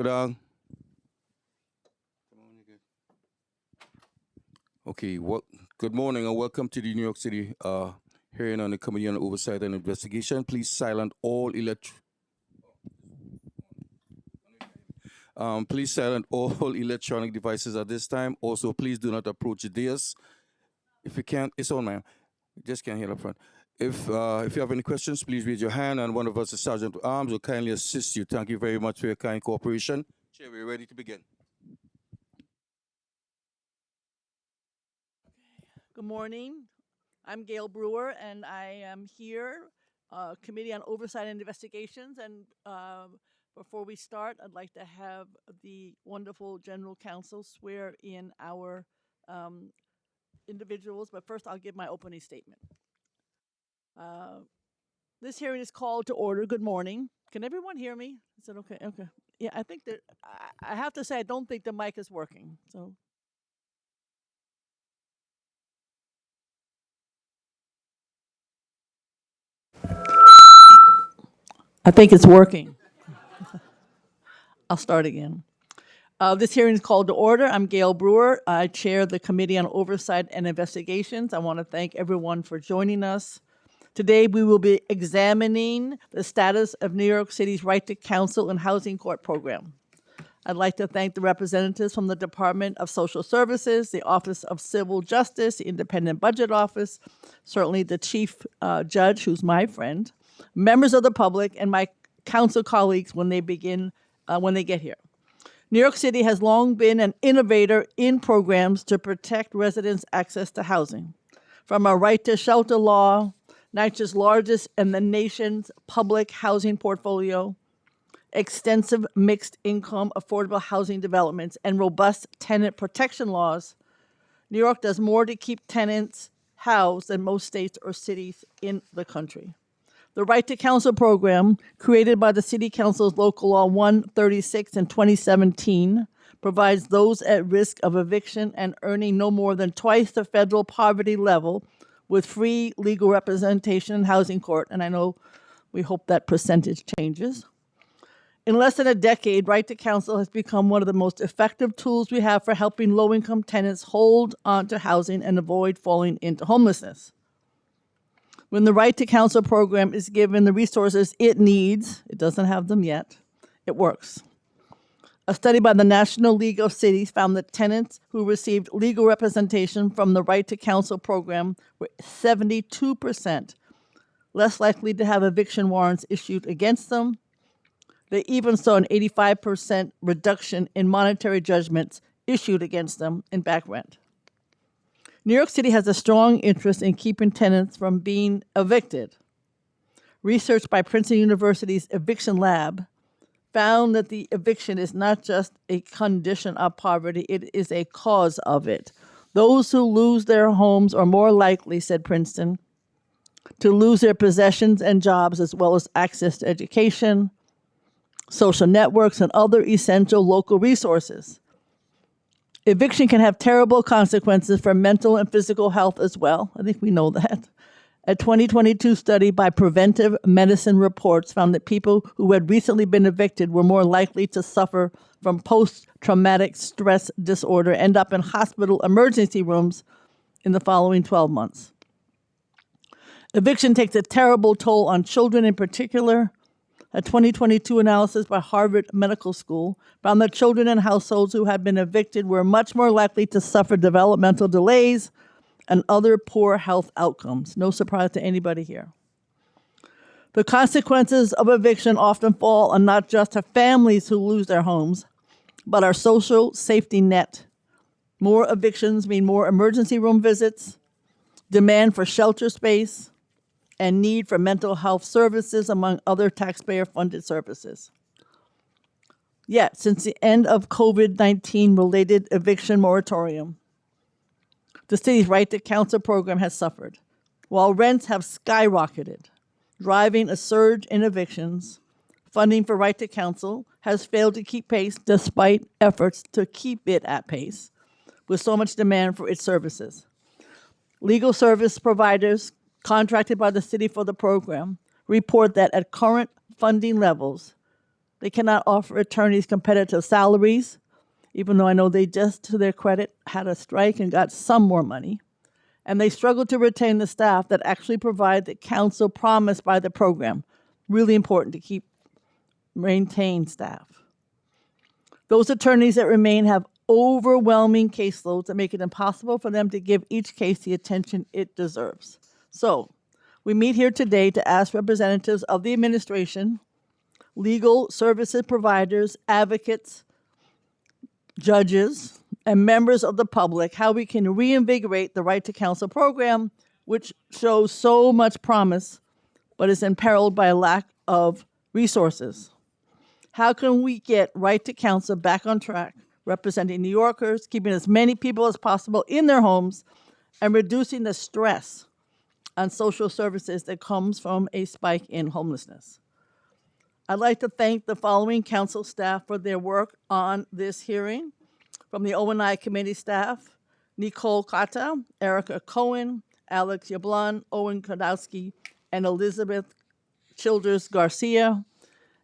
Good on. Okay, well, good morning and welcome to the New York City hearing on the Committee on Oversight and Investigation. Please please silent all electronic devices at this time. Also, please do not approach the dais. If you can't, it's on, ma'am. Just can't hear up front. If you have any questions, please raise your hand, and one of us, the Sergeant at Arms, will kindly assist you. Thank you very much for your kind cooperation. Chair, we're ready to begin. Good morning. I'm Gail Brewer, and I am here, Committee on Oversight and Investigations. And before we start, I'd like to have the wonderful General Counsel swear in our individuals. But first, I'll give my opening statement. This hearing is called to order. Good morning. Can everyone hear me? Is it okay? Okay. Yeah, I think that I have to say I don't think the mic is working. So. I think it's working. I'll start again. This hearing is called to order. I'm Gail Brewer. I chair the Committee on Oversight and Investigations. I want to thank everyone for joining us. Today, we will be examining the status of New York City's Right to Counsel and Housing Court program. I'd like to thank the representatives from the Department of Social Services, the Office of Civil Justice, the Independent Budget Office, certainly the Chief Judge, who's my friend, members of the public, and my council colleagues when they get here. New York City has long been an innovator in programs to protect residents' access to housing. From our right to shelter law, Nycc's largest in the nation's public housing portfolio, extensive mixed income affordable housing developments, and robust tenant protection laws, New York does more to keep tenants housed than most states or cities in the country. The Right to Counsel program, created by the City Council's Local Law 136 in 2017, provides those at risk of eviction and earning no more than twice the federal poverty level with free legal representation in housing court, and I know we hope that percentage changes. In less than a decade, Right to Counsel has become one of the most effective tools we have for helping low-income tenants hold on to housing and avoid falling into homelessness. When the Right to Counsel program is given the resources it needs, it doesn't have them yet, it works. A study by the National League of Cities found that tenants who received legal representation from the Right to Counsel program were 72% less likely to have eviction warrants issued against them. They even saw an 85% reduction in monetary judgments issued against them in back rent. New York City has a strong interest in keeping tenants from being evicted. Research by Princeton University's Eviction Lab found that the eviction is not just a condition of poverty, it is a cause of it. Those who lose their homes are more likely, said Princeton, to lose their possessions and jobs as well as access to education, social networks, and other essential local resources. Eviction can have terrible consequences for mental and physical health as well. I think we know that. A 2022 study by Preventive Medicine Reports found that people who had recently been evicted were more likely to suffer from post-traumatic stress disorder, end up in hospital emergency rooms in the following 12 months. Eviction takes a terrible toll on children in particular. A 2022 analysis by Harvard Medical School found that children in households who had been evicted were much more likely to suffer developmental delays and other poor health outcomes. No surprise to anybody here. The consequences of eviction often fall on not just to families who lose their homes, but our social safety net. More evictions mean more emergency room visits, demand for shelter space, and need for mental health services, among other taxpayer-funded services. Yet, since the end of COVID-19 related eviction moratorium, the city's Right to Counsel program has suffered. While rents have skyrocketed, driving a surge in evictions, funding for Right to Counsel has failed to keep pace despite efforts to keep it at pace with so much demand for its services. Legal service providers contracted by the city for the program report that at current funding levels, They cannot offer attorneys competitive salaries, even though I know they just, to their credit, had a strike and got some more money. And they struggle to retain the staff that actually provide the counsel promised by the program. Really important to maintain staff. Those attorneys that remain have overwhelming caseloads that make it impossible for them to give each case the attention it deserves. So, we meet here today to ask representatives of the administration, legal services providers, advocates, judges, and members of the public how we can reinvigorate the Right to Counsel program, which shows so much promise but is imperiled by a lack of resources. How can we get Right to Counsel back on track, representing New Yorkers, keeping as many people as possible in their homes, and reducing the stress on social services that comes from a spike in homelessness? I'd like to thank the following council staff for their work on this hearing. From the O&I committee staff, Nicole Kata, Erica Cohen, Alex Yablon, Owen Kodowski, and Elizabeth Childers Garcia.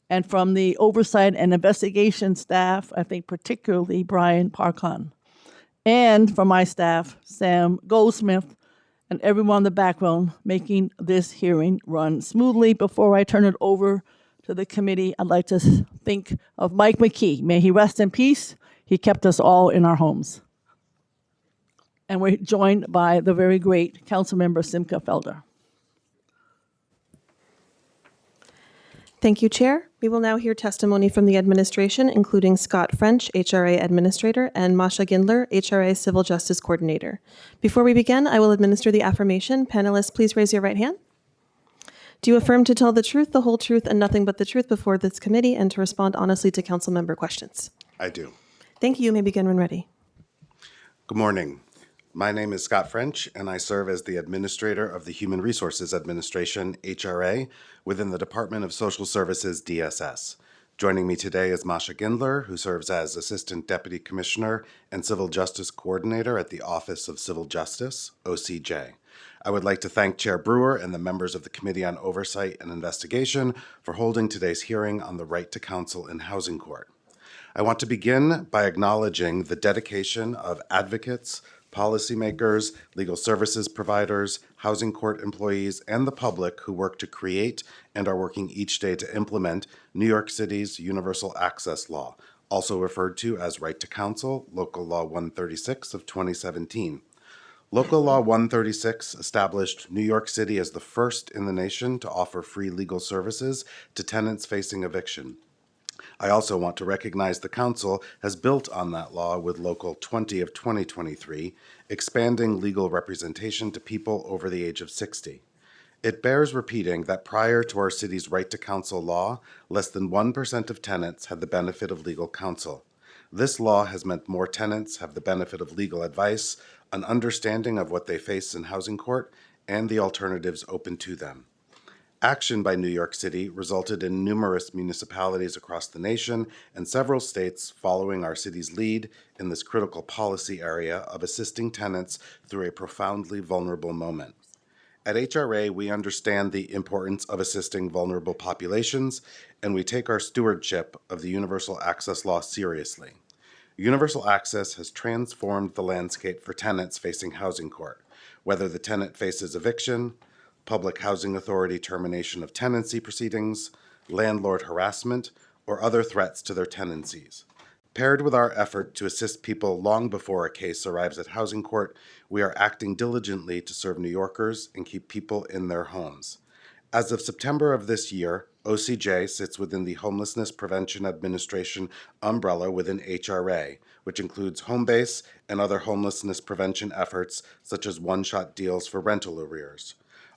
And from the oversight and investigation staff, I think particularly Brian Parkon. And from my staff, Sam Goldsmith, and everyone in the background making this hearing run smoothly. Before I turn it over to the committee, I'd like to think of Mike McKee. May he rest in peace. He kept us all in our homes. And we're joined by the very great Councilmember Simca Felder. Thank you, Chair. We will now hear testimony from the administration, including Scott French, HRA Administrator, and Masha Gindler, HRA Civil Justice Coordinator. Before we begin, I will administer the affirmation. Panelists, please raise your right hand. Do you affirm to tell the truth, the whole truth, and nothing but the truth before this committee, and to respond honestly to council member questions? I do. Thank you. You may begin when ready. Good morning. My name is Scott French, and I serve as the Administrator of the Human Resources Administration, HRA, within the Department of Social Services, DSS. Joining me today is Masha Gindler, who serves as Assistant Deputy Commissioner and Civil Justice Coordinator at the Office of Civil Justice, OCJ. I would like to thank Chair Brewer and the members of the Committee on Oversight and Investigation for holding today's hearing on the Right to Counsel in Housing Court. I want to begin by acknowledging the dedication of advocates, policymakers, legal services providers, housing court employees, and the public who work to create and are working each day to implement New York City's Universal Access Law, also referred to as Right to Counsel, Local Law 136 of 2017. Local Law 136 established New York City as the first in the nation to offer free legal services to tenants facing eviction. I also want to recognize the Council has built on that law with Local 20 of 2023, expanding legal representation to people over the age of 60. It bears repeating that prior to our city's Right to Counsel law, less than 1% of tenants had the benefit of legal counsel. This law has meant more tenants have the benefit of legal advice, an understanding of what they face in housing court, and the alternatives open to them. Action by New York City resulted in numerous municipalities across the nation and several states following our city's lead in this critical policy area of assisting tenants through a profoundly vulnerable moment. At HRA, we understand the importance of assisting vulnerable populations, and we take our stewardship of the Universal Access Law seriously. Universal access has transformed the landscape for tenants facing housing court, whether the tenant faces eviction, Public Housing Authority termination of tenancy proceedings, landlord harassment, or other threats to their tenancies. Paired with our effort to assist people long before a case arrives at housing court, we are acting diligently to serve New Yorkers and keep people in their homes. As of September of this year, OCJ sits within the Homelessness Prevention Administration umbrella within HRA, which includes Homebase and other homelessness prevention efforts such as one-shot deals for rental arrears.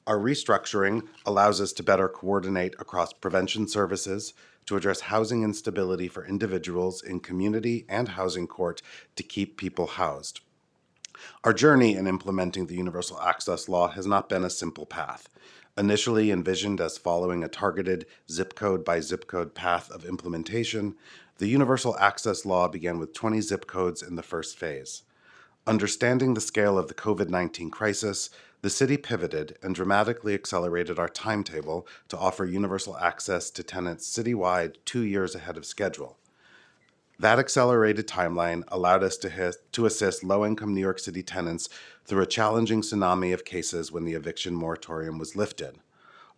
Our restructuring allows us to better coordinate across prevention services to address housing instability for individuals in community and housing court to keep people housed. Our journey in implementing the Universal Access Law has not been a simple path. Initially envisioned as following a targeted zip code by zip code path of implementation, the Universal Access Law began with 20 zip codes in the first phase. Understanding the scale of the COVID-19 crisis, the city pivoted and dramatically accelerated our timetable to offer universal access to tenants citywide 2 years ahead of schedule. That accelerated timeline allowed us to assist low-income New York City tenants through a challenging tsunami of cases when the eviction moratorium was lifted.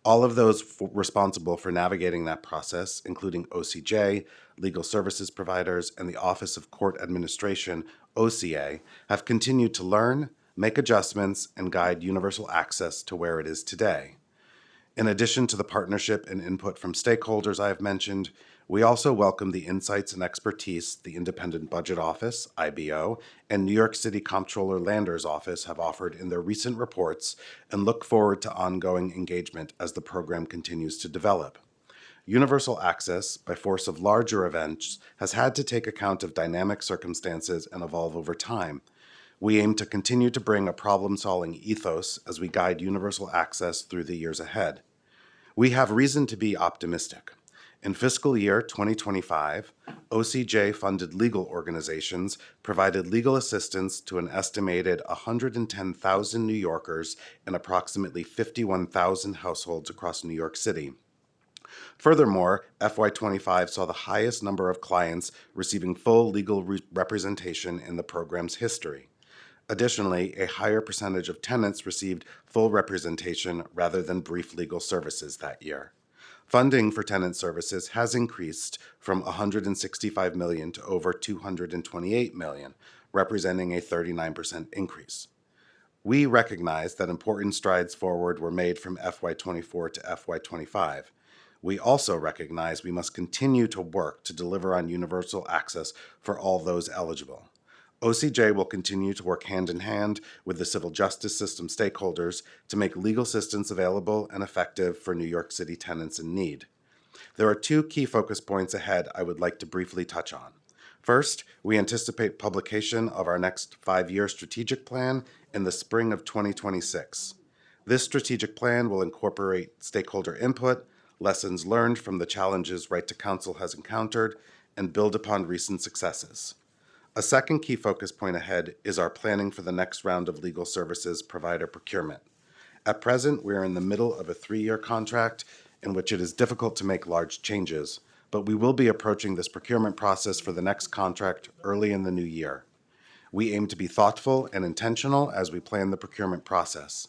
All of those responsible for navigating that process, including OCJ, legal services providers, and the Office of Court Administration, OCA, have continued to learn, make adjustments, and guide universal access to where it is today. In addition to the partnership and input from stakeholders I have mentioned, we also welcome the insights and expertise the Independent Budget Office, IBO, and New York City Comptroller Lander's office have offered in their recent reports and look forward to ongoing engagement as the program continues to develop. Universal access, by force of larger events, has had to take account of dynamic circumstances and evolve over time. We aim to continue to bring a problem-solving ethos as we guide universal access through the years ahead. We have reason to be optimistic. In fiscal year 2025, OCJ-funded legal organizations provided legal assistance to an estimated 110,000 New Yorkers and approximately 51,000 households across New York City. Furthermore, FY25 saw the highest number of clients receiving full legal representation in the program's history. Additionally, a higher percentage of tenants received full representation rather than brief legal services that year. Funding for tenant services has increased from $165 million to over $228 million, representing a 39% increase. We recognize that important strides forward were made from FY24 to FY25. We also recognize we must continue to work to deliver on universal access for all those eligible. OCJ will continue to work hand in hand with the civil justice system stakeholders to make legal assistance available and effective for New York City tenants in need. There are two key focus points ahead I would like to briefly touch on. First, we anticipate publication of our next 5-year strategic plan in the spring of 2026. This strategic plan will incorporate stakeholder input, lessons learned from the challenges Right to Counsel has encountered, and build upon recent successes. A second key focus point ahead is our planning for the next round of legal services provider procurement. At present, we are in the middle of a 3-year contract in which it is difficult to make large changes, but we will be approaching this procurement process for the next contract early in the new year. We aim to be thoughtful and intentional as we plan the procurement process.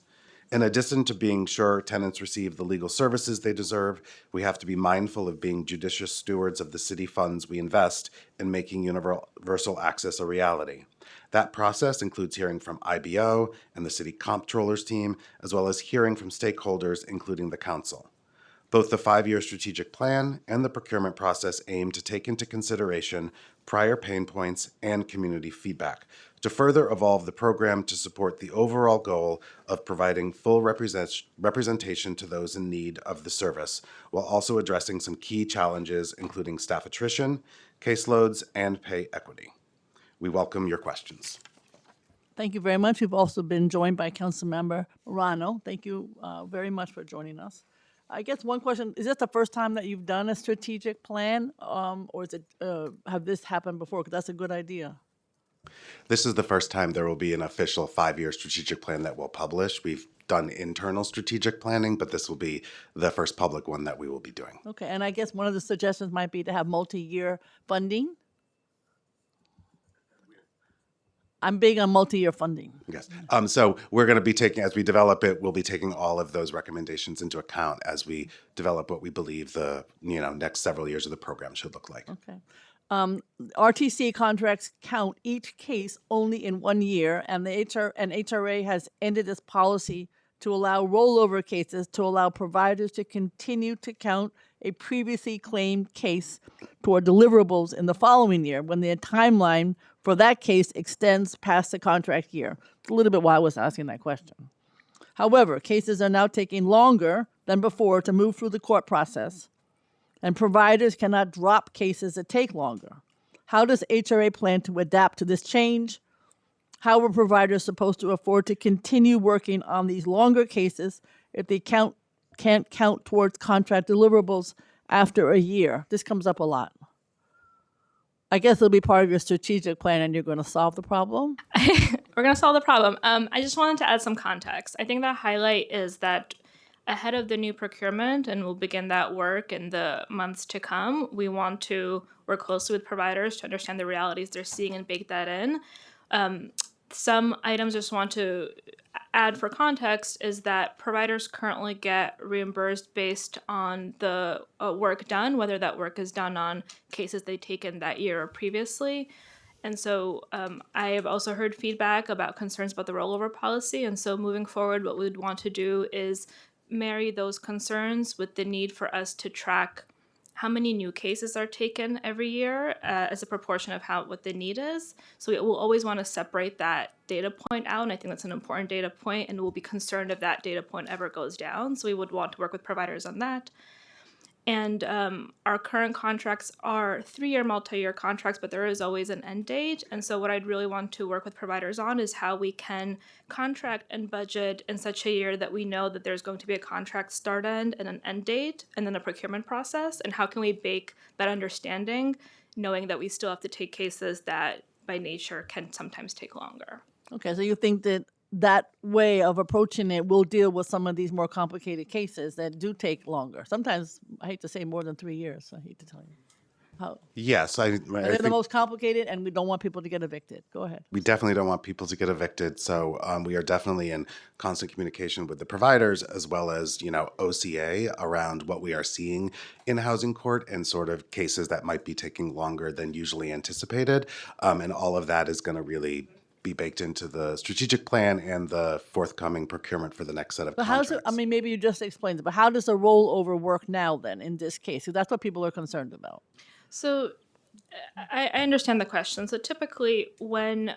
In addition to being sure tenants receive the legal services they deserve, we have to be mindful of being judicious stewards of the city funds we invest in making universal access a reality. That process includes hearing from IBO and the city comptroller's team, as well as hearing from stakeholders, including the council. Both the 5-year strategic plan and the procurement process aim to take into consideration prior pain points and community feedback to further evolve the program to support the overall goal of providing full representation to those in need of the service, while also addressing some key challenges, including staff attrition, caseloads, and pay equity. We welcome your questions. Thank you very much. We've also been joined by Councilmember Morano. Thank you very much for joining us. I guess one question, is this the first time that you've done a strategic plan, or is it, have this happened before? Because that's a good idea. This is the first time there will be an official 5-year strategic plan that we'll publish. We've done internal strategic planning, but this will be the first public one that we will be doing. Okay, and I guess one of the suggestions might be to have multi-year funding. I'm big on multi-year funding. Yes. So we're going to be taking, as we develop it, we'll be taking all of those recommendations into account as we develop what we believe the next several years of the program should look like. Okay. RTC contracts count each case only in 1 year, and the HRA has ended this policy to allow rollover cases to allow providers to continue to count a previously claimed case toward deliverables in the following year when the timeline for that case extends past the contract year. It's a little bit why I was asking that question. However, cases are now taking longer than before to move through the court process, and providers cannot drop cases that take longer. How does HRA plan to adapt to this change? How are providers supposed to afford to continue working on these longer cases if they can't count towards contract deliverables after a year? This comes up a lot. I guess it'll be part of your strategic plan and you're going to solve the problem? we're going to solve the problem. I just wanted to add some context. I think the highlight is that ahead of the new procurement, and we'll begin that work in the months to come, we want to work closely with providers to understand the realities they're seeing and bake that in. Some items I just want to add for context is that providers currently get reimbursed based on the work done, whether that work is done on cases they taken that year or previously. And so I have also heard feedback about concerns about the rollover policy. And so moving forward, what we'd want to do is marry those concerns with the need for us to track how many new cases are taken every year as a proportion of what the need is. So we will always want to separate that data point out, and I think that's an important data point, and we'll be concerned if that data point ever goes down. So we would want to work with providers on that. And our current contracts are 3-year multi-year contracts, but there is always an end date. And so what I'd really want to work with providers on is how we can contract and budget in such a year that we know that there's going to be a contract start end and an end date, and then a procurement process. And how can we bake that understanding, knowing that we still have to take cases that by nature can sometimes take longer. Okay, so you think that that way of approaching it will deal with some of these more complicated cases that do take longer. Sometimes, I hate to say more than 3 years. I hate to tell you. How? Yes, I They're the think most complicated, and we don't want people to get evicted. Go ahead. we definitely don't want people to get evicted. So we are definitely in constant communication with the providers as well as, OCA around what we are seeing in housing court and sort of cases that might be taking longer than usually anticipated. And all of that is going to really be baked into the strategic plan and the forthcoming procurement for the next set of But how's contracts. it, maybe you just explained it, but how does the rollover work now then in this case? 'Cause that's what people are concerned about. So I understand the question. So typically, when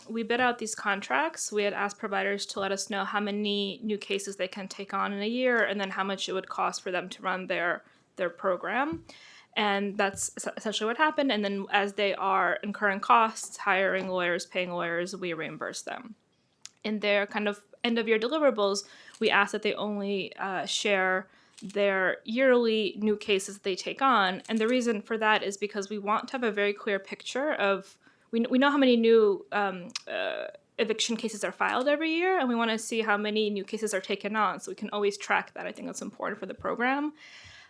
we bid out these contracts, we had asked providers to let us know how many new cases they can take on in a year, and then how much it would cost for them to run their program. And that's essentially what happened. And then as they are incurring costs, hiring lawyers, paying lawyers, we reimburse them. In their kind of end of year deliverables, we ask that they only share their yearly new cases they take on. And the reason for that is because we want to have a very clear picture of, we know how many new eviction cases are filed every year, and we want to see how many new cases are taken on, so we can always track that. I think that's important for the program.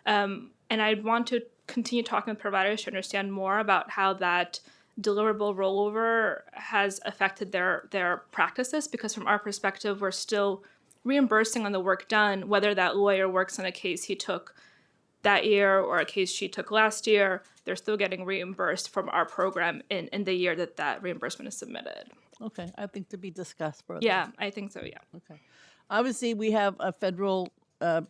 And I'd want to continue talking with providers to understand more about how that deliverable rollover has affected their practices, because from our perspective, we're still reimbursing on the work done, whether that lawyer works on a case he took that year or a case she took last year. They're still getting reimbursed from our program in the year that reimbursement is submitted. Okay, I think to be discussed further. Yeah, I think so, yeah. Okay. Obviously, we have a federal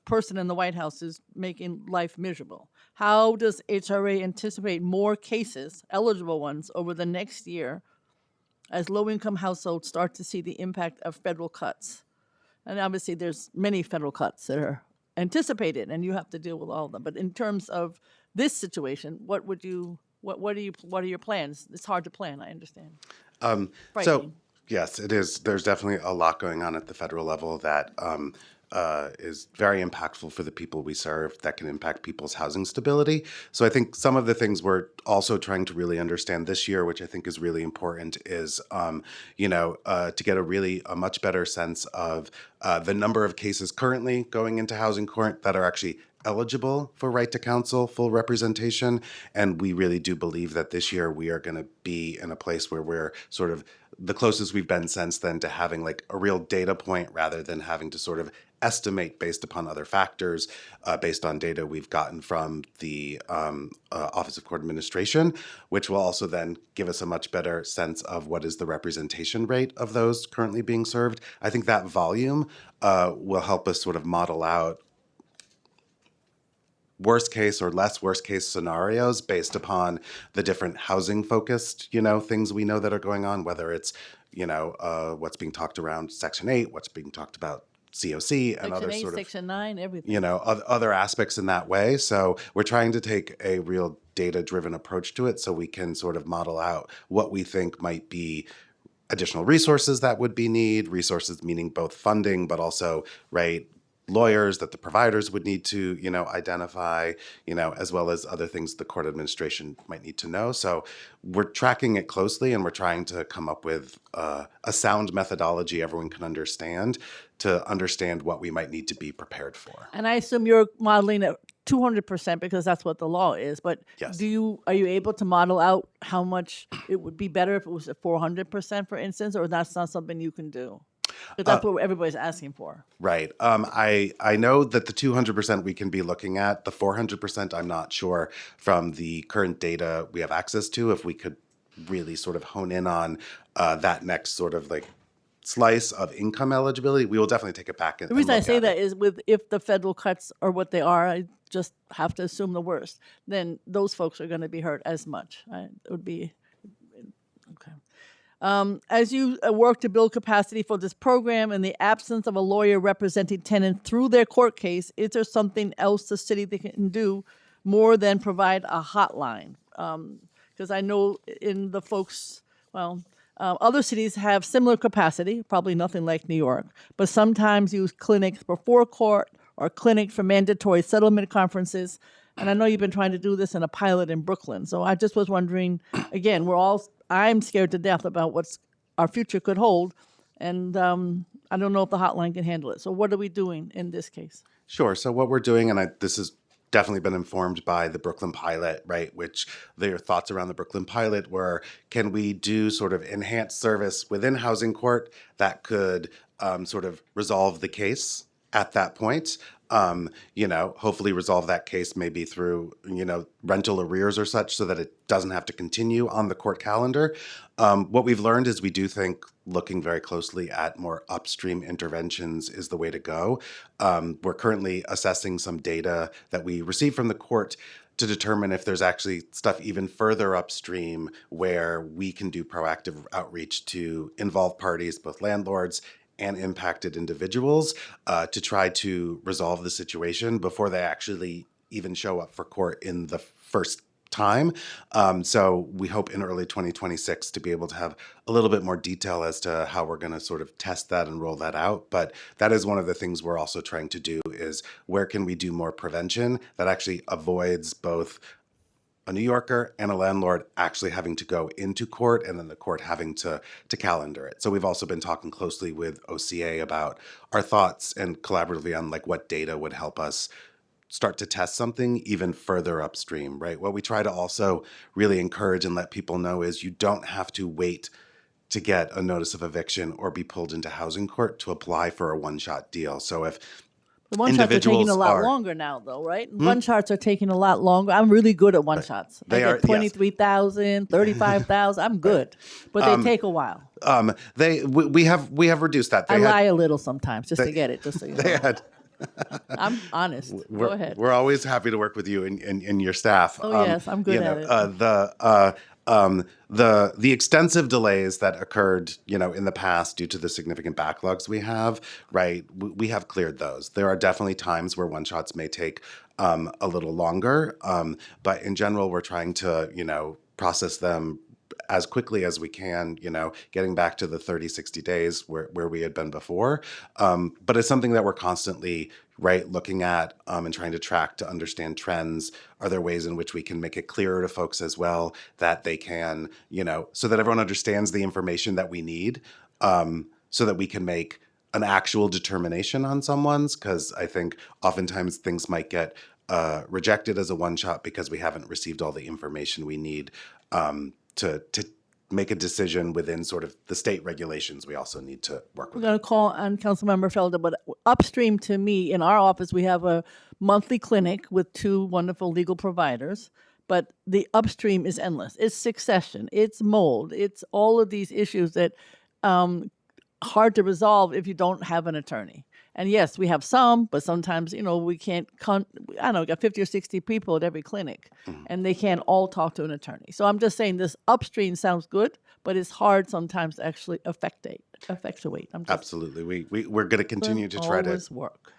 person in the White House who's making life miserable. How does HRA anticipate more cases, eligible ones, over the next year as low-income households start to see the impact of federal cuts? And obviously, there's many federal cuts that are anticipated, and you have to deal with all of them. But in terms of this situation, what are your plans? It's hard to plan, I understand. So, Frightening. yes, it is. There's definitely a lot going on at the federal level that is very impactful for the people we serve, that can impact people's housing stability. So I think some of the things we're also trying to really understand this year, which I think is really important, is to get a much better sense of the number of cases currently going into housing court that are actually eligible for right to counsel, full representation. And we really do believe that this year we are going to be in a place where we're sort of the closest we've been since then to having like a real data point, rather than having to sort of estimate based upon other factors, based on data we've gotten from the Office of Court Administration, which will also then give us a much better sense of what is the representation rate of those currently being served. I think that volume will help us sort of model out worst case or less worst case scenarios based upon the different housing focused, things we know that are going on, whether it's, what's being talked around Section 8, what's being talked about COC, and Section other 8, sort of, Section 9, everything. other aspects in that way. So we're trying to take a real data-driven approach to it so we can sort of model out what we think might be additional resources that would be resources meaning both funding, but also, right, lawyers that the providers would need to, identify, as well as other things the court administration might need to know. So we're tracking it closely, and we're trying to come up with a sound methodology everyone can understand to understand what we might need to be prepared for. And I assume you're modeling at 200% because that's what the law is. But Yes. are you able to model out how much it would be better if it was at 400%, for instance, or that's not something you can do? Because that's what everybody's asking for. Right. I know that the 200% we can be looking at. The 400%, I'm not sure from the current data we have access to if we could really sort of hone in on that next sort of like slice of income eligibility. We will definitely take it back. The reason I say that is if the federal cuts are what they are, I just have to assume the worst. Then those folks are going to be hurt as much. It would be okay. As you work to build capacity for this program, in the absence of a lawyer representing tenants through their court case, is there something else the city can do more than provide a hotline? Because I know in the folks, other cities have similar capacity, probably nothing like New York, but sometimes use clinics before court or clinics for mandatory settlement conferences. And I know you've been trying to do this in a pilot in Brooklyn. So I just was wondering, again, I'm scared to death about what our future could hold. And I don't know if the hotline can handle it. So what are we doing in this case? Sure. So what we're doing, and this has definitely been informed by the Brooklyn pilot, right? Which their thoughts around the Brooklyn pilot were, can we do sort of enhanced service within housing court that could sort of resolve the case at that point? Hopefully resolve that case maybe through, rental arrears or such so that it doesn't have to continue on the court calendar. What we've learned is we do think looking very closely at more upstream interventions is the way to go. We're currently assessing some data that we received from the court to determine if there's actually stuff even further upstream where we can do proactive outreach to involve parties, both landlords and impacted individuals, to try to resolve the situation before they actually even show up for court in the first time. So we hope in early 2026 to be able to have a little bit more detail as to how we're going to sort of test that and roll that out. But that is one of the things we're also trying to do is where can we do more prevention that actually avoids both a New Yorker and a landlord actually having to go into court and then the court having to calendar it. So we've also been talking closely with OCA about our thoughts and collaboratively on like what data would help us start to test something even further upstream, right? What we try to also really encourage and let people know is you don't have to wait to get a notice of eviction or be pulled into housing court to apply for a one-shot deal. So if The one shots are taking individuals a lot are- longer now, though, right? One shots are taking a lot longer. I'm really good at one shots. They I are- get 23,000, 35,000. I'm good, but they take a while. we have reduced that. I lie a little sometimes just to get it, just so you They know. had I'm honest. Go We're, ahead. we're always happy to work with you and your staff. Oh, yes, I'm good at it. The extensive delays that occurred, in the past due to the significant backlogs we have, right? We have cleared those. There are definitely times where one shots may take a little longer, but in general, we're trying to, process them as quickly as we can, getting back to the 30, 60 days where we had been before. But it's something that we're constantly, right, looking at and trying to track to understand trends. Are there ways in which we can make it clearer to folks as well that they can, so that everyone understands the information that we need so that we can make an actual determination on someone's? Because I think oftentimes things might get rejected as a one-shot because we haven't received all the information we need to make a decision within sort of the state regulations. We also need to work We're with. going to call on Councilmember Felder, but upstream to me, in our office, we have a monthly clinic with 2 wonderful legal providers, but the upstream is endless. It's succession, it's mold, it's all of these issues that hard to resolve if you don't have an attorney. And yes, we have some, but sometimes, we can't, we got 50 or 60 people at every clinic, and they can't all talk to an attorney. So I'm just saying this upstream sounds good, but it's hard sometimes to actually effectuate. Absolutely. We're going to continue to try to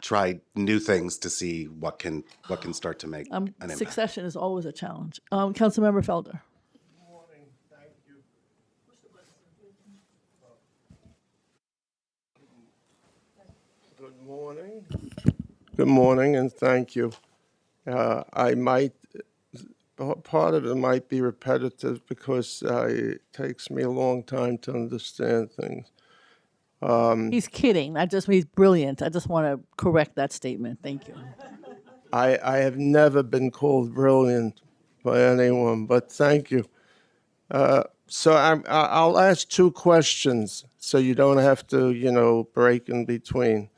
try new things to see what can start to make an impact. Succession is always a challenge. Councilmember Felder. Morning, thank you. Good morning. Good morning, and thank you. I might, part of it might be repetitive because it takes me a long time to understand things. He's kidding. He's brilliant. I just want to correct that statement. Thank you. I have never been called brilliant by anyone, but thank you. So I'll ask two questions so you don't have to, break in between.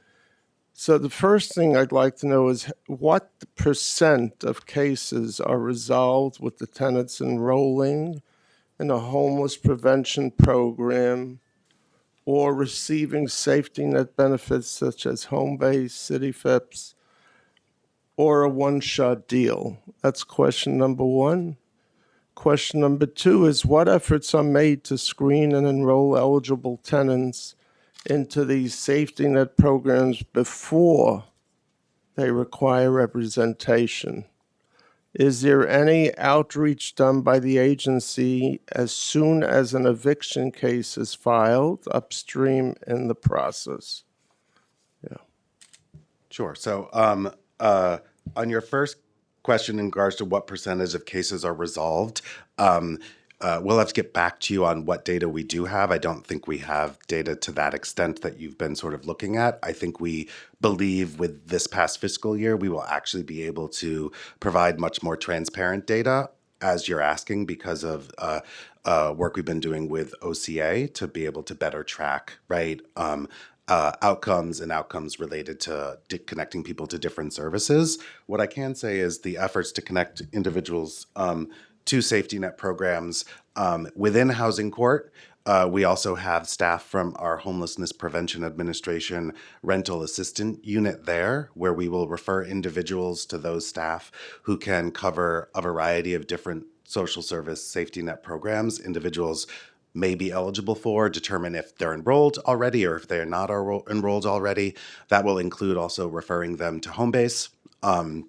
So the first thing I'd like to know is what percent of cases are resolved with the tenants enrolling in a homeless prevention program or receiving safety net benefits such as home base, city FIPS, or a one-shot deal? That's question number one. Question number two is what efforts are made to screen and enroll eligible tenants into these safety net programs before they require representation? Is there any outreach done by the agency as soon as an eviction case is filed upstream in the process? Sure. So, on your first question in regards to what percentage of cases are resolved, we'll have to get back to you on what data we do have. I don't think we have data to that extent that you've been sort of looking at. I think we believe with this past fiscal year, we will actually be able to provide much more transparent data as you're asking because of work we've been doing with OCA to be able to better track, right? Outcomes and outcomes related to connecting people to different services. What I can say is the efforts to connect individuals to safety net programs within Housing Court. We also have staff from our Homelessness Prevention Administration rental assistant unit there, where we will refer individuals to those staff who can cover a variety of different social service safety net programs individuals may be eligible for, determine if they're enrolled already or if they're not enrolled already. That will include also referring them to Homebase, and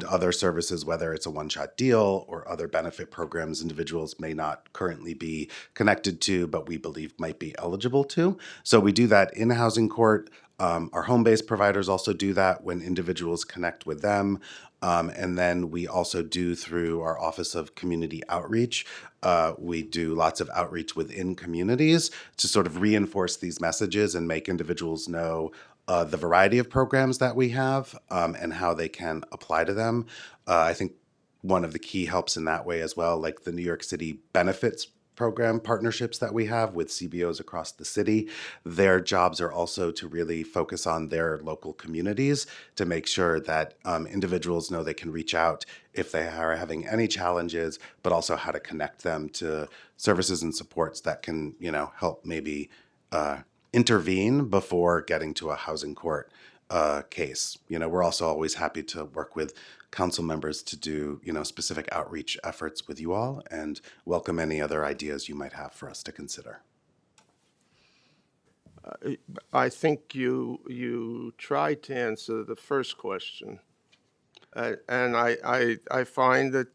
other services, whether it's a one-shot deal or other benefit programs individuals may not currently be connected to, but we believe might be eligible to. So we do that in Housing Court. Our home-based providers also do that when individuals connect with them. And then we also do through our Office of Community Outreach. We do lots of outreach within communities to sort of reinforce these messages and make individuals know the variety of programs that we have and how they can apply to them. I think one of the key helps in that way as well, like the New York City benefits program partnerships that we have with CBOs across the city. Their jobs are also to really focus on their local communities to make sure that individuals know they can reach out if they are having any challenges, but also how to connect them to services and supports that can, help maybe intervene before getting to a housing court case. We're also always happy to work with council members to do, specific outreach efforts with you all and welcome any other ideas you might have for us to consider. I think you tried to answer the first question, and I find it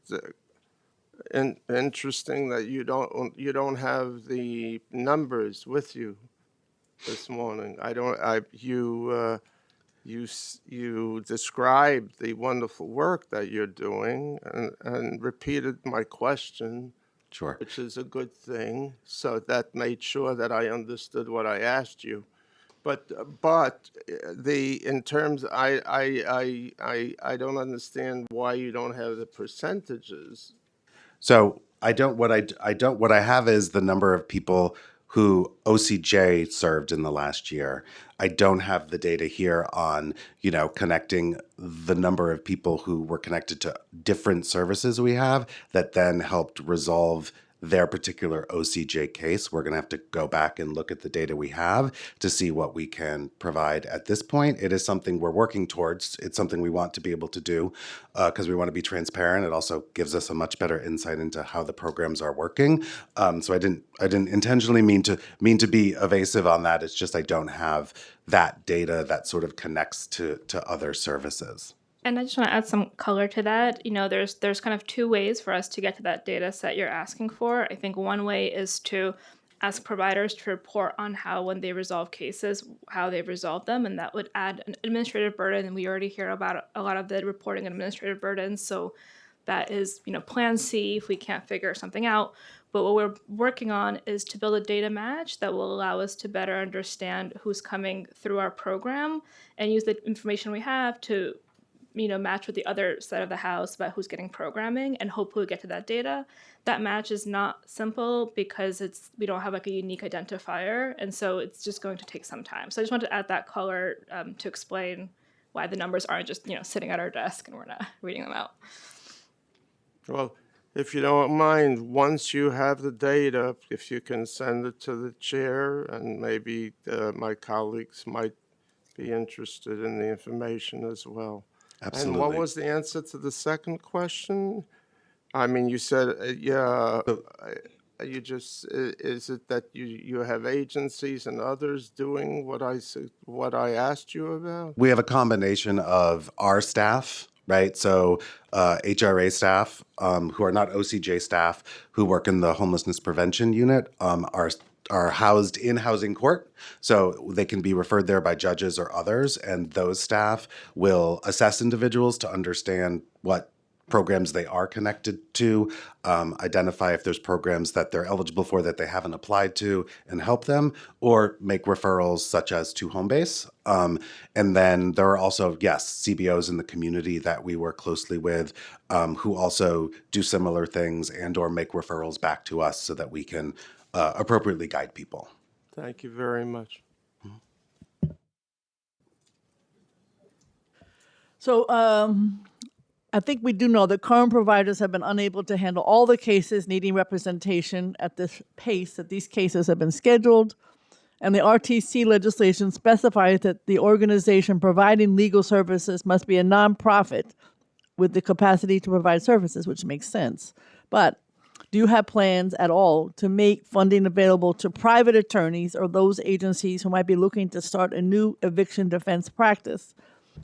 interesting that you don't have the numbers with you this morning. You described the wonderful work that you're doing and repeated my question, Sure. which is a good thing. So that made sure that I understood what I asked you. But in terms, I don't understand why you don't have the percentages. So what I have is the number of people who OCJ served in the last year. I don't have the data here on, connecting the number of people who were connected to different services we have that then helped resolve their particular OCJ case. We're going to have to go back and look at the data we have to see what we can provide at this point. It is something we're working towards. It's something we want to be able to do because we want to be transparent. It also gives us a much better insight into how the programs are working. So I didn't intentionally mean to be evasive on that. It's just I don't have that data that sort of connects to other services. And I just want to add some color to that. There's kind of two ways for us to get to that data set you're asking for. I think one way is to ask providers to report on how, when they resolve cases, how they've resolved them, and that would add an administrative burden. And we already hear about a lot of the reporting and administrative burdens. So that is, plan C if we can't figure something out. But what we're working on is to build a data match that will allow us to better understand who's coming through our program and use the information we have to match with the other side of the house about who's getting programming and hopefully get to that data. That match is not simple because we don't have like a unique identifier, and so it's just going to take some time. So I just wanted to add that color to explain why the numbers aren't just sitting at our desk and we're not reading them out. Well, if you don't mind, once you have the data, if you can send it to the chair, and maybe my colleagues might be interested in the information as well. Absolutely. And what was the answer to the second question? I mean, you said, you just, is it that you have agencies and others doing what I asked you about? We have a combination of our staff, right? So HRA staff who are not OCJ staff who work in the homelessness prevention unit are housed in housing court. So they can be referred there by judges or others. And those staff will assess individuals to understand what programs they are connected to, identify if there's programs that they're eligible for that they haven't applied to and help them, or make referrals such as to home base. And then there are also, yes, CBOs in the community that we work closely with who also do similar things and or make referrals back to us so that we can appropriately guide people. Thank you very much. So I think we do know that current providers have been unable to handle all the cases needing representation at this pace that these cases have been scheduled. And the RTC legislation specifies that the organization providing legal services must be a nonprofit with the capacity to provide services, which makes sense. But do you have plans at all to make funding available to private attorneys or those agencies who might be looking to start a new eviction defense practice?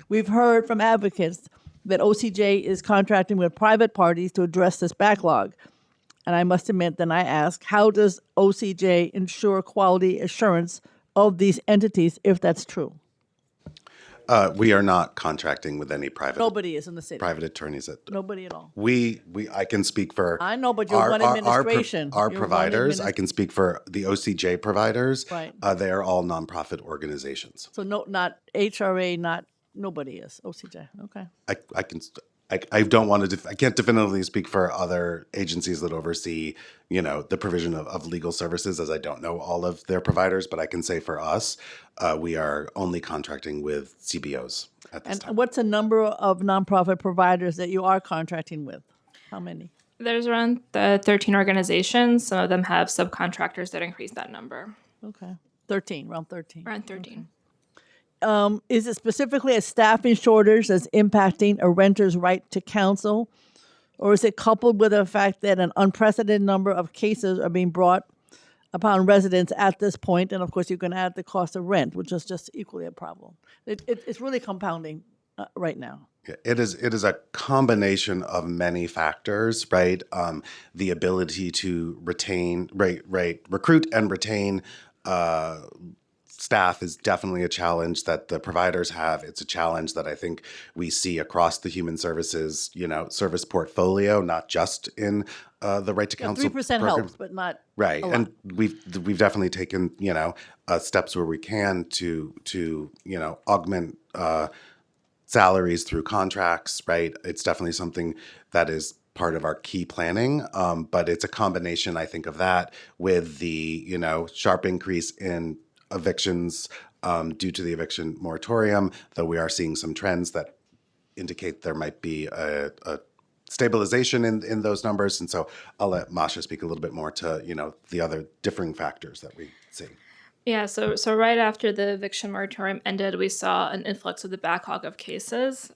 We've heard from advocates that OCJ is contracting with private parties to address this backlog. And I must admit, then I ask, how does OCJ ensure quality assurance of these entities if that's true? We are not contracting with any Nobody is in the city. private attorneys. Nobody at all. I can speak for. I know, but you're one administration. Our You're one providers. I can speak for the OCJ providers. Right. They are all nonprofit organizations. So no, not HRA, not nobody is OCJ. Okay. I don't want to. I can't definitively speak for other agencies that oversee, the provision of legal services, as I don't know all of their providers. But I can say for us, we are only contracting with CBOs at this And time. what's the number of nonprofit providers that you are contracting with? How many? There's around 13 organizations. Some of them have subcontractors that increase that number. Okay. 13, around 13. Around 13. Is it specifically a staffing shortage that's impacting a renter's right to counsel? Or is it coupled with the fact that an unprecedented number of cases are being brought upon residents at this point? And of course, you can add the cost of rent, which is just equally a problem. It's really compounding right now. It is a combination of many factors, right? The ability to recruit and retain staff is definitely a challenge that the providers have. It's a challenge that I think we see across the human services, service portfolio, not just in the right to counsel 3% program. helps, but not Right, a lot. and we've definitely taken steps where we can to augment salaries through contracts. Right, it's definitely something that is part of our key planning, but it's a combination, I think, of that with the sharp increase in evictions due to the eviction moratorium, though we are seeing some trends that indicate there might be a stabilization in those numbers. And so I'll let Masha speak a little bit more to, the other differing factors that we see. Yeah, so right after the eviction moratorium ended, we saw an influx of the backlog of cases.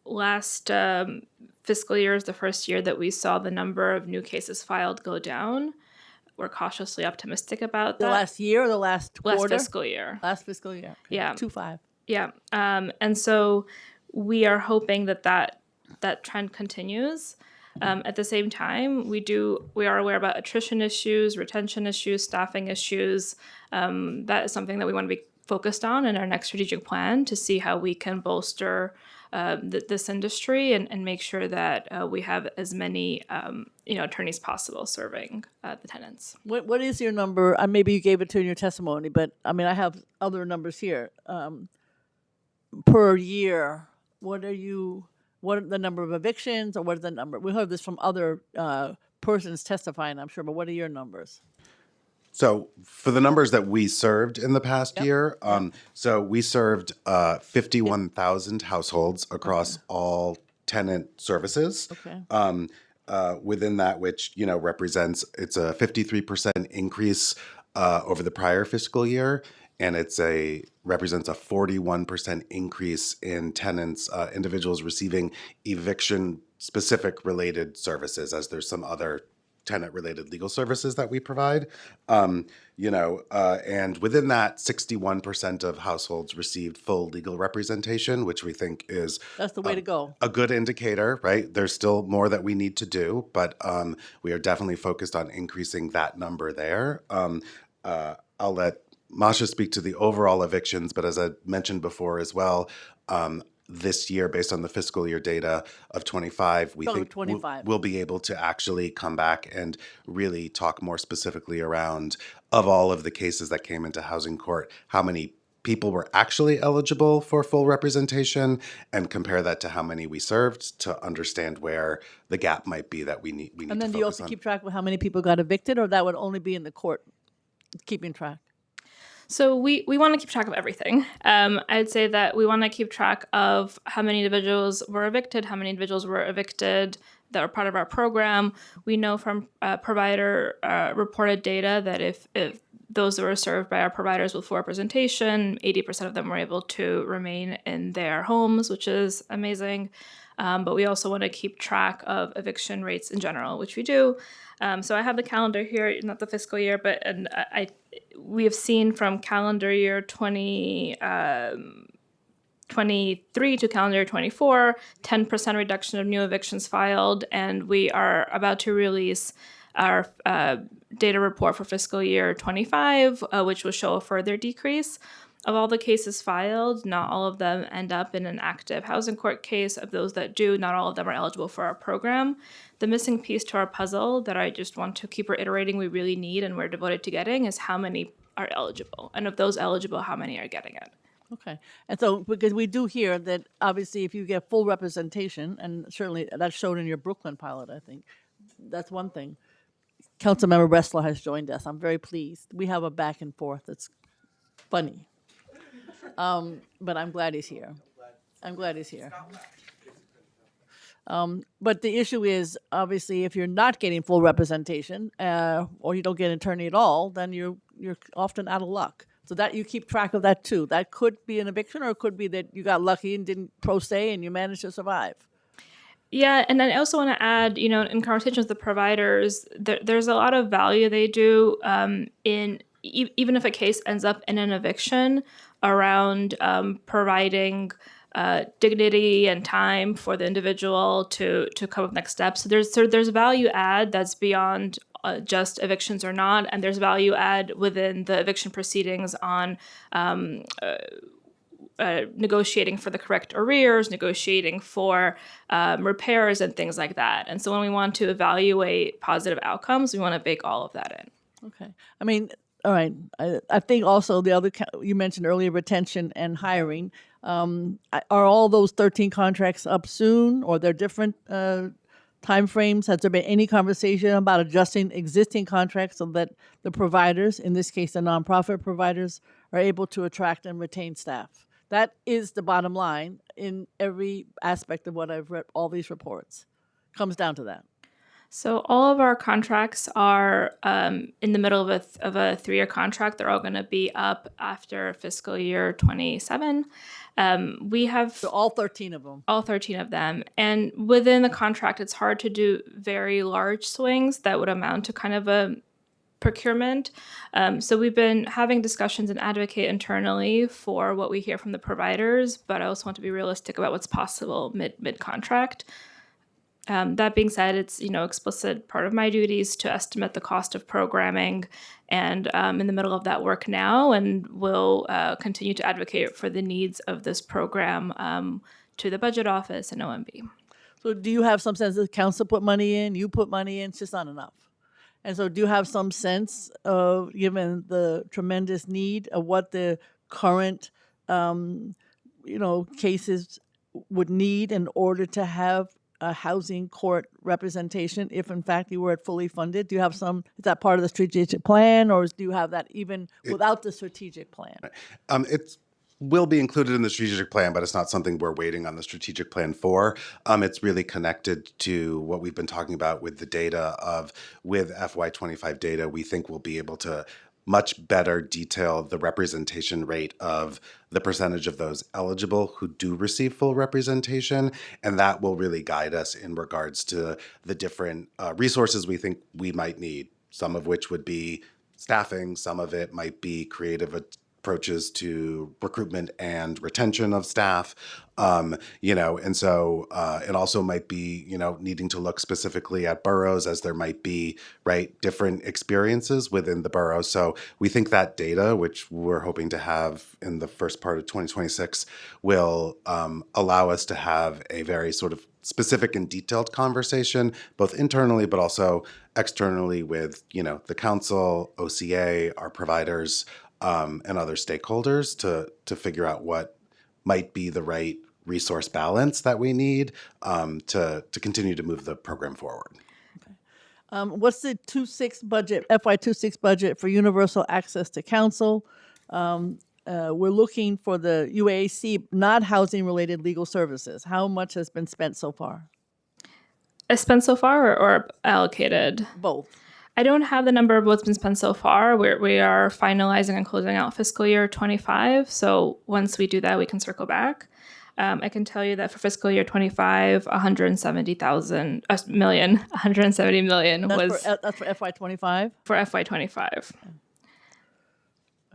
Last fiscal year is the first year that we saw the number of new cases filed go down. We're cautiously optimistic about that. The last year or the last quarter? Last fiscal year. Last fiscal year. Okay. Yeah. 2.5. Yeah. And so we are hoping that trend continues. At the same time, we are aware about attrition issues, retention issues, staffing issues. That is something that we want to be focused on in our next strategic plan to see how we can bolster this industry and make sure that we have as many attorneys possible serving the tenants. What is your number? Maybe you gave it to in your testimony, but I mean, I have other numbers here. Per year, what are the number of evictions, or what are the number? We heard this from other persons testifying, I'm sure, but what are your numbers? So for the numbers that we served in the past year, so we served 51,000 households across all tenant services. Okay. Within that, which represents, it's a 53% increase over the prior fiscal year, and represents a 41% increase in tenants, individuals receiving eviction specific related services, as there's some other tenant related legal services that we provide. And within that, 61% of households received full legal representation, which we think is That's the way to go. a good indicator, right? There's still more that we need to do, but we are definitely focused on increasing that number there. I'll let Masha speak to the overall evictions, but as I mentioned before as well, this year, based on the fiscal year data of 25, we think 25. we'll be able to actually come back and really talk more specifically around, of all of the cases that came into housing court, how many people were actually eligible for full representation, and compare that to how many we served to understand where the gap might be that we need And then to do you focus also on. keep track of how many people got evicted, or that would only be in the court keeping track? So we want to keep track of everything. I'd say that we want to keep track of how many individuals were evicted, how many individuals were evicted that were part of our program. We know from provider reported data that if those that were served by our providers with full representation, 80% of them were able to remain in their homes, which is amazing. But we also want to keep track of eviction rates in general, which we do. So I have the calendar here, not the fiscal year, but we have seen from calendar year 2023 to calendar year 24, 10% reduction of new evictions filed, and we are about to release our data report for fiscal year 25, which will show a further decrease. Of all the cases filed, not all of them end up in an active housing court case. Of those that do, not all of them are eligible for our program. The missing piece to our puzzle that I just want to keep reiterating we really need and we're devoted to getting is how many are eligible. And of those eligible, how many are getting it? Okay. And so, because we do hear that obviously if you get full representation, and certainly that's shown in your Brooklyn pilot, I think, that's one thing. Councilmember Ressler has joined us. I'm very pleased. We have a back and forth that's funny. But I'm glad he's here. But the issue is, obviously, if you're not getting full representation, or you don't get an attorney at all, then you're often out of luck. So that you keep track of that too. That could be an eviction, or it could be that you got lucky and didn't pro se and you managed to survive. Yeah, and I also want to add, in conversations with the providers, there's a lot of value they do even if a case ends up in an eviction, around providing dignity and time for the individual to come up next steps. So there's value add that's beyond just evictions or not, and there's value add within the eviction proceedings on negotiating for the correct arrears, negotiating for repairs and things like that. And so when we want to evaluate positive outcomes, we want to bake all of that in. Okay. I mean, all right. I think also the other, you mentioned earlier, retention and hiring. Are all those 13 contracts up soon, or they're different time frames? Has there been any conversation about adjusting existing contracts so that the providers, in this case the nonprofit providers, are able to attract and retain staff? That is the bottom line in every aspect of what I've read, all these reports. Comes down to that. So all of our contracts are in the middle of a 3-year contract. They're all going to be up after fiscal year 27. We have So all 13 of them. all 13 of them. And within the contract, it's hard to do very large swings that would amount to kind of a procurement. So we've been having discussions and advocate internally for what we hear from the providers, but I also want to be realistic about what's possible mid-contract. That being said, it's explicit part of my duties to estimate the cost of programming, and in the middle of that work now, and will continue to advocate for the needs of this program to the budget office and OMB. So do you have some sense the council put money in, you put money in, it's just not enough? And so do you have some sense of, given the tremendous need, of what the current, cases would need in order to have a housing court representation if in fact you were fully funded? Do you have is that part of the strategic plan, or do you have that even without the strategic plan? It will be included in the strategic plan, but it's not something we're waiting on the strategic plan for. It's really connected to what we've been talking about with the data with FY25 data. We think we'll be able to much better detail the representation rate of the percentage of those eligible who do receive full representation. And that will really guide us in regards to the different resources we think we might need, some of which would be staffing, some of it might be creative approaches to recruitment and retention of staff, and so it also might be, needing to look specifically at boroughs, as there might be, right, different experiences within the borough. So we think that data, which we're hoping to have in the first part of 2026, will allow us to have a very sort of specific and detailed conversation, both internally but also externally with, the council, OCA, our providers, and other stakeholders to figure out what might be the right resource balance that we need to continue to move the program forward. What's the FY26 budget for universal access to counsel? We're looking for the UAC, not housing-related legal services. How much has been spent so far? Spent so far or allocated? Both. I don't have the number of what's been spent so far. We are finalizing and closing out fiscal year 25. So once we do that, we can circle back. I can tell you that for fiscal year 25, 170 million was That's for FY25? for FY25.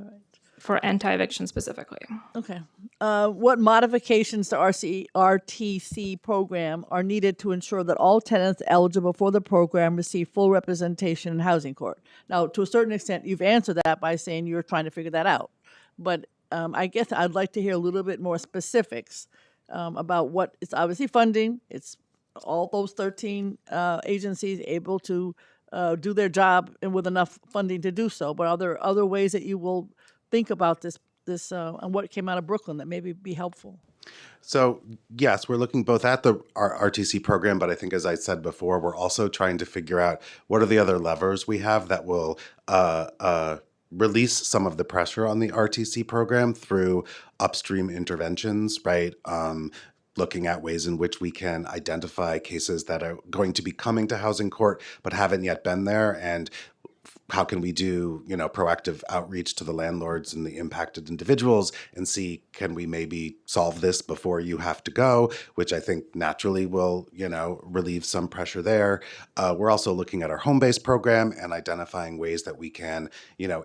All right. For anti-eviction specifically. Okay. What modifications to RTC program are needed to ensure that all tenants eligible for the program receive full representation in housing court? Now, to a certain extent, you've answered that by saying you're trying to figure that out. But I guess I'd like to hear a little bit more specifics about what it's obviously funding. It's all those 13 agencies able to do their job and with enough funding to do so. But are there other ways that you will think about this and what came out of Brooklyn that maybe be helpful? So yes, we're looking both at our RTC program, but I think, as I said before, we're also trying to figure out what are the other levers we have that will release some of the pressure on the RTC program through upstream interventions, right? Looking at ways in which we can identify cases that are going to be coming to housing court but haven't yet been there, and how can we do, proactive outreach to the landlords and the impacted individuals and see, can we maybe solve this before you have to go, which I think naturally will, relieve some pressure there. We're also looking at our home-based program and identifying ways that we can,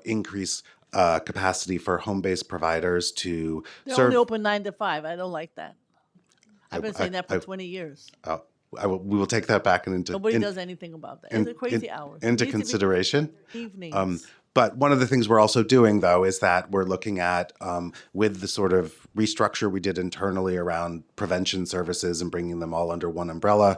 increase capacity for home-based providers to They're serve. only open 9 to 5. I don't like that. I've been saying that for 20 years. We will take that back and Nobody does anything about that. It's a crazy hours. into It needs to be consideration. Evenings. But one of the things we're also doing, though, is that we're looking at, with the sort of restructure we did internally around prevention services and bringing them all under one umbrella,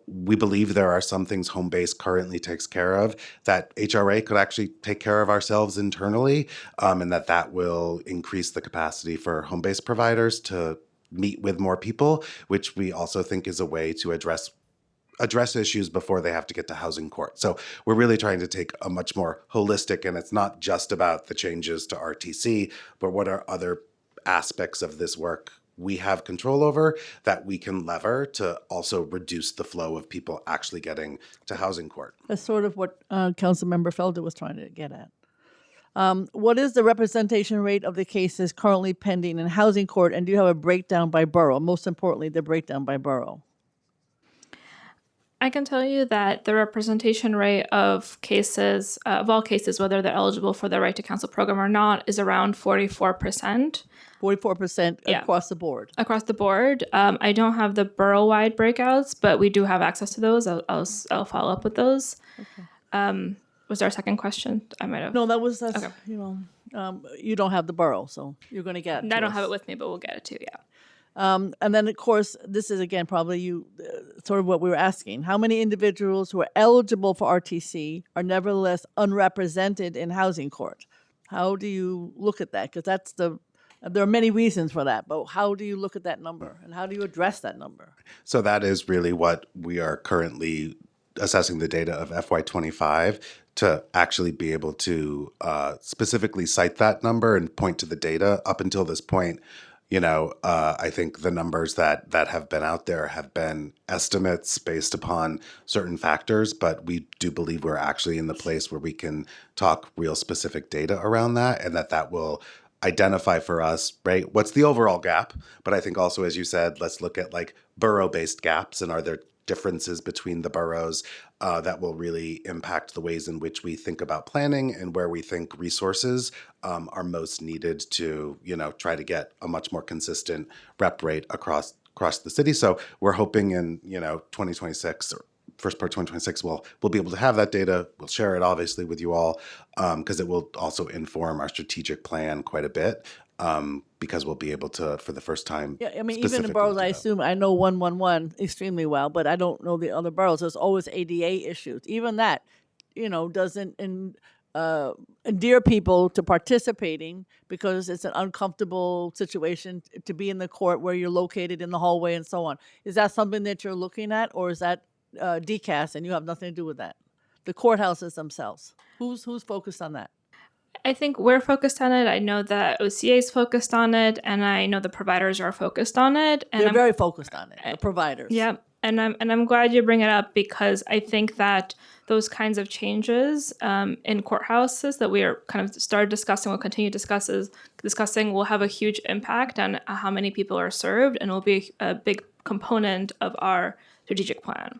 we believe there are some things home-based currently takes care of that HRA could actually take care of ourselves internally, and that will increase the capacity for home-based providers to meet with more people, which we also think is a way to address issues before they have to get to housing court. So we're really trying to take a much more holistic, and it's not just about the changes to RTC, but what are other aspects of this work we have control over that we can lever to also reduce the flow of people actually getting to housing court. That's sort of what Councilmember Felder was trying to get at. What is the representation rate of the cases currently pending in housing court, and do you have a breakdown by borough? Most importantly, the breakdown by borough. I can tell you that the representation rate of cases, of all cases, whether they're eligible for the Right to Counsel program or not, is around 44%. 44% Yeah. across the board. Across the board. I don't have the borough-wide breakouts, but we do have access to those. I'll follow up with those. Was there a second question? I might have. No, that's Okay. you don't have the borough, so you're going to get it. I don't have it with me, but we'll get it too. Yeah. And then, of course, this is again probably sort of what we were asking. How many individuals who are eligible for RTC are nevertheless unrepresented in housing court? How do you look at that? Because there are many reasons for that, but how do you look at that number and how do you address that number? So that is really what we are currently assessing the data of FY25 to actually be able to specifically cite that number and point to the data. Up until this point, I think the numbers that have been out there have been estimates based upon certain factors, but we do believe we're actually in the place where we can talk real specific data around that, and that will identify for us, right, what's the overall gap. But I think also, as you said, let's look at like borough-based gaps, and are there differences between the boroughs that will really impact the ways in which we think about planning and where we think resources are most needed to, try to get a much more consistent rep rate across the city. So we're hoping in, 2026 or first part 2026, we'll be able to have that data. We'll share it obviously with you all because it will also inform our strategic plan quite a bit. Because we'll be able to, for the first time. Yeah, I mean, even the specifically boroughs, do I that. assume I know 111 extremely well, but I don't know the other boroughs. There's always ADA issues. Even that, doesn't endear people to participating because it's an uncomfortable situation to be in the court where you're located in the hallway and so on. Is that something that you're looking at, or is that DCAS and you have nothing to do with that? The courthouses themselves. Who's focused on that? I think we're focused on it. I know that OCA is focused on it, and I know the providers are focused on it. And They're very focused on it. The providers. Yeah, and I'm glad you bring it up because I think that those kinds of changes in courthouses that we are kind of started discussing, will continue discussing, will have a huge impact on how many people are served, and will be a big component of our strategic plan.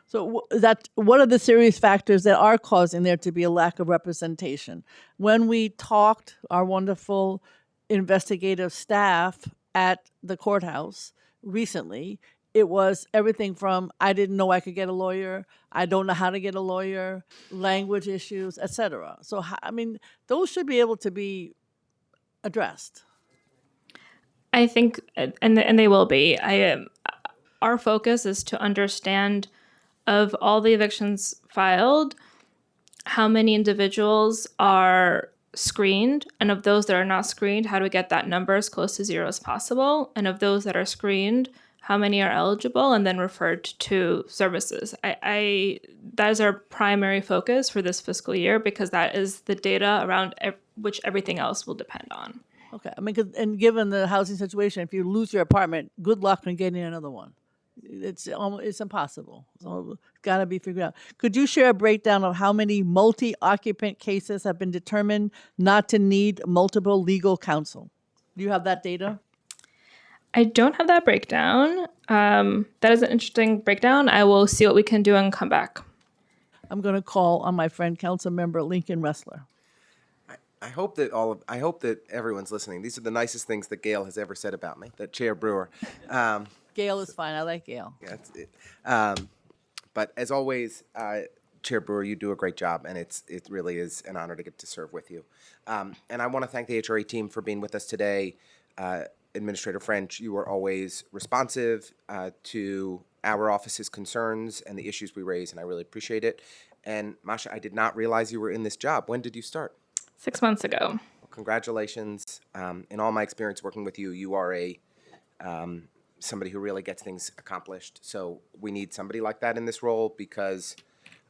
So what are the serious factors that are causing there to be a lack of representation? When we talked, our wonderful investigative staff at the courthouse recently, it was everything from I didn't know I could get a lawyer, I don't know how to get a lawyer, language issues, etc. So I mean, those should be able to be addressed. I think, and they will be. Our focus is to understand, of all the evictions filed, how many individuals are screened, and of those that are not screened, how do we get that number as close to zero as possible? And of those that are screened, how many are eligible and then referred to services? That is our primary focus for this fiscal year because that is the data around which everything else will depend on. Okay, I mean, and given the housing situation, if you lose your apartment, good luck on getting another one. It's impossible. So it's got to be figured out. Could you share a breakdown of how many multi-occupant cases have been determined not to need multiple legal counsel? Do you have that data? I don't have that breakdown. That is an interesting breakdown. I will see what we can do and come back. I'm going to call on my friend, Council Member Lincoln Ressler. I hope that everyone's listening. These are the nicest things that Gail has ever said about me. That Chair Brewer. Gail is fine. I like Gail. That's it. But as always, Chair Brewer, you do a great job, and it really is an honor to get to serve with you. And I want to thank the HRA team for being with us today. Administrator French, you are always responsive to our office's concerns and the issues we raise, and I really appreciate it. And Masha, I did not realize you were in this job. When did you start? 6 months ago. Well, congratulations. In all my experience working with you, you are somebody who really gets things accomplished. So we need somebody like that in this role because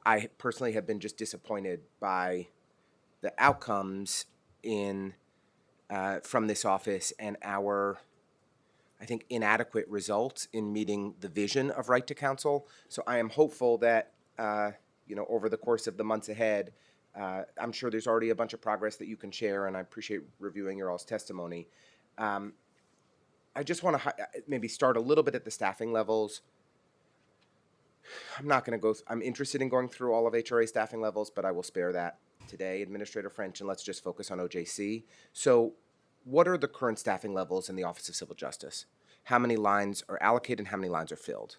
I personally have been just disappointed by the outcomes from this office and our, I think, inadequate results in meeting the vision of Right to Counsel. So I am hopeful that, over the course of the months ahead, I'm sure there's already a bunch of progress that you can share, and I appreciate reviewing your all's testimony. I just want to maybe start a little bit at the staffing levels. I'm not going to go, I'm interested in going through all of HRA staffing levels, but I will spare that today, Administrator French, and let's just focus on OJC. So what are the current staffing levels in the Office of Civil Justice? How many lines are allocated and how many lines are filled?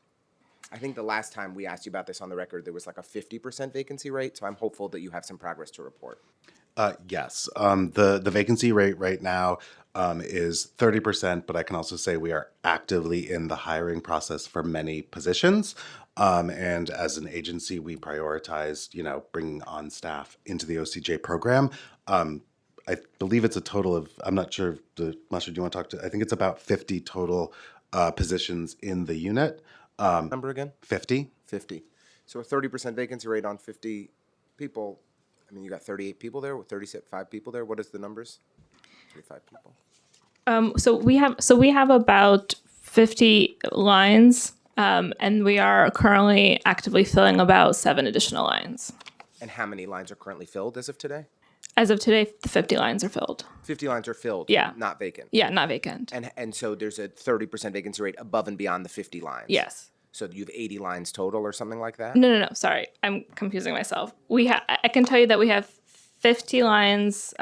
I think the last time we asked you about this on the record, there was like a 50% vacancy rate, so I'm hopeful that you have some progress to report. Yes. The vacancy rate right now is 30%, but I can also say we are actively in the hiring process for many positions. And as an agency, we prioritize, bringing on staff into the OCJ program. I believe it's a total of, I'm not sure, Masha, do you want to talk to, I think it's about 50 total positions in the unit. Number again? 50. 50. So a 30% vacancy rate on 50 people. I mean, you got 38 people there, with 35 people there. What is the numbers? 35 people. So we have about 50 lines, and we are currently actively filling about 7 additional lines. And how many lines are currently filled as of today? As of today, the 50 lines are filled. 50 lines are filled, Yeah. not vacant. Yeah, not vacant. And so there's a 30% vacancy rate above and beyond the 50 lines. Yes. So you have 80 lines total or something like that? No. Sorry, I'm confusing myself. I can tell you that we have 50 lines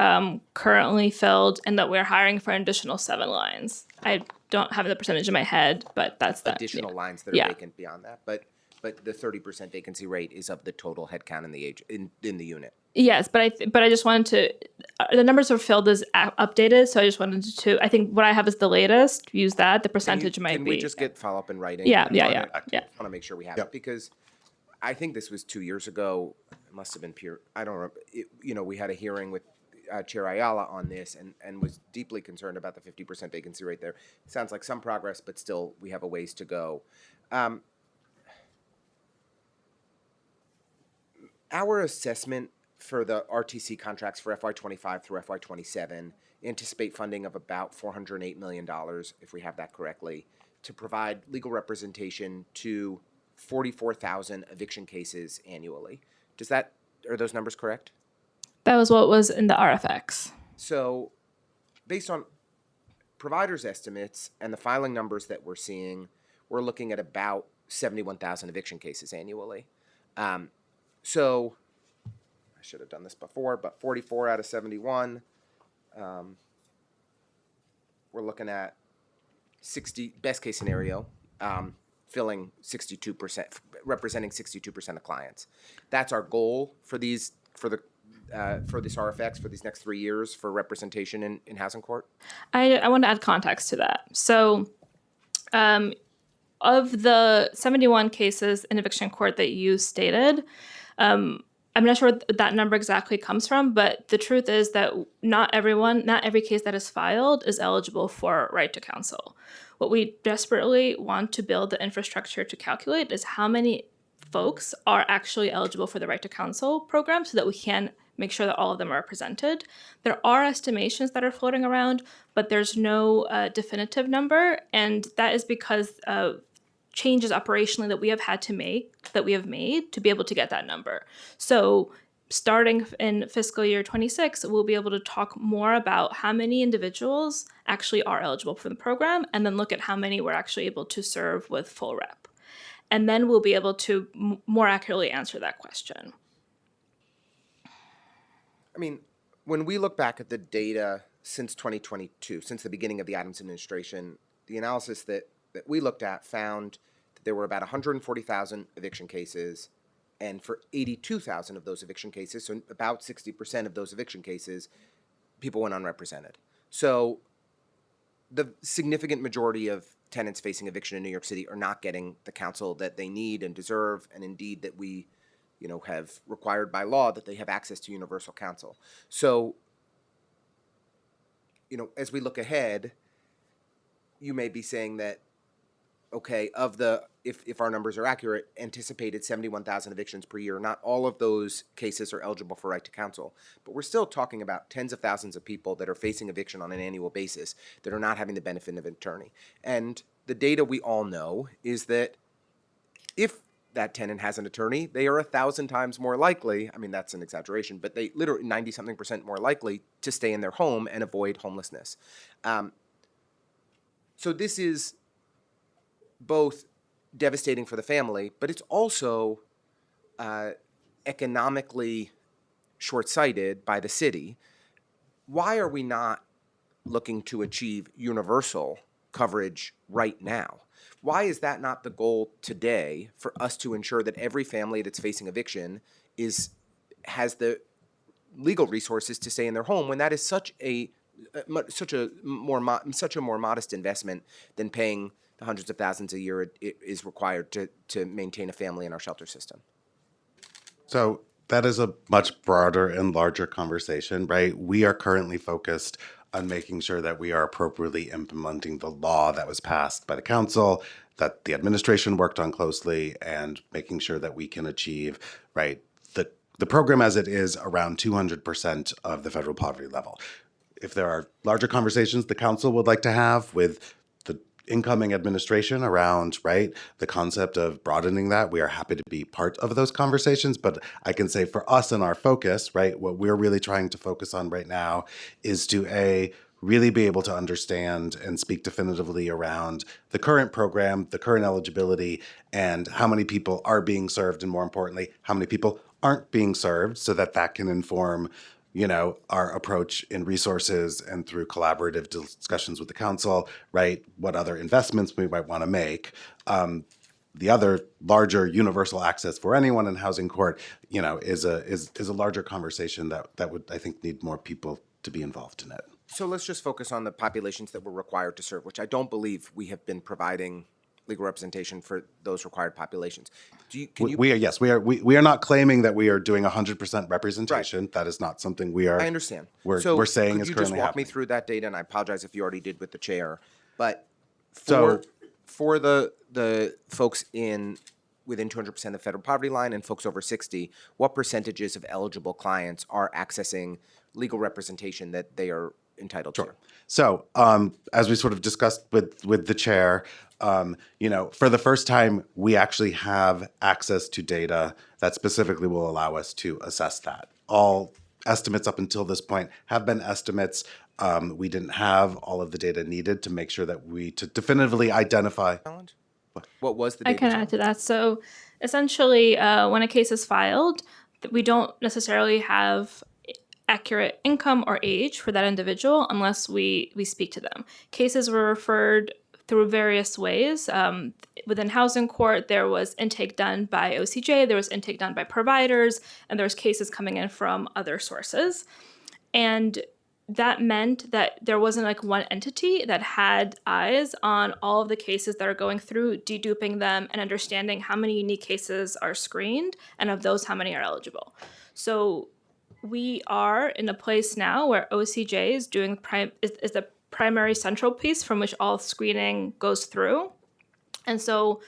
currently filled, and that we're hiring for an additional 7 lines. I don't have the percentage in my head, but that's that. Additional yeah. lines that are Yeah. vacant beyond that. But the 30% vacancy rate is of the total headcount in the unit. Yes, but I just wanted to. The numbers are filled as updated, so I just wanted to. I think what I have is the latest. Use that. The percentage might Can be. we just get follow up in writing? Yeah. I want to make sure we have Yep. it, because I think this was 2 years ago. It must have been pure. I don't remember. We had a hearing with Chair Ayala on this, and was deeply concerned about the 50% vacancy rate there. Sounds like some progress, but still we have a ways to go. Our assessment for the RTC contracts for FY25 through FY27 anticipate funding of about $408 million, if we have that correctly, to provide legal representation to 44,000 eviction cases annually. Are those numbers correct? That was what was in the RFX. So, based on providers' estimates and the filing numbers that we're seeing, we're looking at about 71,000 eviction cases annually. So, I should have done this before, but 44 out of 71, we're looking at 60, best case scenario, filling 62%, representing 62% of clients. That's our goal for this RFX for these next 3 years for representation in housing court. I want to add context to that. So, of the 71 cases in eviction court that you stated, I'm not sure where that number exactly comes from, but the truth is that not every case that is filed is eligible for right to counsel. What we desperately want to build the infrastructure to calculate is how many folks are actually eligible for the right to counsel program, so that we can make sure that all of them are represented. There are estimations that are floating around, but there's no definitive number, and that is because of changes operationally that we have made to be able to get that number. So starting in fiscal year 26, we'll be able to talk more about how many individuals actually are eligible for the program, and then look at how many we're actually able to serve with full rep. And then we'll be able to more accurately answer that question. I mean, when we look back at the data since 2022, since the beginning of the Adams administration, the analysis that we looked at found that there were about 140,000 eviction cases, and for 82,000 of those eviction cases, so about 60% of those eviction cases, people went unrepresented. So the significant majority of tenants facing eviction in New York City are not getting the counsel that they need and deserve, and indeed that we have required by law that they have access to universal counsel. So, as we look ahead, you may be saying that, okay, if our numbers are accurate, anticipated 71,000 evictions per year, not all of those cases are eligible for right to counsel. But we're still talking about tens of thousands of people that are facing eviction on an annual basis that are not having the benefit of an attorney. And the data we all know is that if that tenant has an attorney, they are 1,000 times more likely, I mean, that's an exaggeration, but they literally 90-something% more likely to stay in their home and avoid homelessness. So this is both devastating for the family, but it's also economically short-sighted by the city. Why are we not looking to achieve universal coverage right now? Why is that not the goal today for us to ensure that every family that's facing eviction has the legal resources to stay in their home when that is such a more modest investment than paying the hundreds of thousands a year it is required to maintain a family in our shelter system? So that is a much broader and larger conversation, right? We are currently focused on making sure that we are appropriately implementing the law that was passed by the council, that the administration worked on closely, and making sure that we can achieve, right, the program as it is around 200% of the federal poverty level. If there are larger conversations the council would like to have with the incoming administration around, right, the concept of broadening that, we are happy to be part of those conversations. But I can say for us and our focus, right, what we're really trying to focus on right now is to really be able to understand and speak definitively around the current program, the current eligibility, and how many people are being served, and more importantly, how many people aren't being served, so that that can inform, our approach in resources and through collaborative discussions with the council, right? What other investments we might want to make. The other larger universal access for anyone in housing court, is a larger conversation that would, I think, need more people to be involved in it. So let's just focus on the populations that we're required to serve, which I don't believe we have been providing legal representation for those required populations. We are not claiming that we are doing 100% representation. Right. That is not something we are. I understand. We're saying is currently happening. Could you just walk me through that data? And I apologize if you already did with the chair, but for the folks within 200% of the federal poverty line and folks over 60, what percentages of eligible clients are accessing legal representation that they are entitled to? So, as we sort of discussed with the chair, for the first time, we actually have access to data that specifically will allow us to assess that. All estimates up until this point have been estimates. We didn't have all of the data needed to make sure that to definitively identify. What was the data? I can add to that. So essentially, when a case is filed, we don't necessarily have accurate income or age for that individual unless we speak to them. Cases were referred through various ways. Within housing court, there was intake done by OCJ, there was intake done by providers, and there was cases coming in from other sources. And that meant that there wasn't like one entity that had eyes on all of the cases that are going through, deduping them and understanding how many unique cases are screened, and of those, how many are eligible. So we are in a place now where OCJ is doing is the primary central piece from which all screening goes through. And so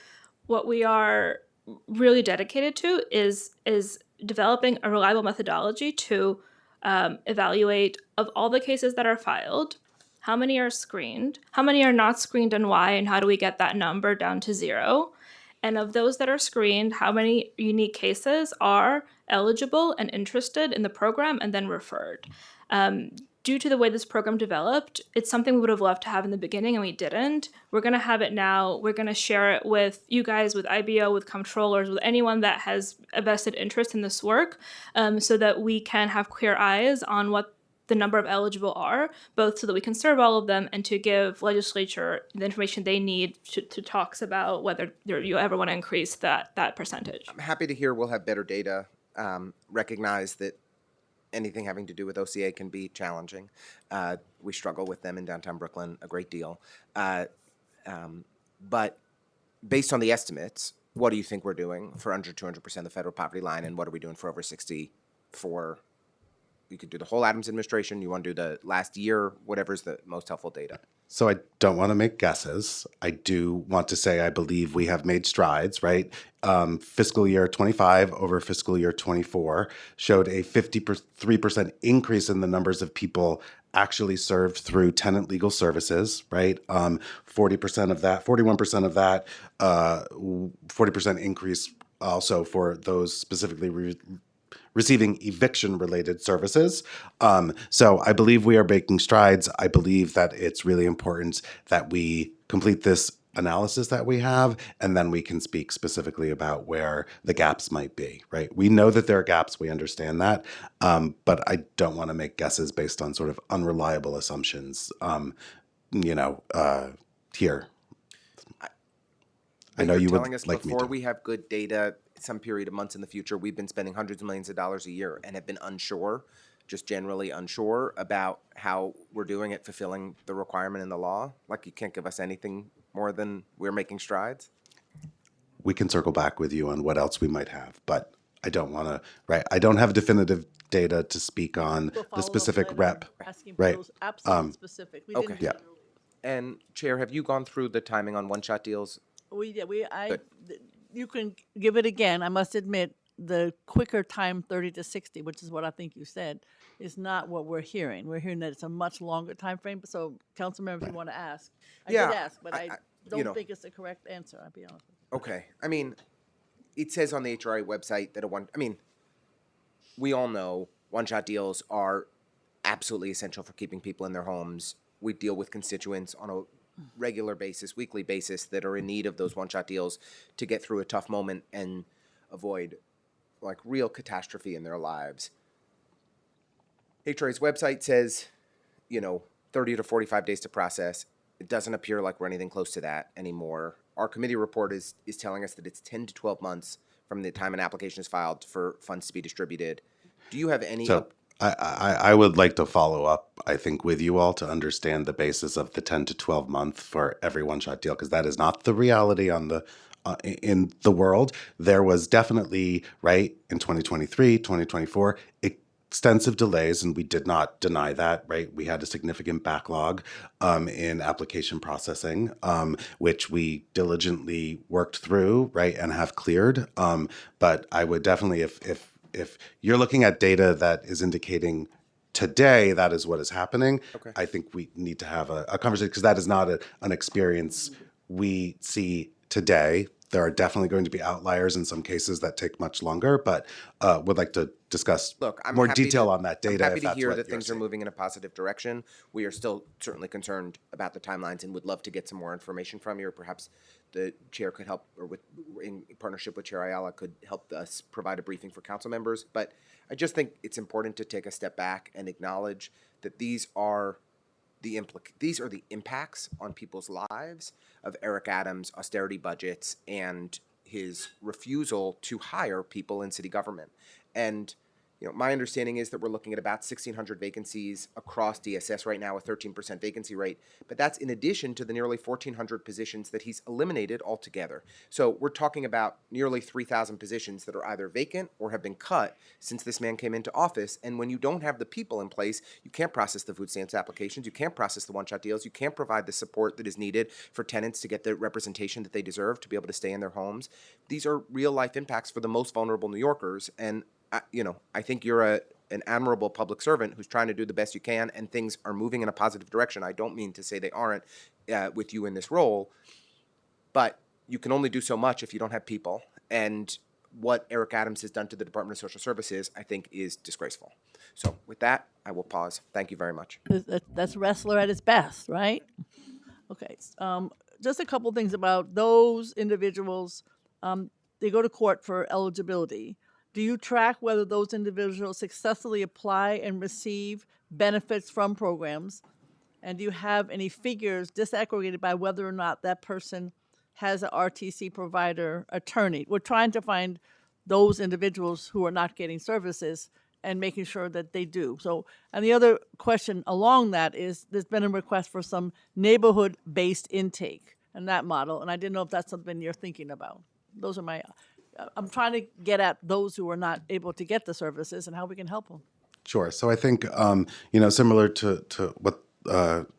what we are really dedicated to is developing a reliable methodology to evaluate of all the cases that are filed, how many are screened, how many are not screened and why, and how do we get that number down to zero. And of those that are screened, how many unique cases are eligible and interested in the program and then referred. Due to the way this program developed, it's something we would have loved to have in the beginning and we didn't. We're going to have it now. We're going to share it with you guys, with IBO, with comptrollers, with anyone that has a vested interest in this work, so that we can have clear eyes on what the number of eligible are, both so that we can serve all of them and to give legislature the information they need to talks about whether you ever want to increase that percentage. I'm happy to hear we'll have better data, recognize that anything having to do with OCA can be challenging. We struggle with them in downtown Brooklyn a great deal. But based on the estimates, what do you think we're doing for under 200% of the federal poverty line, and what are we doing for over 60 for? You could do the whole Adams administration. You want to do the last year, whatever's the most helpful data. So I don't want to make guesses. I do want to say I believe we have made strides, right? Fiscal year 25 over fiscal year 24 showed a 53% increase in the numbers of people actually served through tenant legal services, right? 40% of that, 41% of that, 40% increase also for those specifically receiving eviction-related services. So I believe we are making strides. I believe that it's really important that we complete this analysis that we have, and then we can speak specifically about where the gaps might be, right? We know that there are gaps, we understand that, but I don't want to make guesses based on sort of unreliable assumptions, here. I know You're you telling would us like me before to. we have good data, some period of months in the future, we've been spending hundreds of millions of dollars a year and have been unsure, just generally unsure about how we're doing at fulfilling the requirement in the law? Like you can't give us anything more than we're making strides? We can circle back with you on what else we might have, but I don't want to, right? I don't have definitive data to speak on A the follow-up specific letter rep, asking for right? those absolute specific. We didn't okay. do Yeah. that earlier. And Chair, have you gone through the timing on one-shot deals? You can give it again. I must admit, the quicker time, 30 to 60, which is what I think you said, is not what we're hearing. We're hearing that it's a much longer time frame. So, council member, if you want to ask, I Yeah, did ask, but I don't know. think it's the correct answer. I'll be honest with you. Okay. I mean, it says on the HRA website that we all know one-shot deals are absolutely essential for keeping people in their homes. We deal with constituents on a regular basis, weekly basis, that are in need of those one-shot deals to get through a tough moment and avoid like real catastrophe in their lives. HRA's website says, 30 to 45 days to process. It doesn't appear like we're anything close to that anymore. Our committee report is telling us that it's 10 to 12 months from the time an application is filed for funds to be distributed. Do you have any? So I would like to follow up, I think, with you all to understand the basis of the 10 to 12 month for every one-shot deal, because that is not the reality on the in the world. There was definitely, right, in 2023, 2024, extensive delays, and we did not deny that, right? We had a significant backlog in application processing, which we diligently worked through, right, and have cleared. But I would definitely, if you're looking at data that is indicating today that is what is happening, Okay. I think we need to have a conversation, because that is not an experience we see today. There are definitely going to be outliers in some cases that take much longer, but would like to discuss Look, I'm more happy detail to, on that data. I'm happy if to that's hear what that you're things are seeing. moving in a positive direction. We are still certainly concerned about the timelines and would love to get some more information from you, or perhaps the chair could help, or in partnership with Chair Ayala, could help us provide a briefing for council members. But I just think it's important to take a step back and acknowledge that these are the impacts on people's lives of Eric Adams' austerity budgets and his refusal to hire people in city government. And my understanding is that we're looking at about 1,600 vacancies across DSS right now, a 13% vacancy rate. But that's in addition to the nearly 1,400 positions that he's eliminated altogether. So we're talking about nearly 3,000 positions that are either vacant or have been cut since this man came into office. And when you don't have the people in place, you can't process the food stamps applications, you can't process the one-shot deals, you can't provide the support that is needed for tenants to get the representation that they deserve to be able to stay in their homes. These are real-life impacts for the most vulnerable New Yorkers. And I think you're an admirable public servant who's trying to do the best you can, and things are moving in a positive direction. I don't mean to say they aren't with you in this role, but you can only do so much if you don't have people. And what Eric Adams has done to the Department of Social Services, I think, is disgraceful. So with that, I will pause. Thank you very much. That's wrestler at his best, right? Okay. Just a couple things about those individuals. They go to court for eligibility. Do you track whether those individuals successfully apply and receive benefits from programs? And do you have any figures disaggregated by whether or not that person has an RTC provider attorney? We're trying to find those individuals who are not getting services and making sure that they do. So, and the other question along that is, there's been a request for some neighborhood-based intake and that model, and I didn't know if that's something you're thinking about. Those are my, I'm trying to get at those who are not able to get the services and how we can help them. Sure. So I think, similar to what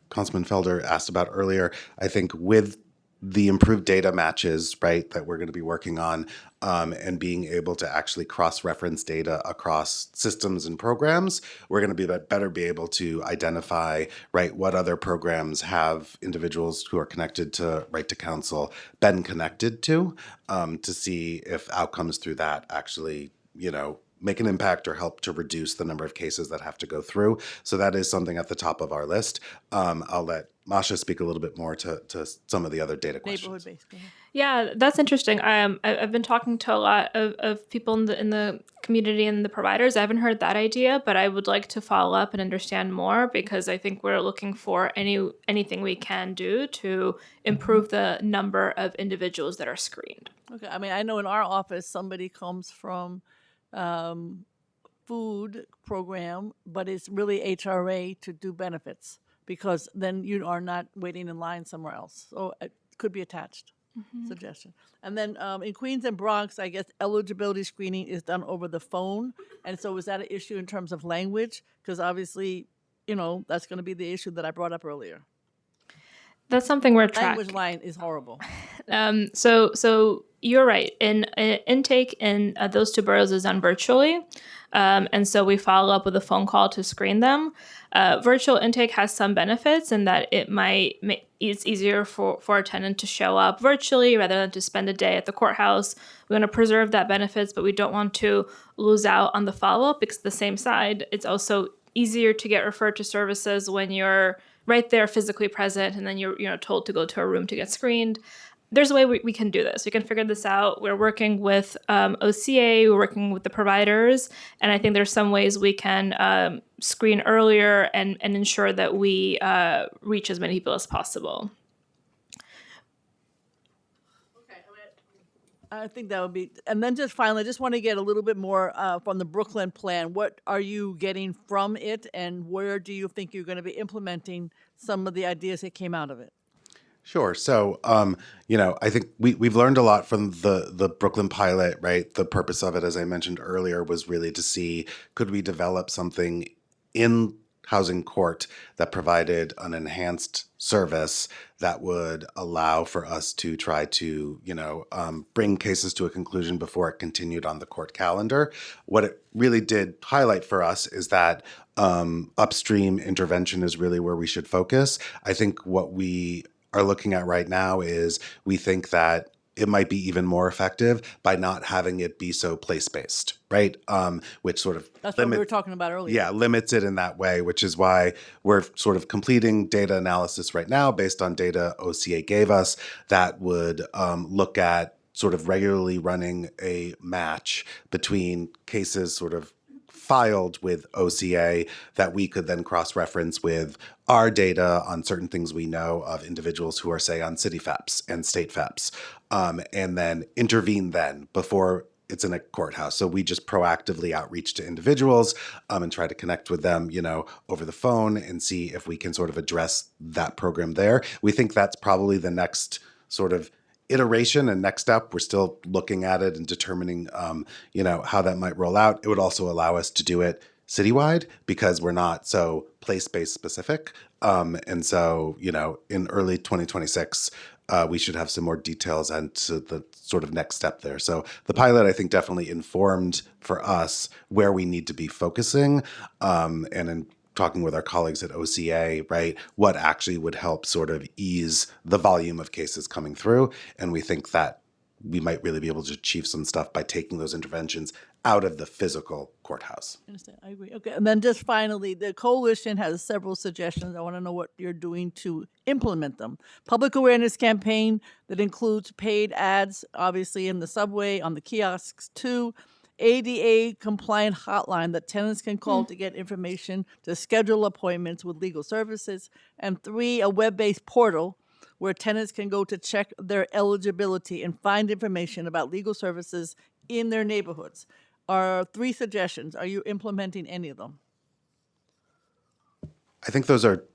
Councilman Felder asked about earlier, I think with the improved data matches, right, that we're going to be working on, and being able to actually cross-reference data across systems and programs, we're going to be better be able to identify, right, what other programs have individuals who are connected to Right to Counsel been connected to see if outcomes through that actually, make an impact or help to reduce the number of cases that have to go through. So that is something at the top of our list. I'll let Masha speak a little bit more to some of the other data questions. Neighborhood-based. Go ahead. Yeah, that's interesting. I've been talking to a lot of people in the community and the providers. I haven't heard that idea, but I would like to follow up and understand more, because I think we're looking for anything we can do to improve the number of individuals that are screened. Okay, I mean, I know in our office, somebody comes from food program, but it's really HRA to do benefits, because then you are not waiting in line somewhere else. So it could be attached. Suggestion. And then in Queens and Bronx, I guess eligibility screening is done over the phone. And so is that an issue in terms of language? Because obviously, that's going to be the issue that I brought up earlier. That's something we're tracking. Language line is horrible. So you're right. Intake in those two boroughs is done virtually, and so we follow up with a phone call to screen them. Virtual intake has some benefits in that it might make it's easier for a tenant to show up virtually rather than to spend a day at the courthouse. We want to preserve that benefits, but we don't want to lose out on the follow up, because the same side, it's also easier to get referred to services when you're right there physically present, and then you're told to go to a room to get screened. There's a way we can do this. We can figure this out. We're working with OCA, we're working with the providers, and I think there's some ways we can screen earlier and ensure that we reach as many people as possible. I think that would be, and then just finally, I just want to get a little bit more from the Brooklyn plan. What are you getting from it, and where do you think you're going to be implementing some of the ideas that came out of it? Sure. So, I think we've learned a lot from the Brooklyn pilot, right? The purpose of it, as I mentioned earlier, was really to see, could we develop something in housing court that provided an enhanced service that would allow for us to try to, bring cases to a conclusion before it continued on the court calendar. What it really did highlight for us is that upstream intervention is really where we should focus. I think what we are looking at right now is we think that it might be even more effective by not having it be so place-based, right? Which sort of That's what we were talking about earlier. Yeah, limits it in that way, which is why we're sort of completing data analysis right now based on data OCA gave us that would look at sort of regularly running a match between cases sort of filed with OCA that we could then cross-reference with our data on certain things we know of individuals who are, say, on city FEPs and state FEPs, and then intervene then before it's in a courthouse. So we just proactively outreach to individuals and try to connect with them, over the phone and see if we can sort of address that program there. We think that's probably the next sort of iteration and next step. We're still looking at it and determining, how that might roll out. It would also allow us to do it citywide because we're not so place-based specific. And so, in early 2026, we should have some more details and to the sort of next step there. So the pilot, I think, definitely informed for us where we need to be focusing, and in talking with our colleagues at OCA, right, what actually would help sort of ease the volume of cases coming through. And we think that we might really be able to achieve some stuff by taking those interventions out of the physical courthouse. I understand. I agree. Okay, and then just finally, the coalition has several suggestions. I want to know what you're doing to implement them. Public awareness campaign that includes paid ads, obviously in the subway, on the kiosks too. ADA compliant hotline that tenants can call to get information, to schedule appointments with legal services. And 3, a web-based portal where tenants can go to check their eligibility and find information about legal services in their neighborhoods. Are 3 suggestions. Are you implementing any of them? I think those are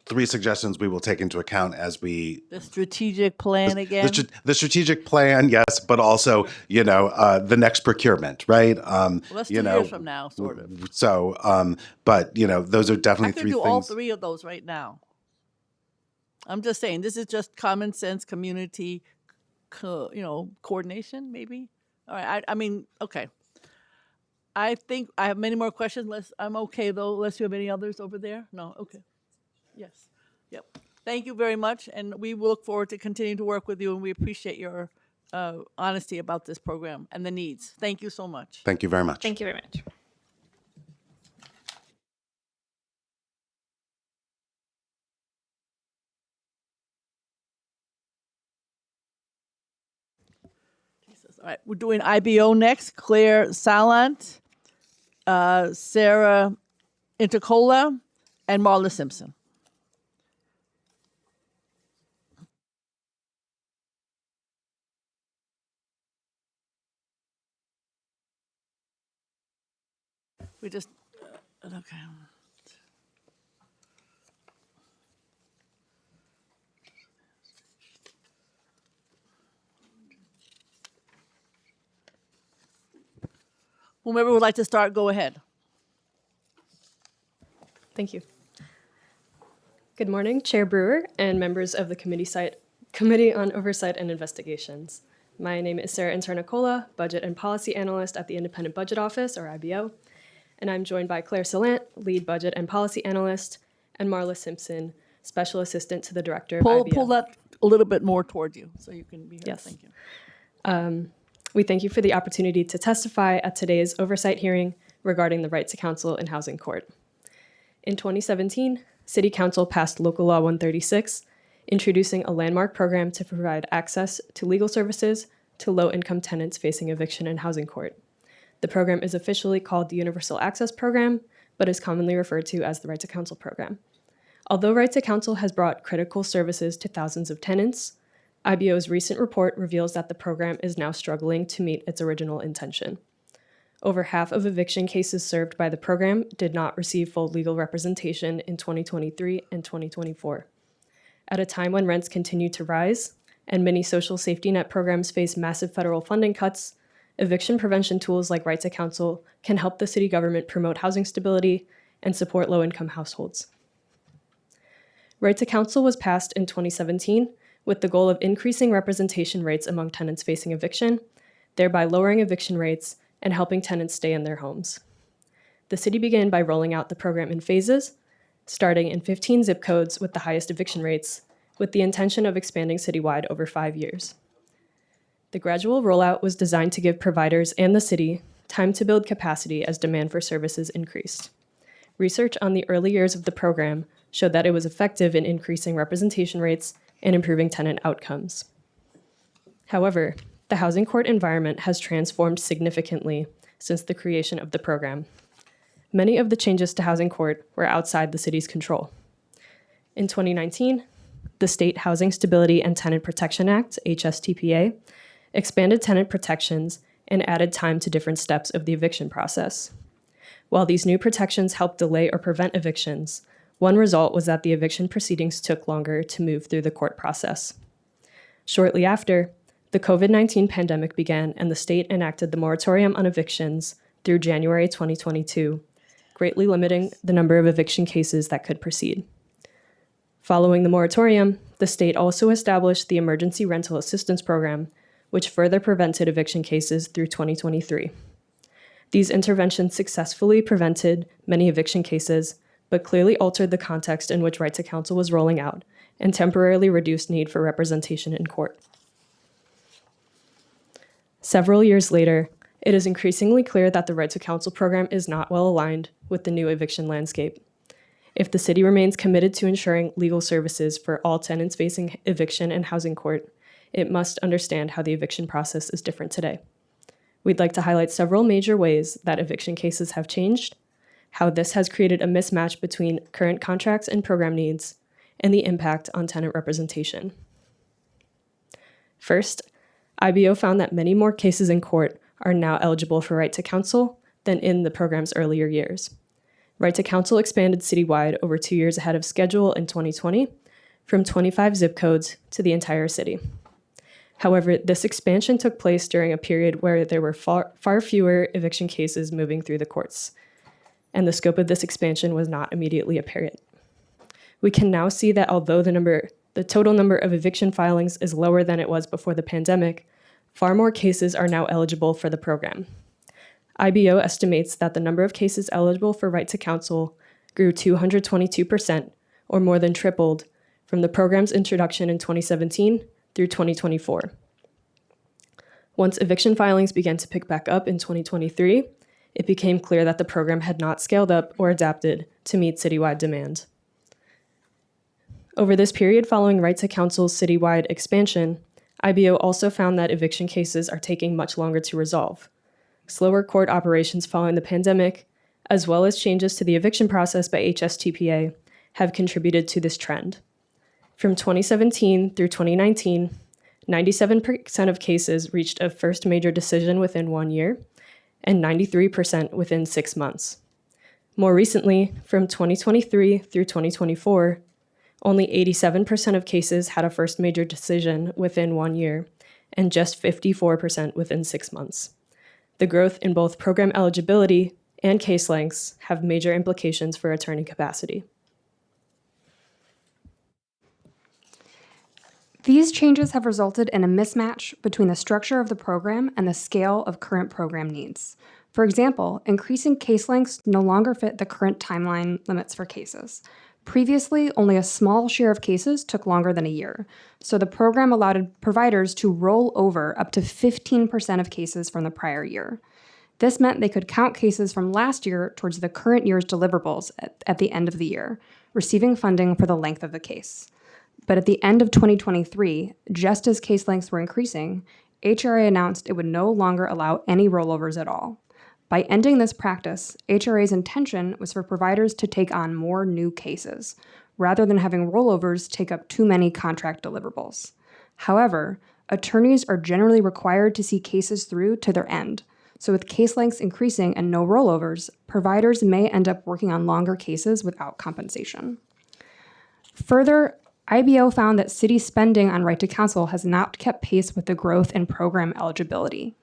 3 suggestions we will take into account as we The strategic plan again? the strategic plan, yes, but also the next procurement, right? Well, that's 2 years from now, sort of. So, but those are I definitely could 3 do things. all 3 of those right now. I'm just saying, this is just common sense community, coordination, maybe. All right. I mean, okay. I think I have many more questions. I'm okay though. Unless you have any others over there. No. Okay. Yes. Yep. Thank you very much, and we look forward to continuing to work with you, and we appreciate your honesty about this program and the needs. Thank you so much. Thank you very much. Thank you very much. All right, we're doing IBO next. Claire Salant, Sarah Intercola, and Marla Simpson. We just, okay. Whomever would like to start, go ahead. Thank you. Good morning, Chair Brewer and members of the Committee on Oversight and Investigations. My name is Sarah Internicola, Budget and Policy Analyst at the Independent Budget Office, or IBO, and I'm joined by Claire Salant, Lead Budget and Policy Analyst, and Marla Simpson, Special Assistant to the Director of IBO. Pull that a little bit more toward you so you can be heard. Yes. Thank you. We thank you for the opportunity to testify at today's oversight hearing regarding the right to counsel in housing court. In 2017, City Council passed Local Law 136, introducing a landmark program to provide access to legal services to low-income tenants facing eviction in housing court. The program is officially called the Universal Access Program, but is commonly referred to as the Right to Counsel Program. Although Right to Counsel has brought critical services to thousands of tenants, IBO's recent report reveals that the program is now struggling to meet its original intention. Over half of eviction cases served by the program did not receive full legal representation in 2023 and 2024. At a time when rents continue to rise and many social safety net programs face massive federal funding cuts, eviction prevention tools like Right to Counsel can help the city government promote housing stability and support low-income households. Right to Counsel was passed in 2017 with the goal of increasing representation rates among tenants facing eviction, thereby lowering eviction rates and helping tenants stay in their homes. The city began by rolling out the program in phases, starting in 15 zip codes with the highest eviction rates, with the intention of expanding citywide over 5 years. The gradual rollout was designed to give providers and the city time to build capacity as demand for services increased. Research on the early years of the program showed that it was effective in increasing representation rates and improving tenant outcomes. However, the housing court environment has transformed significantly since the creation of the program. Many of the changes to housing court were outside the city's control. In 2019, the State Housing Stability and Tenant Protection Act, HSTPA, expanded tenant protections and added time to different steps of the eviction process. While these new protections helped delay or prevent evictions, one result was that the eviction proceedings took longer to move through the court process. Shortly after, the COVID-19 pandemic began and the state enacted the moratorium on evictions through January 2022, greatly limiting the number of eviction cases that could proceed. Following the moratorium, the state also established the Emergency Rental Assistance Program, which further prevented eviction cases through 2023. These interventions successfully prevented many eviction cases, but clearly altered the context in which Right to Counsel was rolling out and temporarily reduced need for representation in court. Several years later, it is increasingly clear that the Right to Counsel program is not well aligned with the new eviction landscape. If the city remains committed to ensuring legal services for all tenants facing eviction in housing court, it must understand how the eviction process is different today. We'd like to highlight several major ways that eviction cases have changed, how this has created a mismatch between current contracts and program needs, and the impact on tenant representation. First, IBO found that many more cases in court are now eligible for Right to Counsel than in the program's earlier years. Right to Counsel expanded citywide over 2 years ahead of schedule in 2020, from 25 zip codes to the entire city. However, this expansion took place during a period where there were far fewer eviction cases moving through the courts, and the scope of this expansion was not immediately apparent. We can now see that although the total number of eviction filings is lower than it was before the pandemic, far more cases are now eligible for the program. IBO estimates that the number of cases eligible for Right to Counsel grew 222%, or more than tripled, from the program's introduction in 2017 through 2024. Once eviction filings began to pick back up in 2023, it became clear that the program had not scaled up or adapted to meet citywide demand. Over this period following Right to Council's citywide expansion, IBO also found that eviction cases are taking much longer to resolve. Slower court operations following the pandemic, as well as changes to the eviction process by HSTPA, have contributed to this trend. From 2017 through 2019, 97% of cases reached a first major decision within 1 year, and 93% within 6 months. More recently, from 2023 through 2024, only 87% of cases had a first major decision within 1 year, and just 54% within 6 months. The growth in both program eligibility and case lengths have major implications for attorney capacity. These changes have resulted in a mismatch between the structure of the program and the scale of current program needs. For example, increasing case lengths no longer fit the current timeline limits for cases. Previously, only a small share of cases took longer than a year, so the program allowed providers to roll over up to 15% of cases from the prior year. This meant they could count cases from last year towards the current year's deliverables at the end of the year, receiving funding for the length of the case. But at the end of 2023, just as case lengths were increasing, HRA announced it would no longer allow any rollovers at all. By ending this practice, HRA's intention was for providers to take on more new cases, rather than having rollovers take up too many contract deliverables. However, attorneys are generally required to see cases through to their end, so with case lengths increasing and no rollovers, providers may end up working on longer cases without compensation. Further, IBO found that city spending on Right to Counsel has not kept pace with the growth in program eligibility.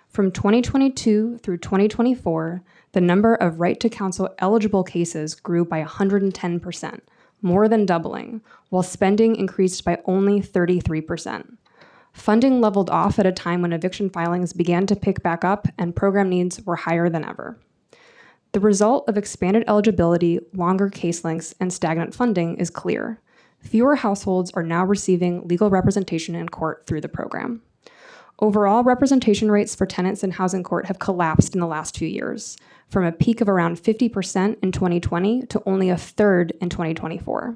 From 2022 through 2024, the number of Right to Counsel eligible cases grew by 110%, more than doubling, while spending increased by only 33%. Funding leveled off at a time when eviction filings began to pick back up and program needs were higher than ever. The result of expanded eligibility, longer case lengths, and stagnant funding is clear. Fewer households are now receiving legal representation in court through the program. Overall, representation rates for tenants in housing court have collapsed in the last few years, from a peak of around 50% in 2020 to only a third in 2024.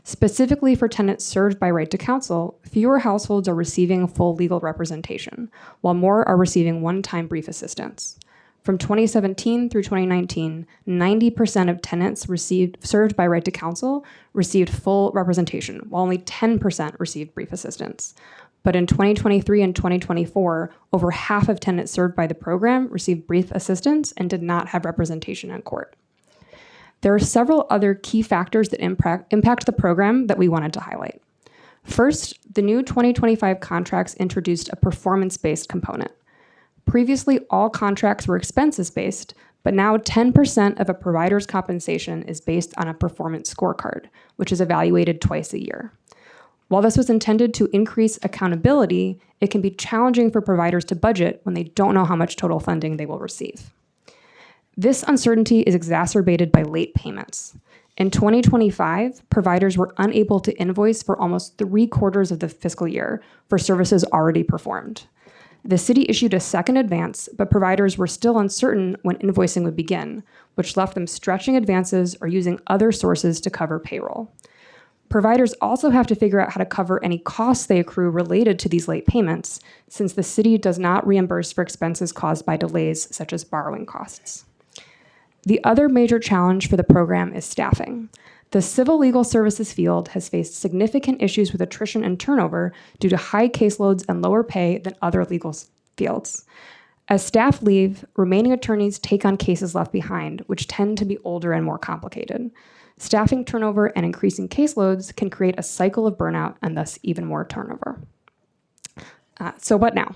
Specifically for tenants served by Right to Counsel, fewer households are receiving full legal representation, while more are receiving one-time brief assistance. From 2017 through 2019, 90% of tenants served by Right to Counsel received full representation, while only 10% received brief assistance. But in 2023 and 2024, over half of tenants served by the program received brief assistance and did not have representation in court. There are several other key factors that impact the program that we wanted to highlight. First, the new 2025 contracts introduced a performance-based component. Previously, all contracts were expenses-based, but now 10% of a provider's compensation is based on a performance scorecard, which is evaluated twice a year. While this was intended to increase accountability, it can be challenging for providers to budget when they don't know how much total funding they will receive. This uncertainty is exacerbated by late payments. In 2025, providers were unable to invoice for almost 3/4 of the fiscal year for services already performed. The city issued a second advance, but providers were still uncertain when invoicing would begin, which left them stretching advances or using other sources to cover payroll. Providers also have to figure out how to cover any costs they accrue related to these late payments, since the city does not reimburse for expenses caused by delays such as borrowing costs. The other major challenge for the program is staffing. The civil legal services field has faced significant issues with attrition and turnover due to high caseloads and lower pay than other legal fields. As staff leave, remaining attorneys take on cases left behind, which tend to be older and more complicated. Staffing turnover and increasing caseloads can create a cycle of burnout and thus even more turnover. So what now?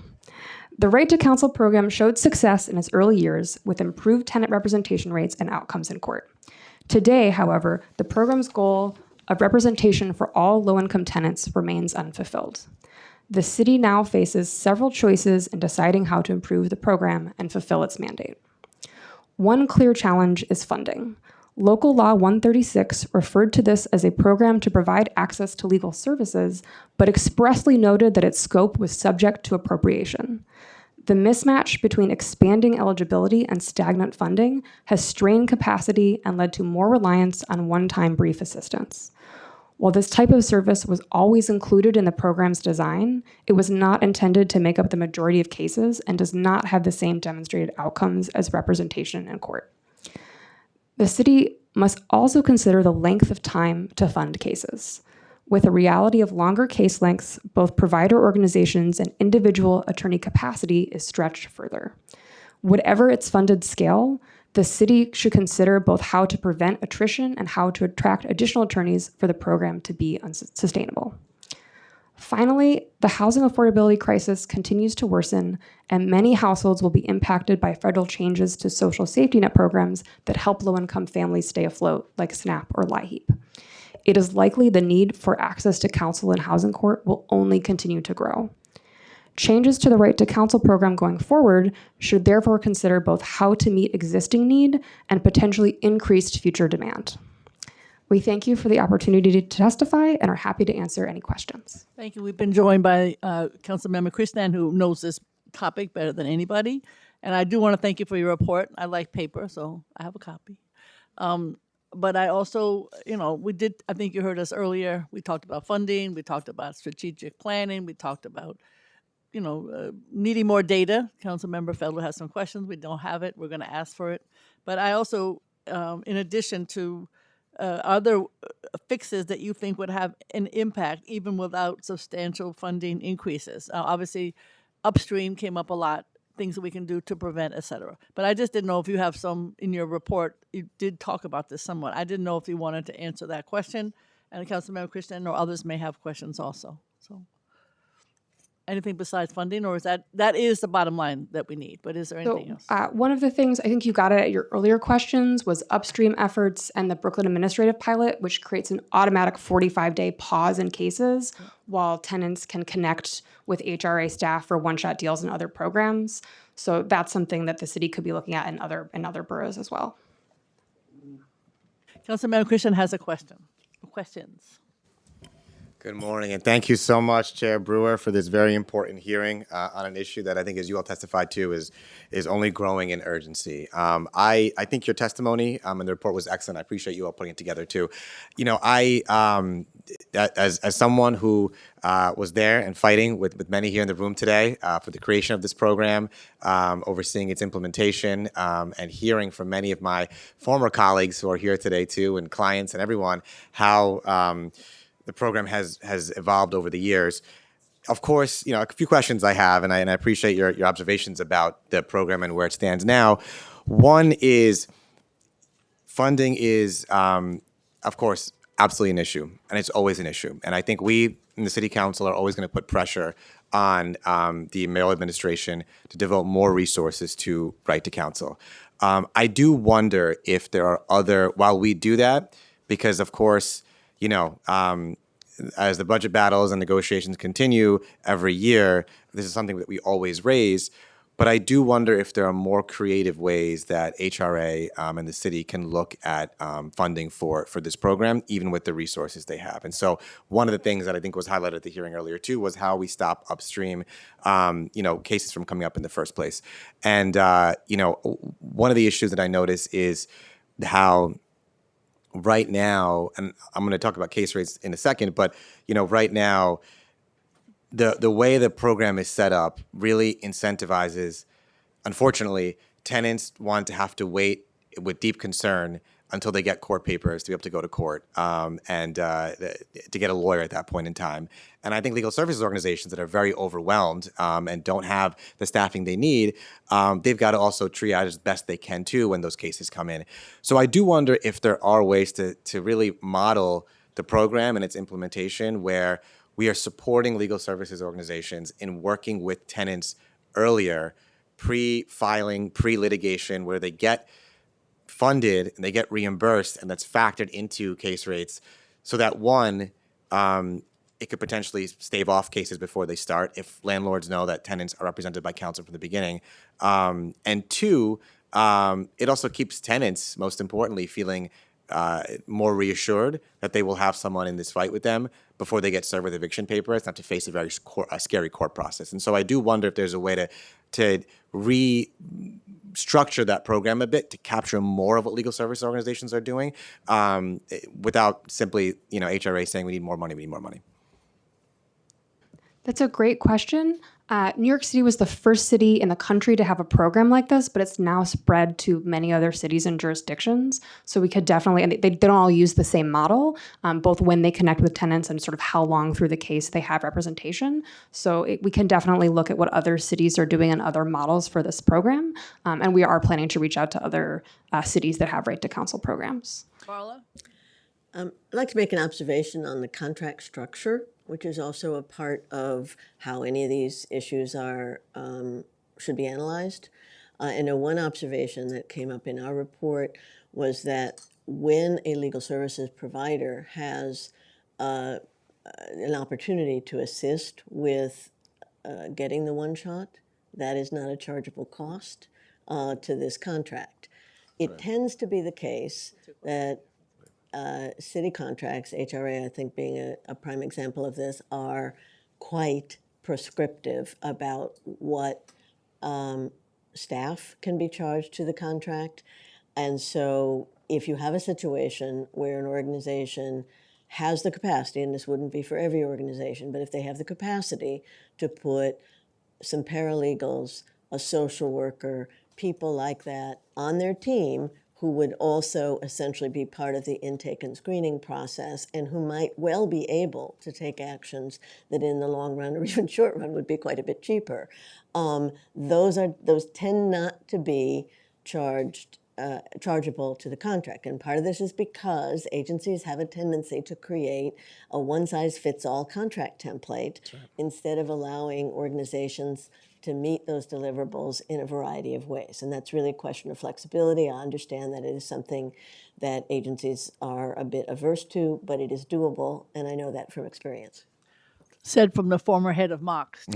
The Right to Counsel program showed success in its early years with improved tenant representation rates and outcomes in court. Today, however, the program's goal of representation for all low-income tenants remains unfulfilled. The city now faces several choices in deciding how to improve the program and fulfill its mandate. One clear challenge is funding. Local Law 136 referred to this as a program to provide access to legal services, but expressly noted that its scope was subject to appropriation. The mismatch between expanding eligibility and stagnant funding has strained capacity and led to more reliance on one-time brief assistance. While this type of service was always included in the program's design, it was not intended to make up the majority of cases and does not have the same demonstrated outcomes as representation in court. The city must also consider the length of time to fund cases. With a reality of longer case lengths, both provider organizations and individual attorney capacity is stretched further. Whatever its funded scale, the city should consider both how to prevent attrition and how to attract additional attorneys for the program to be sustainable. Finally, the housing affordability crisis continues to worsen, and many households will be impacted by federal changes to social safety net programs that help low-income families stay afloat, like SNAP or LIHEAP. It is likely the need for access to counsel in housing court will only continue to grow. Changes to the right to counsel program going forward should therefore consider both how to meet existing need and potentially increased future demand. We thank you for the opportunity to testify and are happy to answer any questions. Thank you. We've been joined by Councilmember Christian, who knows this topic better than anybody. And I do want to thank you for your report. I like paper, so I have a copy. But I also, I think you heard us earlier. We talked about funding. We talked about strategic planning. We talked about, needing more data. Councilmember Felder has some questions. We don't have it. We're going to ask for it. But I also, in addition to other fixes that you think would have an impact even without substantial funding increases. Obviously, upstream came up a lot, things that we can do to prevent, et cetera. But I just didn't know if you have some in your report. You did talk about this somewhat. I didn't know if you wanted to answer that question. And Councilmember Christian or others may have questions also. So anything besides funding, or is that is the bottom line that we need? But is there anything else? One of the things I think you got at your earlier questions was upstream efforts and the Brooklyn administrative pilot, which creates an automatic 45-day pause in cases while tenants can connect with HRA staff for one-shot deals and other programs. So that's something that the city could be looking at in other boroughs as well. Councilmember Christian has a question. Questions. Good morning, and thank you so much, Chair Brewer, for this very important hearing on an issue that I think, as you all testified to, is only growing in urgency. I think your testimony and the report was excellent. I appreciate you all putting it together too. As someone who was there and fighting with many here in the room today for the creation of this program, overseeing its implementation, and hearing from many of my former colleagues who are here today too, and clients and everyone, how the program has evolved over the years. Of course, a few questions I have, and I appreciate your observations about the program and where it stands now. One is funding is, of course, absolutely an issue, and it's always an issue. And I think we in the City Council are always going to put pressure on the mayoral administration to devote more resources to right to counsel. I do wonder if there are other, while we do that, because of course, as the budget battles and negotiations continue every year, this is something that we always raise. But I do wonder if there are more creative ways that HRA and the city can look at funding for this program, even with the resources they have. And so one of the things that I think was highlighted at the hearing earlier too was how we stop upstream, cases from coming up in the first place. And one of the issues that I notice is how right now, and I'm going to talk about case rates in a second, but right now, the way the program is set up really incentivizes, unfortunately, tenants want to have to wait with deep concern until they get court papers to be able to go to court and to get a lawyer at that point in time. And I think legal services organizations that are very overwhelmed and don't have the staffing they need, they've got to also triage as best they can too when those cases come in. So I do wonder if there are ways to really model the program and its implementation where we are supporting legal services organizations in working with tenants earlier, pre-filing, pre-litigation, where they get funded and they get reimbursed, and that's factored into case rates, so that one, it could potentially stave off cases before they start if landlords know that tenants are represented by counsel from the beginning. And two, it also keeps tenants, most importantly, feeling more reassured that they will have someone in this fight with them before they get served with eviction papers, not to face a very scary court process. And so I do wonder if there's a way to to restructure that program a bit to capture more of what legal service organizations are doing, without simply, HRA saying we need more money, we need more money? That's a great question. New York City was the first city in the country to have a program like this, but it's now spread to many other cities and jurisdictions. So we could definitely, and they don't all use the same model, both when they connect with tenants and sort of how long through the case they have representation. So we can definitely look at what other cities are doing and other models for this program. And we are planning to reach out to other cities that have right to counsel programs. Carla? I'd like to make an observation on the contract structure, which is also a part of how any of these issues are should be analyzed. And one observation that came up in our report was that when a legal services provider has an opportunity to assist with getting the one shot, that is not a chargeable cost to this contract. It tends to be the case that city contracts, HRA I think being a prime example of this, are quite prescriptive about what staff can be charged to the contract. And so if you have a situation where an organization has the capacity, and this wouldn't be for every organization, but if they have the capacity to put some paralegals, a social worker, people like that on their team who would also essentially be part of the intake and screening process and who might well be able to take actions that in the long run or even short run would be quite a bit cheaper. Those tend not to be chargeable to the contract. And part of this is because agencies have a tendency to create a one-size-fits-all contract template instead of allowing organizations to meet those deliverables in a variety of ways. And that's really a question of flexibility. I understand that it is something that agencies are a bit averse to, but it is doable, and I know that from experience. Said from the former head of Mox.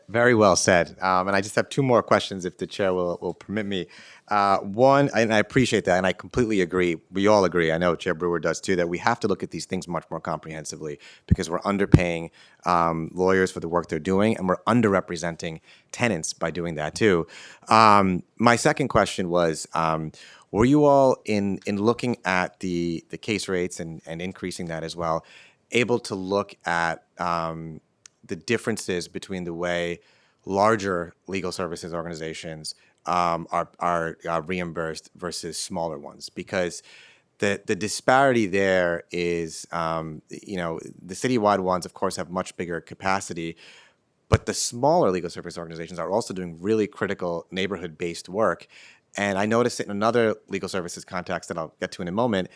Very well said. And I just have two more questions, if the chair will permit me. One, and I appreciate that, and I completely agree. We all agree. I know Chair Brewer does too, that we have to look at these things much more comprehensively because we're underpaying lawyers for the work they're doing, and we're underrepresenting tenants by doing that too. My second question was, were you all in looking at the case rates and increasing that as well, able to look at the differences between the way larger legal services organizations are reimbursed versus smaller ones? Because the disparity there is, the citywide ones, of course, have much bigger capacity, but the smaller legal service organizations are also doing really critical neighborhood-based work. And I noticed it in another legal services context that I'll get to in a moment,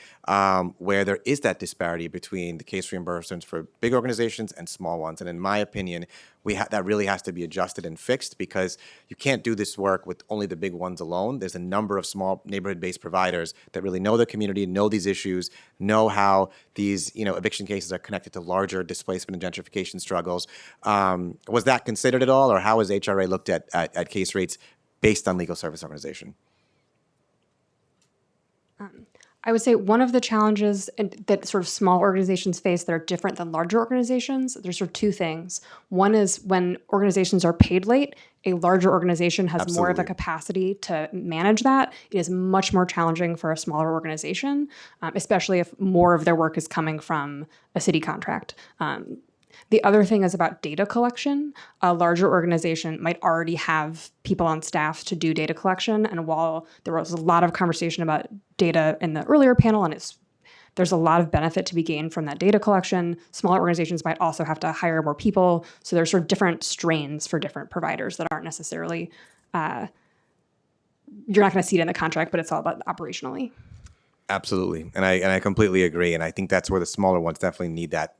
where there is that disparity between the case reimbursements for big organizations and small ones. And in my opinion, that really has to be adjusted and fixed because you can't do this work with only the big ones alone. There's a number of small neighborhood-based providers that really know the community, know these issues, know how these eviction cases are connected to larger displacement and gentrification struggles. Was that considered at all, or how has HRA looked at case rates based on legal service organization? I would say one of the challenges that sort of small organizations face that are different than larger organizations, there's sort of two things. One is when organizations are paid late, a larger organization has more of a capacity to manage that. It is much more challenging for a smaller organization, especially if more of their work is coming from a city contract. The other thing is about data collection. A larger organization might already have people on staff to do data collection. And while there was a lot of conversation about data in the earlier panel, and there's a lot of benefit to be gained from that data collection, smaller organizations might also have to hire more people. So there's sort of different strains for different providers that aren't necessarily, you're not going to see it in the contract, but it's all about operationally. Absolutely, and I completely agree, and I think that's where the smaller ones definitely need that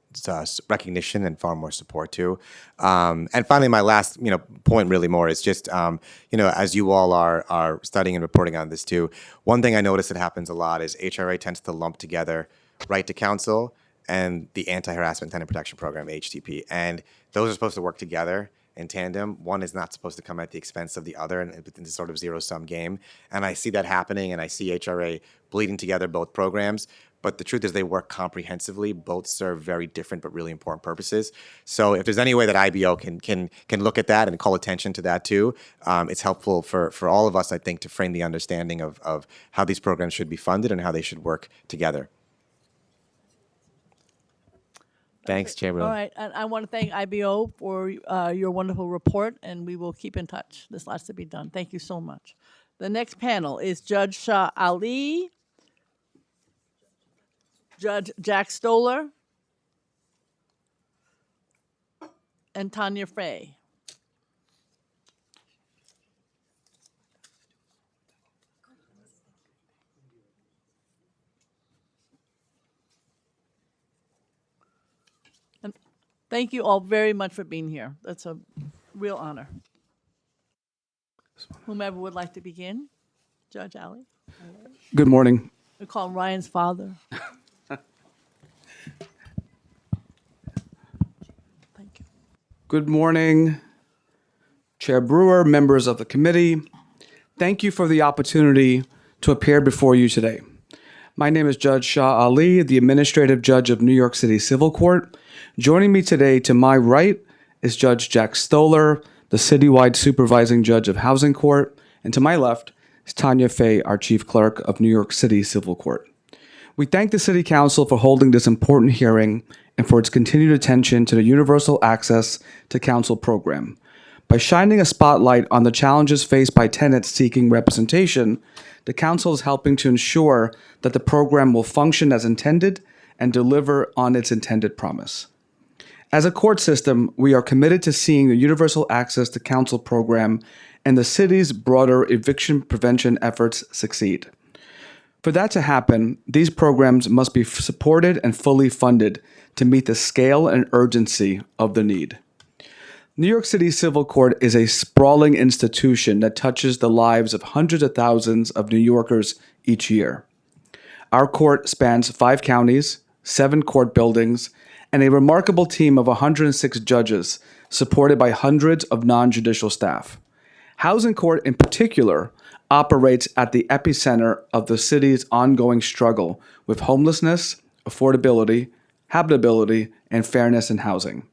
recognition and far more support too. And finally, my last point really more is just as you all are studying and reporting on this too, one thing I notice that happens a lot is HRA tends to lump together right to counsel and the Anti-Harassment Tenant Protection Program, HTP, and those are supposed to work together in tandem. One is not supposed to come at the expense of the other, and it's a sort of zero-sum game. And I see that happening, and I see HRA bleeding together both programs. but the truth is they work comprehensively. Both serve very different but really important purposes. So if there's any way that IBO can look at that and call attention to that too, it's helpful for all of us, I think, to frame the understanding of how these programs should be funded and how they should work together. Thanks, Chair Brewer. All right, and I want to thank IBO for your wonderful report, and we will keep in touch. There's lots to be done. Thank you so much. The next panel is Judge Shah Ali, Judge Jack Stoller, and Tanya Fay. And thank you all very much for being here. That's a real honor. Whomever would like to begin, Judge Ali. Good morning. We call him Ryan's father. Thank you. Good morning, Chair Brewer, members of the committee. Thank you for the opportunity to appear before you today. My name is Judge Shah Ali, the Administrative Judge of New York City Civil Court. Joining me today to my right is Judge Jack Stoller, the Citywide Supervising Judge of Housing Court. And to my left is Tanya Fay, our Chief Clerk of New York City Civil Court. We thank the City Council for holding this important hearing and for its continued attention to the Universal Access to Council program. By shining a spotlight on the challenges faced by tenants seeking representation, the Council is helping to ensure that the program will function as intended and deliver on its intended promise. As a court system, we are committed to seeing the Universal Access to Council program and the city's broader eviction prevention efforts succeed. For that to happen, these programs must be supported and fully funded to meet the scale and urgency of the need. New York City Civil Court is a sprawling institution that touches the lives of hundreds of thousands of New Yorkers each year. Our court spans 5 counties, 7 court buildings, and a remarkable team of 106 judges supported by hundreds of non-judicial staff. Housing Court in particular operates at the epicenter of the city's ongoing struggle with homelessness, affordability, habitability, and fairness in housing.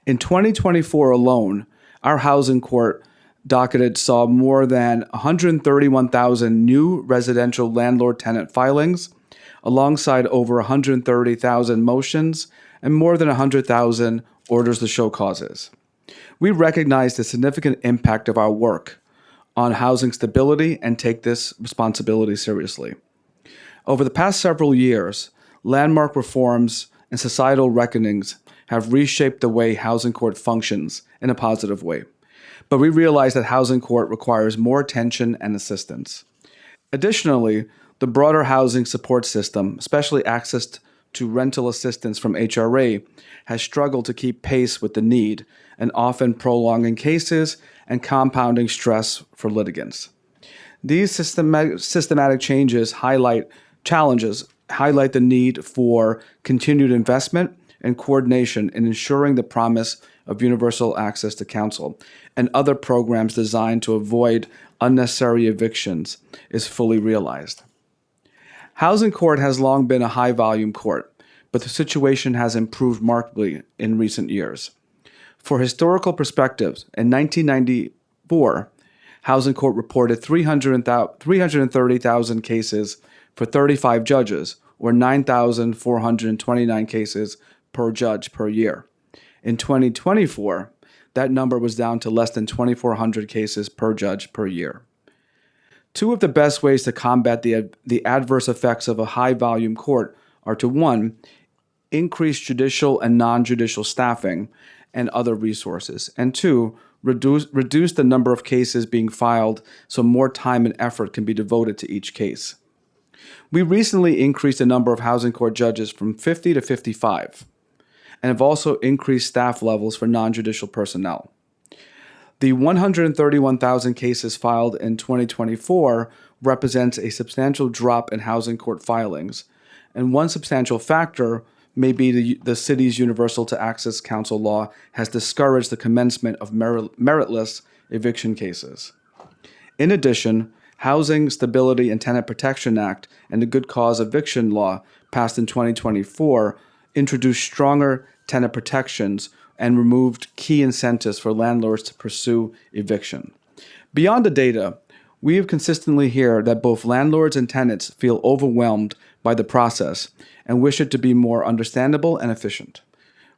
In 2024 alone, our Housing Court docketed saw more than 131,000 new residential landlord-tenant filings, alongside over 130,000 motions and more than 100,000 orders to show causes. We recognize the significant impact of our work on housing stability and take this responsibility seriously. Over the past several years, landmark reforms and societal reckonings have reshaped the way Housing Court functions in a positive way. But we realize that Housing Court requires more attention and assistance. Additionally, the broader housing support system, especially access to rental assistance from HRA, has struggled to keep pace with the need and often prolonging cases and compounding stress for litigants. These systematic challenges highlight the need for continued investment and coordination in ensuring the promise of universal access to counsel and other programs designed to avoid unnecessary evictions is fully realized. Housing Court has long been a high-volume court, but the situation has improved markedly in recent years. For historical perspectives, in 1994, Housing Court reported 330,000 cases for 35 judges, or 9,429 cases per judge per year. In 2024, that number was down to less than 2,400 cases per judge per year. Two of the best ways to combat the adverse effects of a high-volume court are to, 1, increase judicial and non-judicial staffing and other resources, and 2, reduce the number of cases being filed so more time and effort can be devoted to each case. We recently increased the number of Housing Court judges from 50 to 55, and have also increased staff levels for non-judicial personnel. The 131,000 cases filed in 2024 represents a substantial drop in Housing Court filings, and one substantial factor may be the city's Universal to Access Council law has discouraged the commencement of meritless eviction cases. In addition, Housing Stability and Tenant Protection Act and the Good Cause Eviction Law, passed in 2024, introduced stronger tenant protections and removed key incentives for landlords to pursue eviction. Beyond the data, we have consistently heard that both landlords and tenants feel overwhelmed by the process and wish it to be more understandable and efficient.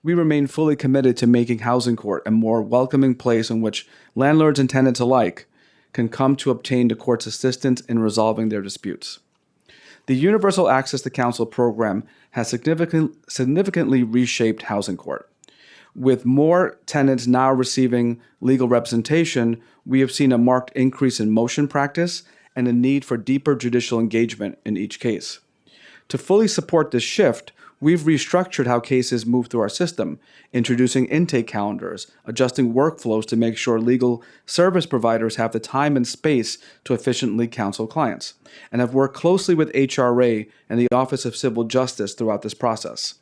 We remain fully committed to making Housing Court a more welcoming place in which landlords and tenants alike can come to obtain the court's assistance in resolving their disputes. The Universal Access to Counsel program has significantly reshaped Housing Court. With more tenants now receiving legal representation, we have seen a marked increase in motion practice and a need for deeper judicial engagement in each case. To fully support this shift, we've restructured how cases move through our system, introducing intake calendars, adjusting workflows to make sure legal service providers have the time and space to efficiently counsel clients, and have worked closely with HRA and the Office of Civil Justice throughout this process.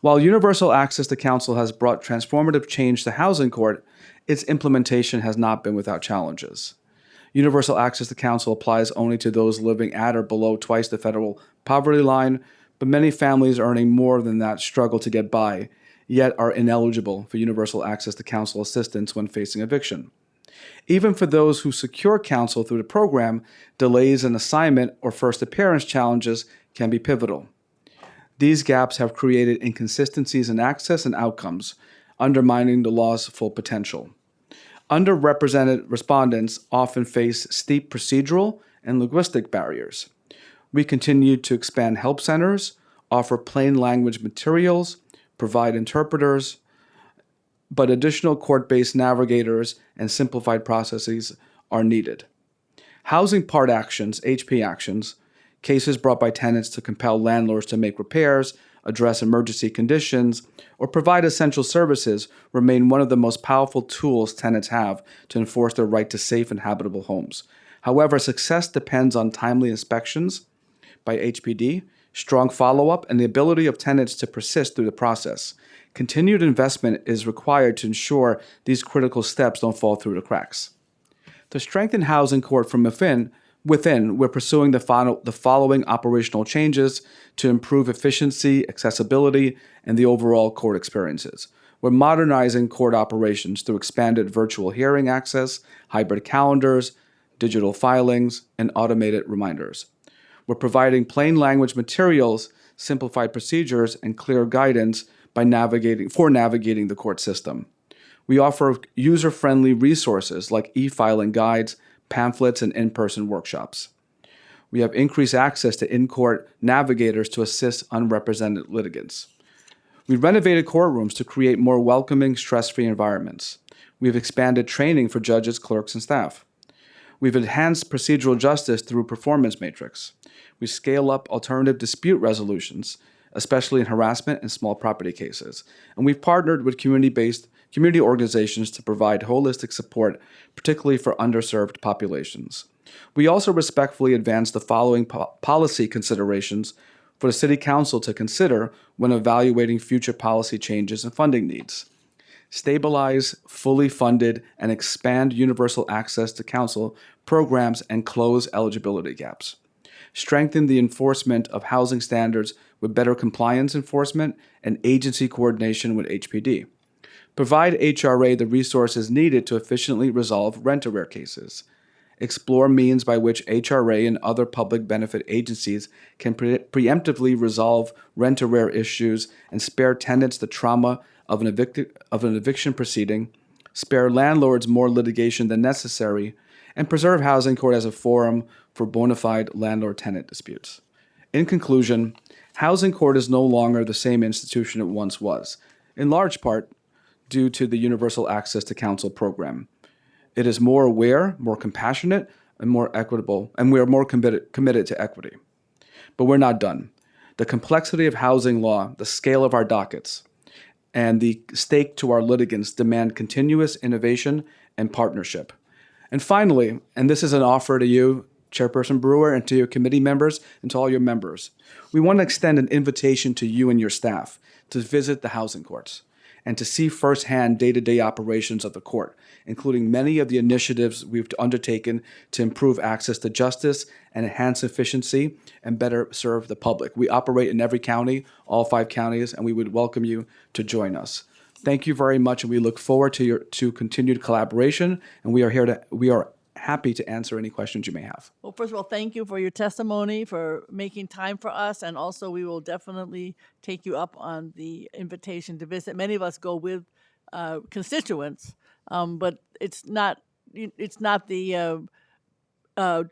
While universal access to counsel has brought transformative change to Housing Court, its implementation has not been without challenges. Universal access to counsel applies only to those living at or below twice the federal poverty line, but many families earning more than that struggle to get by, yet are ineligible for universal access to counsel assistance when facing eviction. Even for those who secure counsel through the program, delays in assignment or first appearance challenges can be pivotal. These gaps have created inconsistencies in access and outcomes, undermining the law's full potential. Underrepresented respondents often face steep procedural and linguistic barriers. We continue to expand help centers, offer plain language materials, provide interpreters, but additional court-based navigators and simplified processes are needed. Housing part actions, HP actions, cases brought by tenants to compel landlords to make repairs, address emergency conditions, or provide essential services remain one of the most powerful tools tenants have to enforce their right to safe and habitable homes. However, success depends on timely inspections by HPD, strong follow-up, and the ability of tenants to persist through the process. Continued investment is required to ensure these critical steps don't fall through the cracks. To strengthen Housing Court from within, we're pursuing the following operational changes to improve efficiency, accessibility, and the overall court experiences. We're modernizing court operations through expanded virtual hearing access, hybrid calendars, digital filings, and automated reminders. We're providing plain language materials, simplified procedures, and clear guidance for navigating the court system. We offer user-friendly resources like e-filing guides, pamphlets, and in-person workshops. We have increased access to in-court navigators to assist unrepresented litigants. We renovated courtrooms to create more welcoming, stress-free environments. We've expanded training for judges, clerks, and staff. We've enhanced procedural justice through performance matrix. We scale up alternative dispute resolutions, especially in harassment and small property cases. And we've partnered with community organizations to provide holistic support, particularly for underserved populations. We also respectfully advance the following policy considerations for the City Council to consider when evaluating future policy changes and funding needs. Stabilize, fully funded, and expand universal access to counsel programs and close eligibility gaps. Strengthen the enforcement of housing standards with better compliance enforcement and agency coordination with HPD. Provide HRA the resources needed to efficiently resolve rent-a-rear cases. Explore means by which HRA and other public benefit agencies can preemptively resolve rent-a-rear issues and spare tenants the trauma of an eviction proceeding, spare landlords more litigation than necessary, and preserve Housing Court as a forum for bona fide landlord-tenant disputes. In conclusion, Housing Court is no longer the same institution it once was, in large part due to the Universal Access to Counsel program. It is more aware, more compassionate, and more equitable, and we are more committed to equity. But we're not done. The complexity of housing law, the scale of our dockets, and the stake to our litigants demand continuous innovation and partnership. And finally, and this is an offer to you, Chairperson Brewer, and to your committee members, and to all your members, we want to extend an invitation to you and your staff to visit the housing courts and to see firsthand day-to-day operations of the court, including many of the initiatives we've undertaken to improve access to justice and enhance efficiency and better serve the public. We operate in every county, all 5 counties, and we would welcome you to join us. Thank you very much, and we look forward to continued collaboration, and we are happy to answer any questions you may have. Well, first of all, thank you for your testimony, for making time for us, and also we will definitely take you up on the invitation to visit. Many of us go with constituents, but it's not the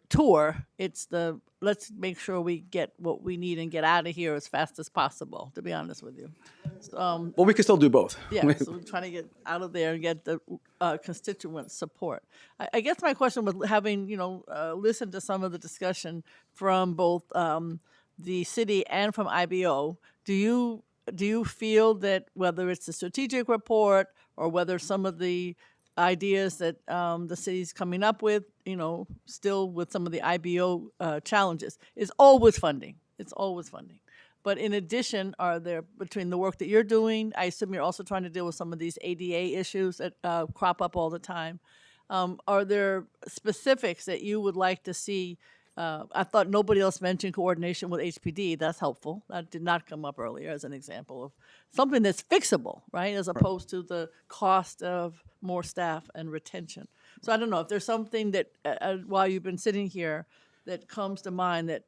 tour. It's the let's make sure we get what we need and get out of here as fast as possible. To be honest with you. Well, we can still do both. Yeah, so we're trying to get out of there and get the constituent support. I guess my question was having, listened to some of the discussion from both the city and from IBO, do you feel that whether it's the strategic report or whether some of the ideas that the city's coming up with, still with some of the IBO challenges, is always funding. It's always funding. But in addition, are there, between the work that you're doing, I assume you're also trying to deal with some of these ADA issues that crop up all the time. Are there specifics that you would like to see? I thought nobody else mentioned coordination with HPD. That's helpful. That did not come up earlier as an example of something that's fixable, right? As opposed to the cost of more staff and retention. So I don't know if there's something that, while you've been sitting here, that comes to mind that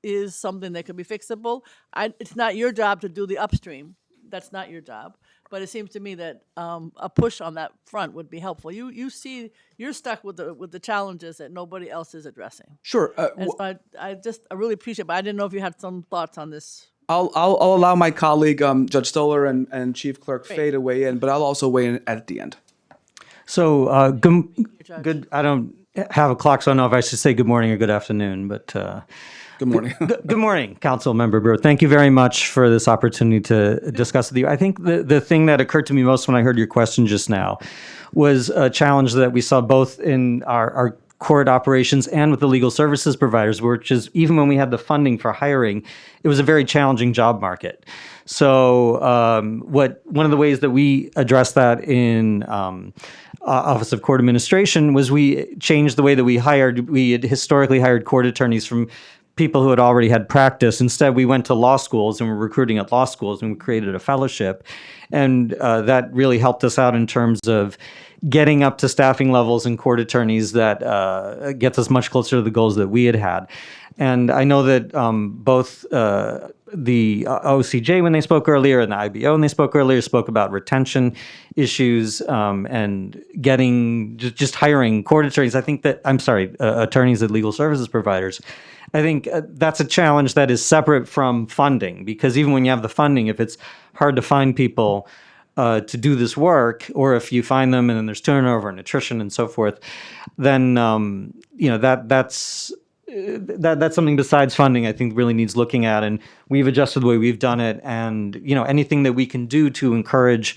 is something that could be fixable. It's not your job to do the upstream. That's not your job. But it seems to me that a push on that front would be helpful. You see, you're stuck with the challenges that nobody else is addressing. Sure. And so I really appreciate it, but I didn't know if you had some thoughts on this. I'll allow my colleague, Judge Stoller and Chief Clerk Fay to weigh in, but I'll also weigh in at the end. So, good. I don't have a clock, so I don't know if I should say good morning or good afternoon, but good morning. Good morning, Council Member Brewer. Thank you very much for this opportunity to discuss with you. I think the thing that occurred to me most when I heard your question just now was a challenge that we saw both in our court operations and with the legal services providers, which is even when we had the funding for hiring, it was a very challenging job market. So one of the ways that we addressed that in Office of Court Administration was we changed the way that we hired. We had historically hired court attorneys from people who had already had practice. Instead, we went to law schools and were recruiting at law schools, and we created a fellowship. And that really helped us out in terms of getting up to staffing levels in court attorneys that gets us much closer to the goals that we had had. And I know that both the OCJ, when they spoke earlier, and the IBO, when they spoke earlier, spoke about retention issues and getting just hiring court attorneys. I think that, attorneys at legal services providers. I think that's a challenge that is separate from funding, because even when you have the funding, if it's hard to find people to do this work, or if you find them and then there's turnover and attrition and so forth, then that's something besides funding I think really needs looking at, and we've adjusted the way we've done it. And anything that we can do to encourage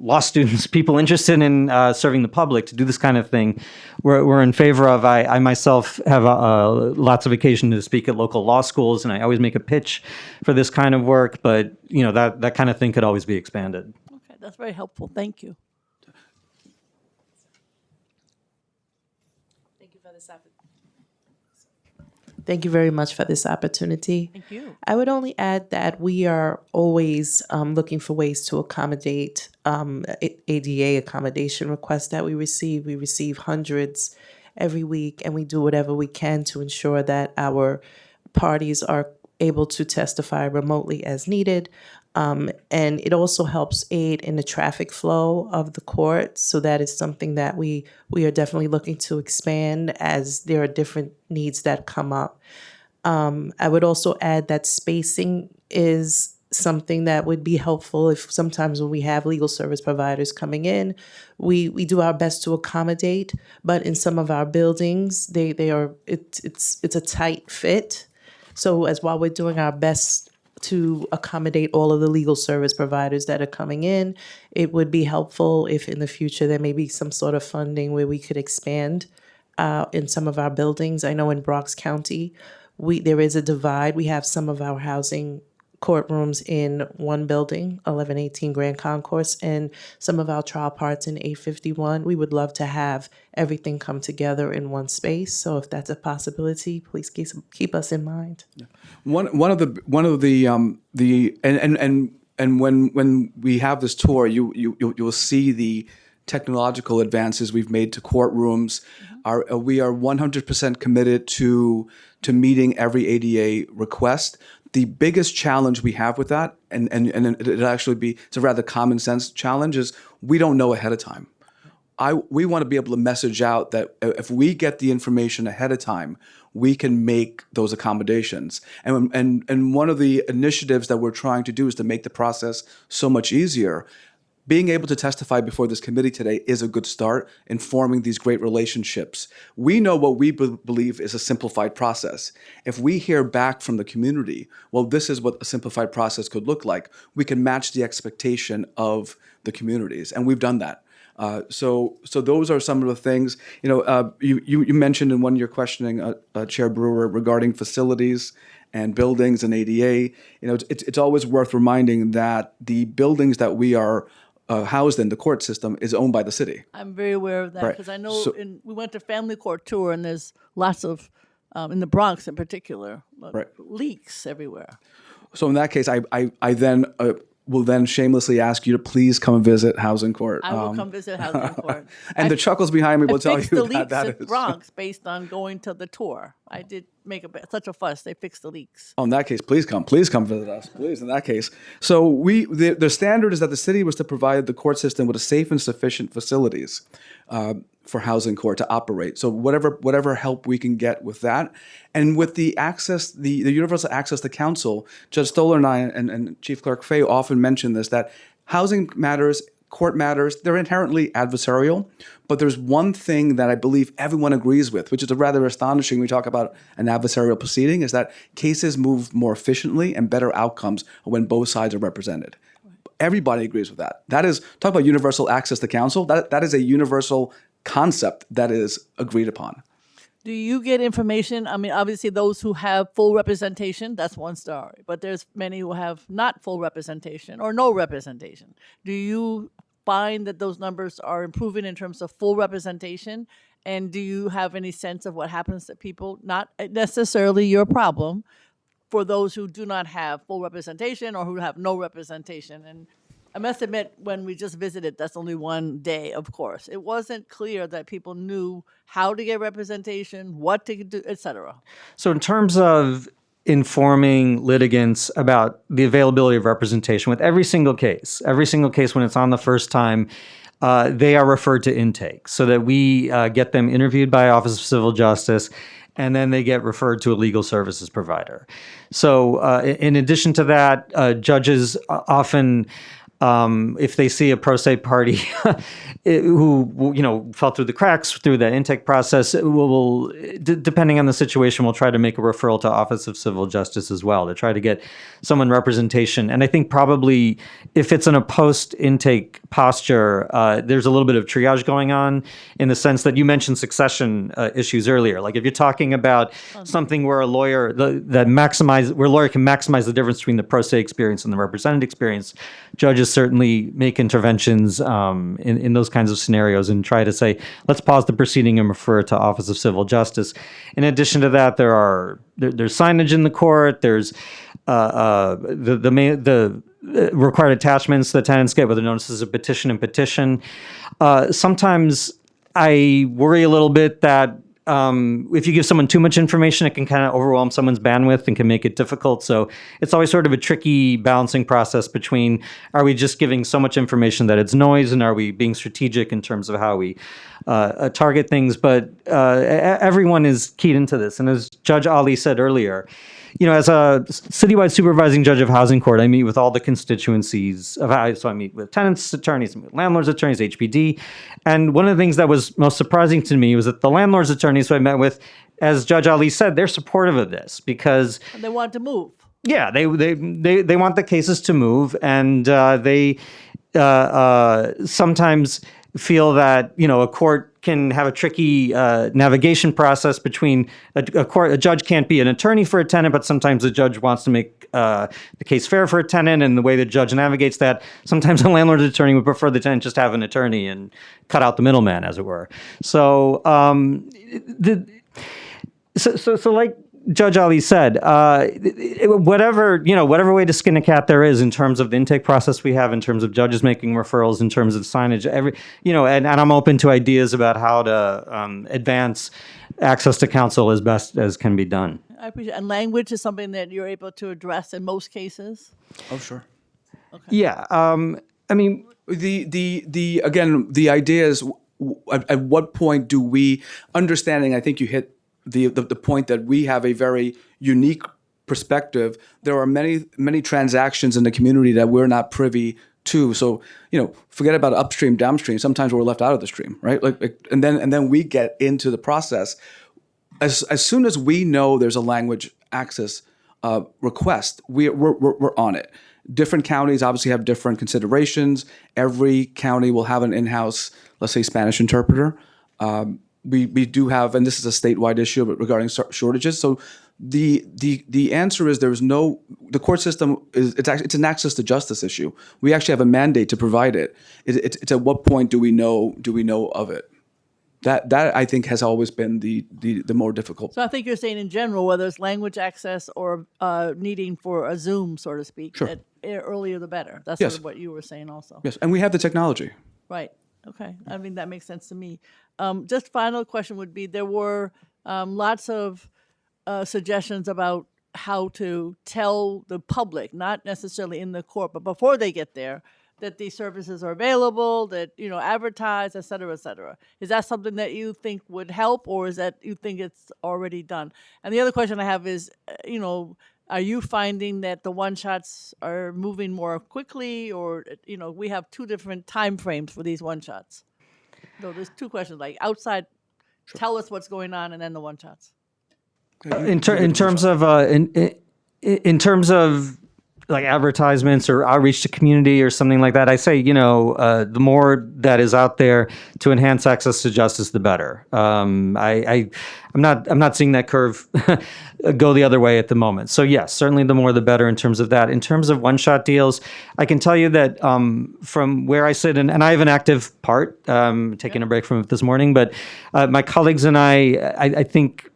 law students, people interested in serving the public, to do this kind of thing, we're in favor of. I myself have lots of occasion to speak at local law schools, and I always make a pitch for this kind of work, but that kind of thing could always be expanded. Okay, that's very helpful. Thank you. Thank you very much for this opportunity. Thank you. I would only add that we are always looking for ways to accommodate ADA accommodation requests that we receive. We receive hundreds every week, and we do whatever we can to ensure that our parties are able to testify remotely as needed. And it also helps aid in the traffic flow of the court. So that is something that we are definitely looking to expand as there are different needs that come up. I would also add that spacing is something that would be helpful. If sometimes when we have legal service providers coming in, we do our best to accommodate, but in some of our buildings, it's a tight fit. So while we're doing our best to accommodate all of the legal service providers that are coming in, it would be helpful if in the future there may be some sort of funding where we could expand in some of our buildings. I know in Bronx County, there is a divide. We have some of our housing courtrooms in one building, 1118 Grand Concourse, and some of our trial parts in 851. We would love to have everything come together in one space. So if that's a possibility, please keep us in mind. One of the and when we have this tour, you'll see the technological advances we've made to courtrooms. We are 100% committed to meeting every ADA request. The biggest challenge we have with that, and it's a rather common sense challenge, is we don't know ahead of time. We want to be able to message out that if we get the information ahead of time, we can make those accommodations. And one of the initiatives that we're trying to do is to make the process so much easier. Being able to testify before this committee today is a good start in forming these great relationships. We know what we believe is a simplified process. If we hear back from the community, well, this is what a simplified process could look like, we can match the expectation of the communities, and we've done that. So those are some of the things. You mentioned in one of your questioning, Chair Brewer, regarding facilities and buildings and ADA. It's always worth reminding that the buildings that we are housed in, the court system, is owned by the city. I'm very aware of that Right. because I know we went to family court tour and there's lots of, in the Bronx in particular, Right. leaks everywhere. So in that case, I then will then shamelessly ask you to please come visit Housing Court. I will come visit Housing Court. And the chuckles behind me will tell fixed you the that leaks that in is. Bronx based on going to the tour. I did make such a fuss. They fixed the leaks. Oh, in that case, please come visit us, please. In that case, so the standard is that the city was to provide the court system with a safe and sufficient facilities for Housing Court to operate. So whatever help we can get with that, and with the access, the universal access to counsel, Judge Stoller and I and Chief Clerk Fay often mention this, that housing matters, court matters, they're inherently adversarial, but there's one thing that I believe everyone agrees with, which is rather astonishing when we talk about an adversarial proceeding, is that cases move more efficiently and better outcomes when both sides are represented. Everybody agrees with that. That is, talk about universal access to counsel, that is a universal concept that is agreed upon. Do you get information? I mean, obviously, those who have full representation, that's one story. But there's many who have not full representation or no representation. Do you find that those numbers are improving in terms of full representation? And do you have any sense of what happens to people, not necessarily your problem, for those who do not have full representation or who have no representation? And I must admit, when we just visited, that's only one day, of course. It wasn't clear that people knew how to get representation, what to do, et cetera. So in terms of informing litigants about the availability of representation with every single case when it's on the first time, they are referred to intake so that we get them interviewed by Office of Civil Justice, and then they get referred to a legal services provider. So in addition to that, judges often, if they see a pro se party who fell through the cracks through that intake process, will depending on the situation, we'll try to make a referral to Office of Civil Justice as well to try to get someone representation. And I think probably if it's in a post-intake posture, there's a little bit of triage going on in the sense that you mentioned succession issues earlier. Like if you're talking about something where a lawyer where a lawyer can maximize the difference between the pro se experience and the represented experience, judges certainly make interventions in those kinds of scenarios and try to say, let's pause the proceeding and refer it to Office of Civil Justice. In addition to that, there's signage in the court. There's the required attachments the tenants get, whether notices of petition and petition. Sometimes I worry a little bit that if you give someone too much information, it can kind of overwhelm someone's bandwidth and can make it difficult. So it's always sort of a tricky balancing process between, are we just giving so much information that it's noise, and are we being strategic in terms of how we target things? But everyone is keyed into this. And as Judge Ali said earlier, as a citywide supervising judge of Housing Court, I meet with all the constituencies of so I meet with tenants' attorneys, landlords' attorneys, HPD. And one of the things that was most surprising to me was that the landlords' attorneys who I met with, as Judge Ali said, they're supportive of this because they want to move. Yeah, they want the cases to move, and they sometimes feel that a court can have a tricky navigation process between a judge can't be an attorney for a tenant, but sometimes the judge wants to make the case fair for a tenant and the way the judge navigates that. Sometimes a landlord's attorney would prefer the tenant just have an attorney and cut out the middleman, as it were. So, so like Judge Ali said, whatever way to skin a cat there is in terms of the intake process we have, in terms of judges making referrals, in terms of signage, and I'm open to ideas about how to advance access to counsel as best as can be done. I appreciate it. And language is something that you're able to address in most cases? Oh, sure. Yeah. I mean, the idea is at what point do we, understanding, I think you hit the point that we have a very unique perspective. There are many transactions in the community that we're not privy to. So, forget about upstream, downstream. Sometimes we're left out of the stream, right? And then we get into the process. As soon as we know there's a language access request, we're on it. Different counties obviously have different considerations. Every county will have an in-house, let's say, Spanish interpreter. We do have, and this is a statewide issue, but regarding shortages. So the answer is the court system it's an access to justice issue. We actually have a mandate to provide it. It's at what point do we know of it? That I think has always been the more difficult. So I think you're saying in general, whether it's language access or needing for a Zoom, so to speak, Sure. that earlier the better. That's Yes. sort of what you were saying also. Yes, and we have the technology. Right. Okay. I mean, that makes sense to me. Just final question would be, there were lots of suggestions about how to tell the public, not necessarily in the court, but before they get there, that these services are available, that, advertise, et cetera, et cetera. Is that something that you think would help, or is that you think it's already done? And the other question I have is, are you finding that the one-shots are moving more quickly, or, we have two different time frames for these one-shots? So there's two questions, like outside, tell us what's going on, and then the one-shots. In terms of like advertisements or outreach to community or something like that, I say, the more that is out there to enhance access to justice, the better. I'm not seeing that curve go the other way at the moment. So yes, certainly the more the better in terms of that. In terms of one-shot deals, I can tell you that from where I sit, and I have an active part, taking a break from it this morning, but my colleagues and I think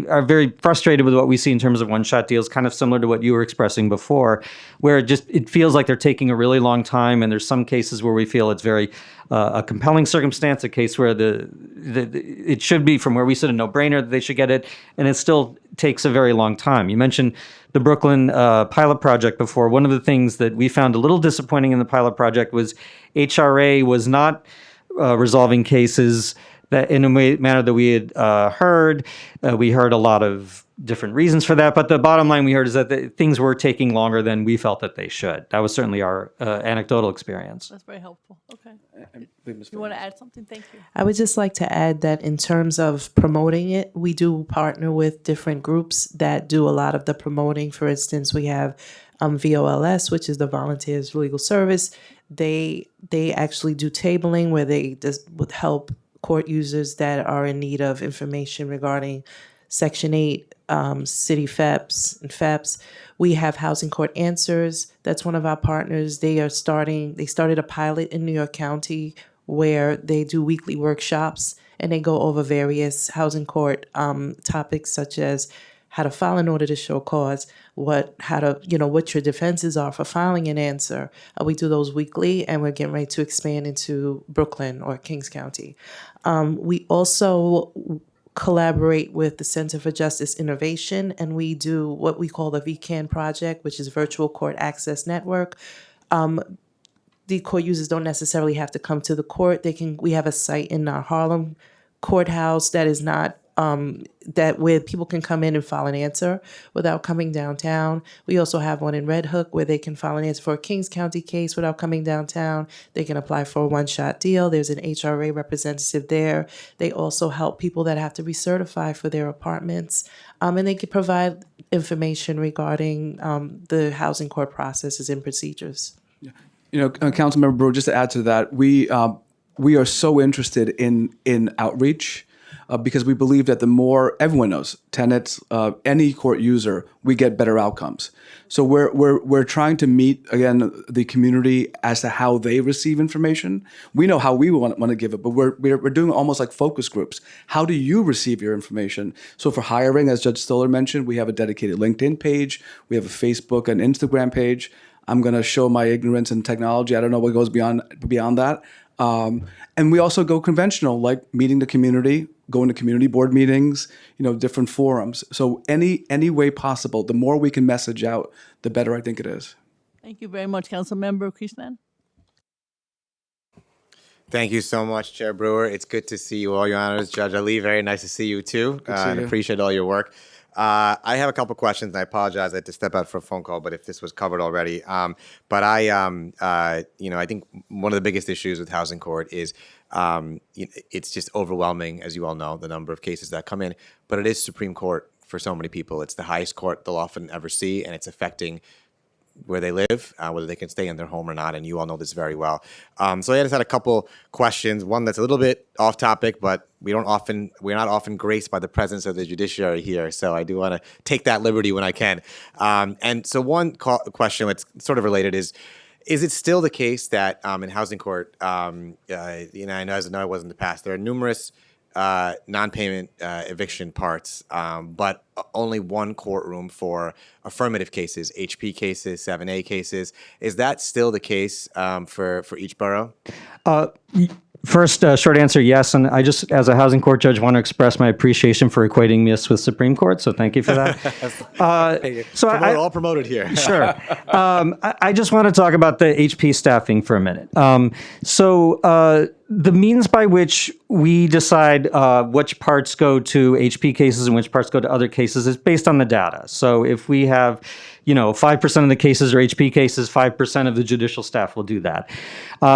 are very frustrated with what we see in terms of one-shot deals, kind of similar to what you were expressing before, where it feels like they're taking a really long time, and there's some cases where we feel it's very a compelling circumstance, a case where it should be, from where we sit, a no-brainer that they should get it, and it still takes a very long time. You mentioned the Brooklyn pilot project before. One of the things that we found a little disappointing in the pilot project was HRA was not resolving cases that in a manner that we had heard. We heard a lot of different reasons for that, but the bottom line we heard is that things were taking longer than we felt that they should. That was certainly our anecdotal experience. That's very helpful. Okay. You want to add something? Thank you. I would just like to add that in terms of promoting it, we do partner with different groups that do a lot of the promoting. For instance, we have VOLS, which is the Volunteers Legal Service. They actually do tabling where they just would help court users that are in need of information regarding Section 8, city FEPs and FEPs. We have Housing Court Answers. That's one of our partners. They started a pilot in New York County where they do weekly workshops and they go over various housing court topics such as how to file an order to show cause, what your defenses are for filing an answer. We do those weekly, and we're getting ready to expand into Brooklyn or Kings County. We also collaborate with the Center for Justice Innovation, and we do what we call the VCAN project, which is Virtual Court Access Network. The court users don't necessarily have to come to the court. We have a site in our Harlem courthouse that is not where people can come in and file an answer without coming downtown. We also have one in Red Hook where they can file an answer for a Kings County case without coming downtown. They can apply for a one-shot deal. There's an HRA representative there. They also help people that have to recertify for their apartments. And they can provide information regarding the housing court processes and procedures. Councilmember Brewer, just to add to that, we are so interested in outreach. because we believe that the more everyone knows, tenants, any court user, we get better outcomes. So we're trying to meet again the community as to how they receive information. We know how we want to give it, but we're doing almost like focus groups. How do you receive your information? So for hiring, as Judge Stoller mentioned, we have a dedicated LinkedIn page. We have a Facebook and Instagram page. I'm going to show my ignorance in technology. I don't know what goes beyond that. And we also go conventional, like meeting the community, going to community board meetings, different forums. So any way possible, the more we can message out, the better I think it is. Thank you very much, Councilmember Krishnan. Thank you so much, Chair Brewer. It's good to see you all, Your Honors. Judge Ali, very nice to see you too. And appreciate all your work. I have a couple questions, and I apologize. I had to step out for a phone call, but if this was covered already. But I think one of the biggest issues with housing court is it's just overwhelming, as you all know, the number of cases that come in. But it is Supreme Court for so many people. It's the highest court they'll often ever see, and it's affecting where they live, whether they can stay in their home or not, and you all know this very well. So I just had a couple questions. One that's a little bit off topic, but we're not often graced by the presence of the judiciary here, so I do want to take that liberty when I can. And so one question that's sort of related is it still the case that in housing court, I know as I know it was in the past, there are numerous non-payment eviction parts, but only one courtroom for affirmative cases, HP cases, 7A cases. Is that still the case for each borough? First, short answer, yes. And I just, as a housing court judge, want to express my appreciation for equating this with Supreme Court. So thank you for that. All promoted here. Sure. I just want to talk about the HP staffing for a minute. The means by which we decide which parts go to HP cases and which parts go to other cases is based on the data. So if we have, 5% of the cases are HP cases, 5% of the judicial staff will do that.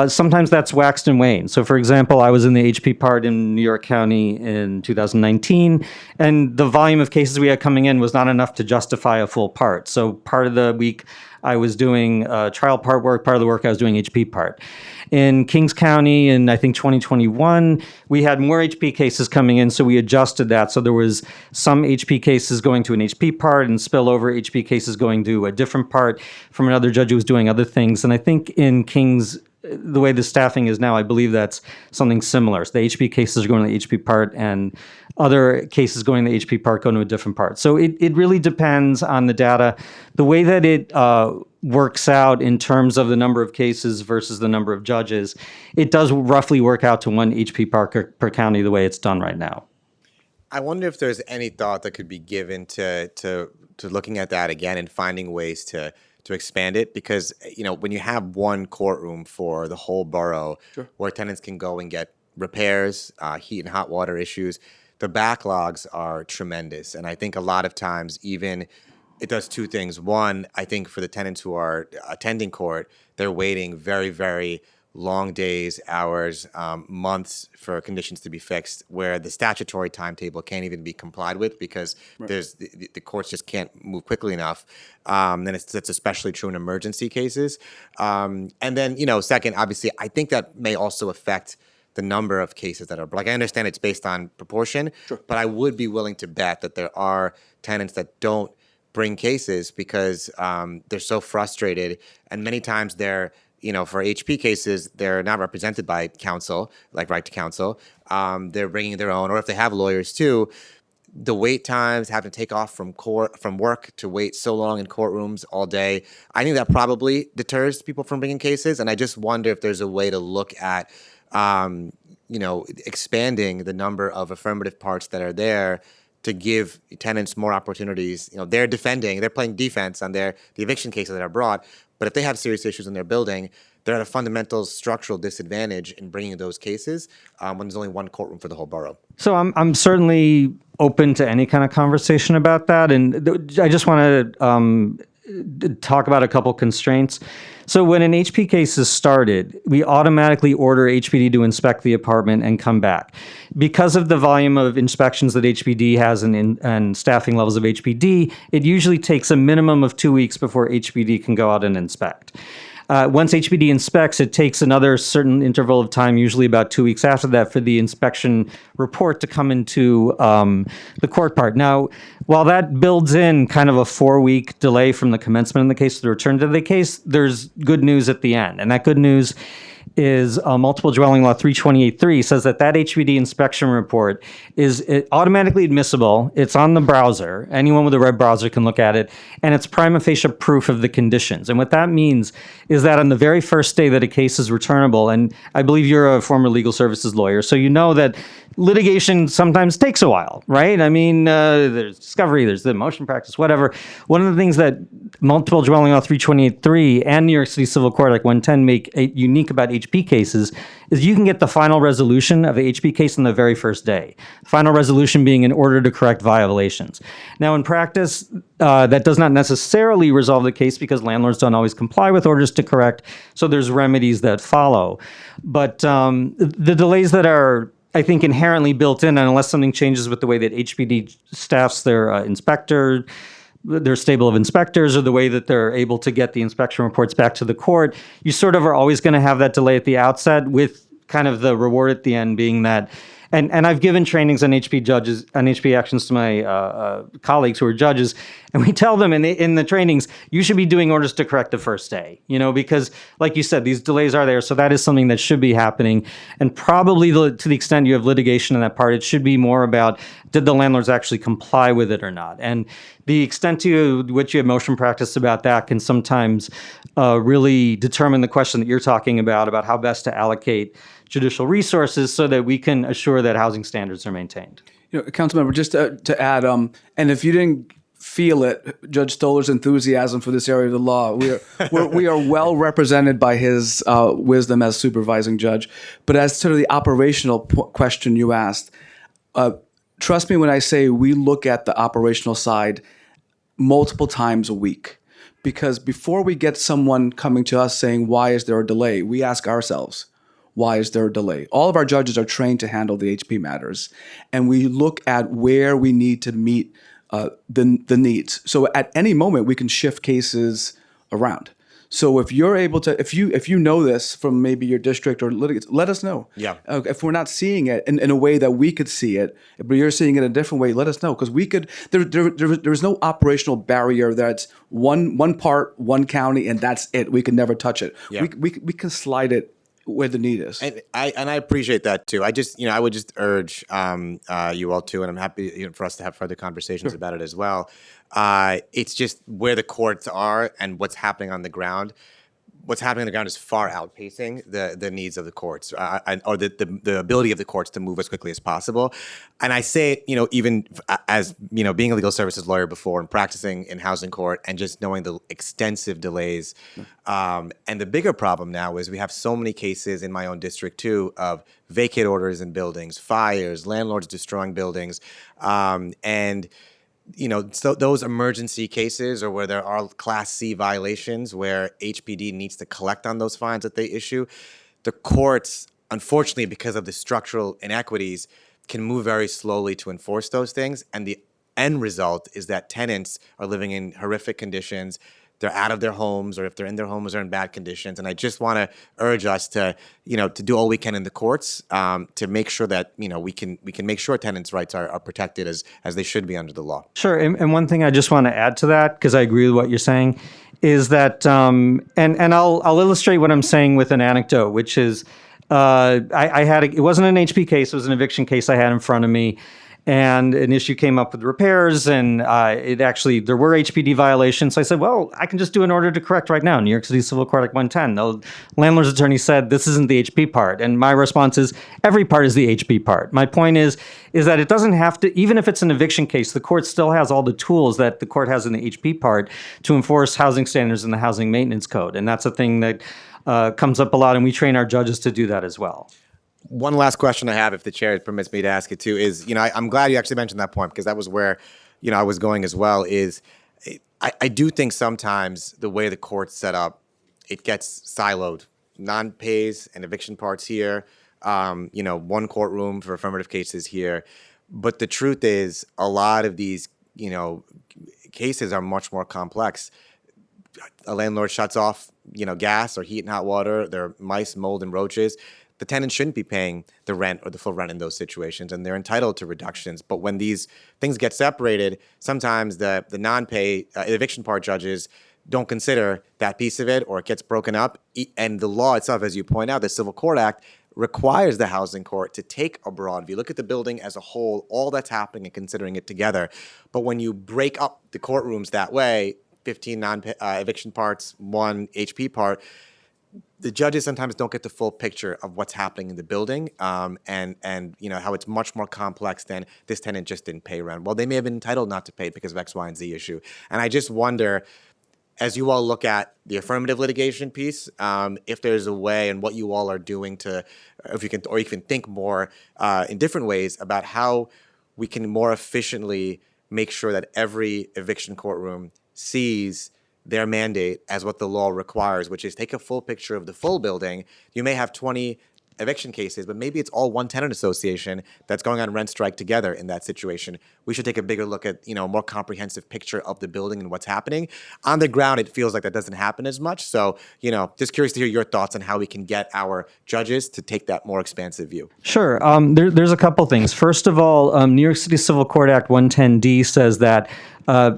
Sometimes that's waxed and waned. So for example, I was in the HP part in New York County in 2019, and the volume of cases we had coming in was not enough to justify a full part. So part of the week I was doing trial part work, part of the work I was doing HP part. In Kings County in, I think, 2021, we had more HP cases coming in, so we adjusted that. So there was some HP cases going to an HP part and spillover HP cases going to a different part from another judge who was doing other things. And I think in Kings, the way the staffing is now, I believe that's something similar. So the HP cases are going to the HP part, and other cases going to the HP part go to a different part. So it really depends on the data. The way that it works out in terms of the number of cases versus the number of judges, it does roughly work out to one HP part per county the way it's done right now. I wonder if there's any thought that could be given to looking at that again and finding ways to expand it, because when you have one courtroom for the whole borough, sure, where tenants can go and get repairs, heat and hot water issues, the backlogs are tremendous. And I think a lot of times even it does two things. One, I think for the tenants who are attending court, they're waiting very, very long days, hours, months for conditions to be fixed, where the statutory timetable can't even be complied with because there's the courts just can't move quickly enough. And that's especially true in emergency cases. And then, second, obviously, I think that may also affect the number of cases that are, like, I understand it's based on proportion, sure, but I would be willing to bet that there are tenants that don't bring cases because they're so frustrated, and many times they're, for HP cases, they're not represented by counsel, like right to counsel. They're bringing their own, or if they have lawyers too, the wait times, having to take off from work to wait so long in courtrooms all day. I think that probably deters people from bringing cases, and I just wonder if there's a way to look at, expanding the number of affirmative parts that are there to give tenants more opportunities. They're playing defense on the eviction cases that are brought, but if they have serious issues in their building, they're at a fundamental structural disadvantage in bringing those cases when there's only one courtroom for the whole borough. So I'm certainly open to any kind of conversation about that, and I just want to talk about a couple constraints. So when an HP case is started, we automatically order HPD to inspect the apartment and come back. Because of the volume of inspections that HPD has and staffing levels of HPD, it usually takes a minimum of 2 weeks before HPD can go out and inspect. Once HPD inspects, it takes another certain interval of time, usually about 2 weeks after that, for the inspection report to come into the court part. Now, while that builds in kind of a 4-week delay from the commencement of the case to the return to the case, there's good news at the end. And that good news is Multiple Dwelling Law 328.3 says that HPD inspection report is automatically admissible. It's on the browser. Anyone with a web browser can look at it, and it's prima facie proof of the conditions. And what that means is that on the very first day that a case is returnable, and I believe you're a former legal services lawyer, so you know that litigation sometimes takes a while, right? I mean, there's discovery, there's the motion practice, whatever. One of the things that Multiple Dwelling Law 328.3 and New York City Civil Court Act 110 make unique about HP cases is you can get the final resolution of the HP case on the very first day. Final resolution being an order to correct violations. Now, in practice, that does not necessarily resolve the case because landlords don't always comply with orders to correct, so there's remedies that follow. But the delays that are, I think, inherently built in, and unless something changes with the way that HPD staffs their inspector, their stable of inspectors, or the way that they're able to get the inspection reports back to the court, you sort of are always going to have that delay at the outset, with kind of the reward at the end being that. And I've given trainings on HP actions to my colleagues who are judges, and we tell them in the trainings, you should be doing orders to correct the first day, because like you said, these delays are there. So that is something that should be happening. And probably to the extent you have litigation in that part, it should be more about, did the landlords actually comply with it or not? And the extent to which you have motion practice about that can sometimes really determine the question that you're talking about how best to allocate judicial resources so that we can assure that housing standards are maintained. Councilmember, just to add, and if you didn't feel it, Judge Stoller's enthusiasm for this area of the law, we are well represented by his wisdom as supervising judge. But as to the operational question you asked, trust me when I say we look at the operational side multiple times a week. Because before we get someone coming to us saying, why is there a delay, we ask ourselves, why is there a delay? All of our judges are trained to handle the HP matters, and we look at where we need to meet the needs. So at any moment, we can shift cases around. So if you're able to, if you know this from maybe your district or litigants, let us know. Yeah. If we're not seeing it in a way that we could see it, but you're seeing it in a different way, let us know, because we could. There's no operational barrier that's one part, one county, and that's it. We can never touch it. Yeah. We can slide it where the need is. And I appreciate that too. I would just urge you all too, and I'm happy for us to have further conversations about it as well. It's just where the courts are and what's happening on the ground. What's happening on the ground is far outpacing the needs of the courts, or the ability of the courts to move as quickly as possible. And I say it, even as being a legal services lawyer before and practicing in housing court, and just knowing the extensive delays. And the bigger problem now is we have so many cases in my own district too of vacate orders in buildings, fires, landlords destroying buildings, and. So those emergency cases, or where there are Class C violations where HPD needs to collect on those fines that they issue, the courts, unfortunately, because of the structural inequities, can move very slowly to enforce those things. And the end result is that tenants are living in horrific conditions. They're out of their homes, or if they're in their homes, they're in bad conditions. And I just want to urge us to, to do all we can in the courts to make sure that, we can make sure tenants' rights are protected as they should be under the law. Sure. And one thing I just want to add to that, because I agree with what you're saying, is that, and I'll illustrate what I'm saying with an anecdote, which is I had it wasn't an HP case, it was an eviction case I had in front of me. And an issue came up with repairs, and there were HPD violations. So I said, well, I can just do an order to correct right now. New York City Civil Court Act 110. The landlord's attorney said, this isn't the HP part. And my response is, every part is the HP part. My point is that it doesn't have to, even if it's an eviction case, the court still has all the tools that the court has in the HP part to enforce housing standards in the Housing Maintenance Code. And that's a thing that comes up a lot, and we train our judges to do that as well. One last question I have, if the chair permits me to ask it too, is, I'm glad you actually mentioned that point, because that was where, I was going as well, is I do think sometimes the way the court's set up, it gets siloed. Non-pays and eviction parts here, one courtroom for affirmative cases here. But the truth is, a lot of these, cases are much more complex. A landlord shuts off gas or heat and hot water, there are mice, mold, and roaches. The tenant shouldn't be paying the rent or the full rent in those situations, and they're entitled to reductions. But when these things get separated, sometimes the non-pay eviction part judges don't consider that piece of it, or it gets broken up. And the law itself, as you point out, the Civil Court Act requires the housing court to take a broad view, look at the building as a whole, all that's happening, and considering it together. But when you break up the courtrooms that way, 15 non-eviction parts, 1 HP part, the judges sometimes don't get the full picture of what's happening in the building, and how it's much more complex than this tenant just didn't pay rent. Well, they may have been entitled not to pay because of X, Y, and Z issue. And I just wonder, as you all look at the affirmative litigation piece, if there's a way and what you all are doing to, if you can, or you can think more in different ways about how we can more efficiently make sure that every eviction courtroom sees their mandate as what the law requires, which is take a full picture of the full building. You may have 20 eviction cases, but maybe it's all one tenant association that's going on rent strike together in that situation. We should take a bigger look at, a more comprehensive picture of the building and what's happening. On the ground, it feels like that doesn't happen as much. So, just curious to hear your thoughts on how we can get our judges to take that more expansive view. Sure. There's a couple things. First of all, New York City Civil Court Act 110D says that